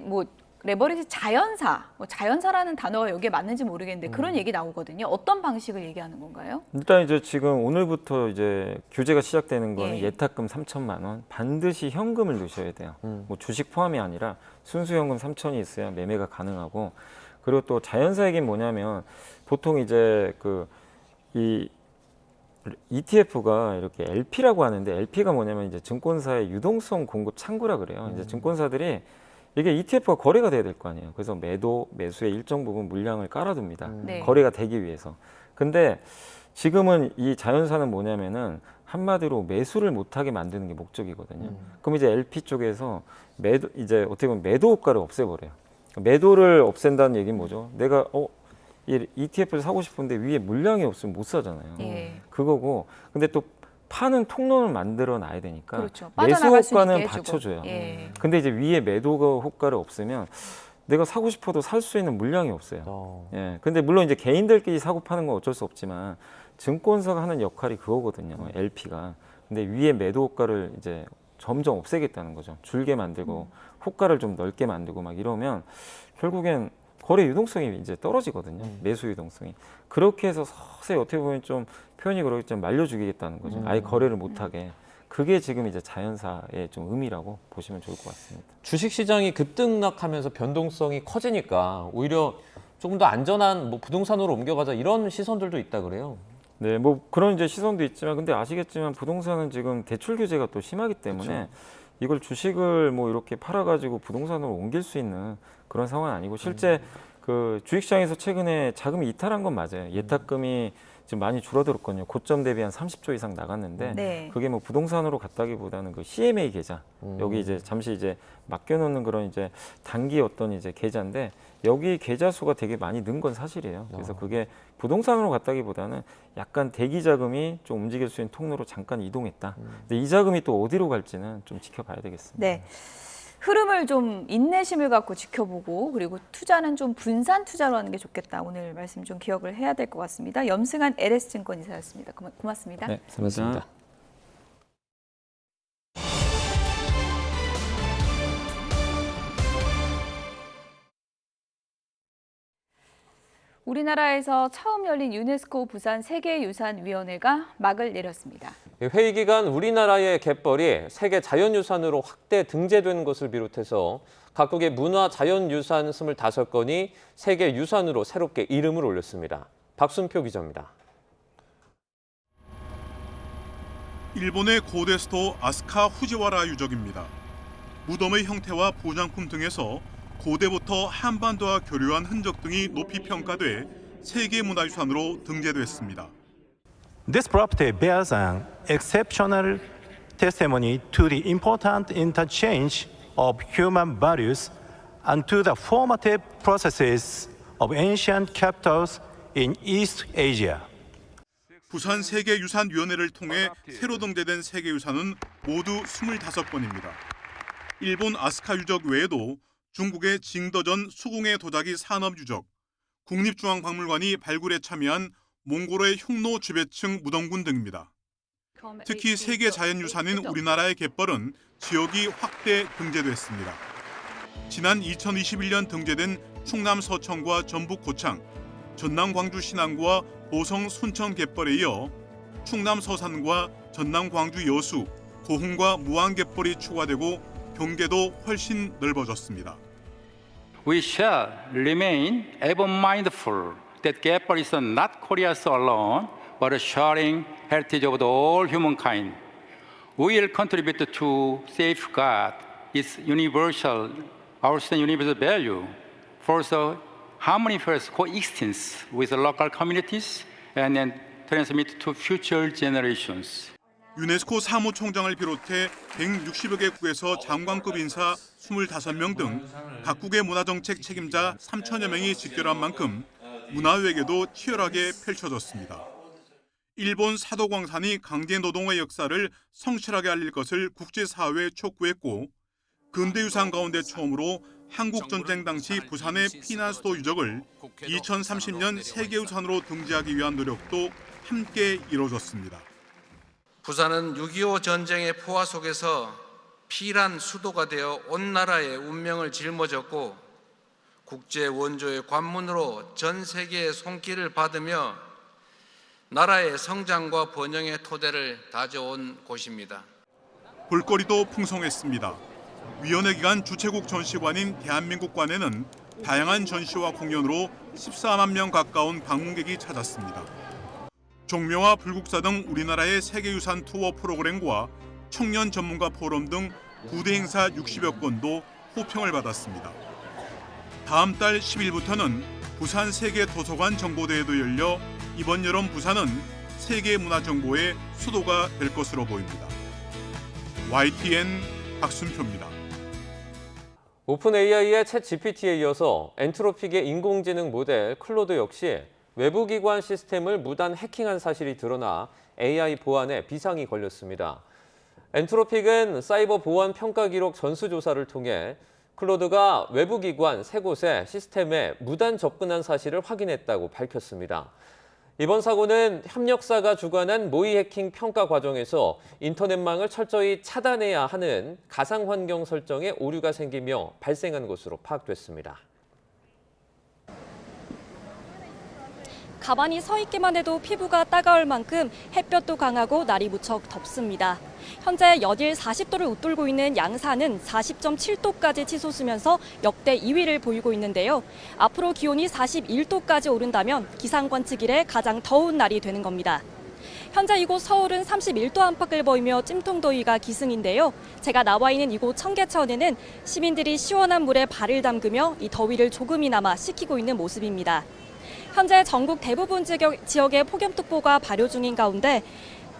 S1: 뭐 레버리지 자연사, 뭐 자연사라는 단어가 여기에 맞는지 모르겠는데 그런 얘기 나오거든요. 어떤 방식을 얘기하는 건가요?
S2: 일단 이제 지금 오늘부터 이제 규제가 시작되는 거는
S1: 예.
S2: 예탁금 3천만 원, 반드시 현금을 넣으셔야 돼요. 뭐 주식 포함이 아니라 순수 현금 3천이 있어야 매매가 가능하고, 그리고 또 자연사액이 뭐냐면 보통 이제 이 ETF가 이렇게 LP라고 하는데, LP가 뭐냐면 이제 증권사의 유동성 공급 창구라 그래요. 이제 증권사들이 이게 ETF가 거래가 돼야 될 거 아니에요. 그래서 매수의 일정 부분 물량을 깔아둡니다.
S1: 네.
S2: 거래가 되기 위해서. 근데 지금은 이 자연사는 뭐냐면은 한마디로 매수를 못하게 만드는 게 목적이거든요. 그럼 이제 LP 쪽에서 이제 어떻게 보면 매도 효과를 없애버려요. 매도를 없앤다는 얘기는 뭐죠? 내가 이 ETF를 사고 싶은데 위에 물량이 없으면 못 사잖아요.
S1: 예.
S2: 그거고, 근데 또 파는 통로를 만들어 놔야 되니까
S1: 그렇죠.
S2: 매수
S1: 빠져나갈 수
S2: 효과는
S1: 있게 해주고.
S2: 받쳐줘요.
S1: 예.
S2: 근데 이제 위에 매도 효과를 없으면 내가 사고 싶어도 살 수 있는 물량이 없어요. 예. 근데 물론 이제 개인들끼리 사고 파는 건 어쩔 수 없지만 증권사가 하는 역할이 그거거든요. LP가. 근데 위에 매도 효과를 이제 점점 없애겠다는 거죠. 줄게 만들고 호가를 좀 넓게 만들고 막 이러면 결국엔 거래 유동성이 이제 떨어지거든요. 매수 유동성이. 그렇게 해서 서서히 어떻게 보면 좀 표현이 그러겠지만 말려 죽이겠다는 거죠. 아예 거래를 못 하게. 그게 지금 이제 자연사의 좀 의미라고 보시면 좋을 것 같습니다.
S29: 주식시장이 급등락하면서 변동성이 커지니까 오히려 조금 더 안전한 뭐 부동산으로 옮겨가자 이런 시선들도 있다 그래요.
S2: 네, 뭐 그런 이제 시선도 있지만 근데 아시겠지만 부동산은 지금 대출 규제가 또 심하기 때문에
S29: 그렇죠.
S2: 이걸 주식을 뭐 이렇게 팔아가지고 부동산으로 옮길 수 있는 그런 상황은 아니고 실제 그 주식시장에서 최근에 자금이 이탈한 건 맞아요. 예탁금이 지금 많이 줄어들었거든요. 고점 대비 한 30조 이상 나갔는데
S1: 네.
S2: 그게 뭐 부동산으로 갔다기보다는 그 CMA 계좌 여기 이제 잠시 이제 맡겨놓는 그런 이제 단기 어떤 이제 계좌인데 여기 계좌 수가 되게 많이 는 건 사실이에요. 그래서 그게 부동산으로 갔다기보다는 약간 대기 자금이 좀 움직일 수 있는 통로로 잠깐 이동했다. 근데 이 자금이 또 어디로 갈지는 좀 지켜봐야 되겠습니다.
S1: 네. 흐름을 좀 인내심을 갖고 지켜보고 그리고 투자는 좀 분산 투자로 하는 게 좋겠다. 오늘 말씀 좀 기억을 해야 될 것 같습니다. 염승한 LS증권 이사였습니다. 고맙습니다.
S29: 네, 고맙습니다.
S1: 우리나라에서 처음 열린 유네스코 부산 세계유산위원회가 막을 내렸습니다.
S29: 회의 기간 우리나라의 갯벌이 세계 자연유산으로 확대 등재된 것을 비롯해서 각국의 문화 자연유산 25건이 세계유산으로 새롭게 이름을 올렸습니다. 박순표 기자입니다.
S7: 일본의 고대 수도 아스카 후지와라 유적입니다. 무덤의 형태와 보장품 등에서 고대부터 한반도와 교류한 흔적 등이 높이 평가돼 세계문화유산으로 등재됐습니다.
S8: This property bears an exceptional testimony to the important interchange of human values and to the formative processes of ancient capitals in East Asia.
S7: 부산 세계유산위원회를 통해 새로 등재된 세계유산은 모두 25건입니다. 일본 아스카 유적 외에도 중국의 징더전 수궁의 도자기 산업유적, 국립중앙박물관이 발굴에 참여한 몽골의 흉노 지배층 무덤군 등입니다. 특히 세계 자연유산인 우리나라의 갯벌은 지역이 확대 등재됐습니다. 지난 2021년 등재된 충남 서천과 전북 고창, 전남 광주 신안과 보성 순천 갯벌에 이어 충남 서산과 전남 광주 여수, 고흥과 무안 갯벌이 추가되고 경계도 훨씬 넓어졌습니다.
S10: We shall remain ever mindful that Gapal is not Korea's alone, but a sharing heritage of all humankind. We will contribute to safeguard its universal, our universal value, for the harmonious coexistence with the local communities and then transmit to future generations.
S7: 유네스코 사무총장을 비롯해 160여 개국에서 장관급 인사 25명 등 각국의 문화정책 책임자 3천여 명이 직결한 만큼 문화외교도 치열하게 펼쳐졌습니다. 일본 사도광산이 강제노동의 역사를 성실하게 알릴 것을 국제사회에 촉구했고 근대유산 가운데 처음으로 한국전쟁 당시 부산의 피난수도 유적을 2030년 세계유산으로 등재하기 위한 노력도 함께 이루어졌습니다.
S11: 부산은 6.25 전쟁의 포화 속에서 피란 수도가 되어 온 나라의 운명을 짊어졌고 국제 원조의 관문으로 전 세계의 손길을 받으며 나라의 성장과 번영의 토대를 다져온 곳입니다.
S7: 볼거리도 풍성했습니다. 위원회 기간 주최국 전시관인 대한민국관에는 다양한 전시와 공연으로 14만 명 가까운 방문객이 찾았습니다. 종묘와 불국사 등 우리나라의 세계유산 투어 프로그램과 청년 전문가 포럼 등 부대 행사 60여 건도 호평을 받았습니다. 다음 달 10일부터는 부산 세계도서관 정보대회도 열려 이번 여름 부산은 세계문화정보의 수도가 될 것으로 보입니다. YTN 박순표입니다.
S29: 오픈 AI의 챗 GPT에 이어서 엔트로픽의 인공지능 모델 클로드 역시 외부기관 시스템을 무단 해킹한 사실이 드러나 AI 보안에 비상이 걸렸습니다. 엔트로픽은 사이버 보안 평가 기록 전수조사를 통해 클로드가 외부기관 3곳의 시스템에 무단 접근한 사실을 확인했다고 밝혔습니다. 이번 사고는 협력사가 주관한 모의 해킹 평가 과정에서 인터넷망을 철저히 차단해야 하는 가상 환경 설정에 오류가 생기며 발생한 것으로 파악됐습니다.
S27: 가만히 서 있기만 해도 피부가 따가울 만큼 햇볕도 강하고 날이 무척 덥습니다. 현재 연일 40도를 웃돌고 있는 양산은 40.7도까지 치솟으면서 역대 2위를 보이고 있는데요. 앞으로 기온이 41도까지 오른다면 기상관측 이래 가장 더운 날이 되는 겁니다. 현재 이곳 서울은 31도 안팎을 보이며 찜통더위가 기승인데요. 제가 나와 있는 이곳 청계천에는 시민들이 시원한 물에 발을 담그며 이 더위를 조금이나마 식히고 있는 모습입니다. 현재 전국 대부분 지역에 폭염특보가 발효 중인 가운데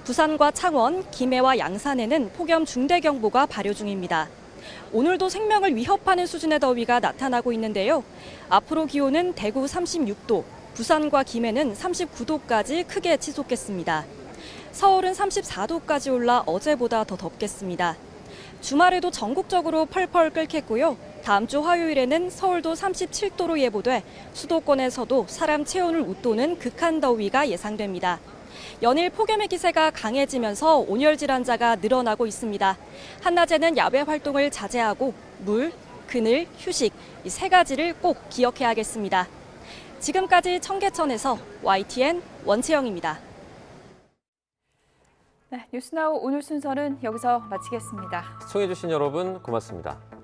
S27: 부산과 창원, 김해와 양산에는 폭염 중대경보가 발효 중입니다. 오늘도 생명을 위협하는 수준의 더위가 나타나고 있는데요. 앞으로 기온은 대구 36도, 부산과 김해는 39도까지 크게 치솟겠습니다. 서울은 34도까지 올라 어제보다 더 덥겠습니다. 주말에도 전국적으로 펄펄 끓겠고요. 다음 주 화요일에는 서울도 37도로 예보돼 수도권에서도 사람 체온을 웃도는 극한 더위가 예상됩니다. 연일 폭염의 기세가 강해지면서 온열 질환자가 늘어나고 있습니다. 한낮에는 야외 활동을 자제하고 물, 그늘, 휴식 이 세 가지를 꼭 기억해야겠습니다. 지금까지 청계천에서 YTN 원채영입니다.
S1: 네, 뉴스나우 오늘 순서는 여기서 마치겠습니다.
S29: 시청해주신 여러분 고맙습니다.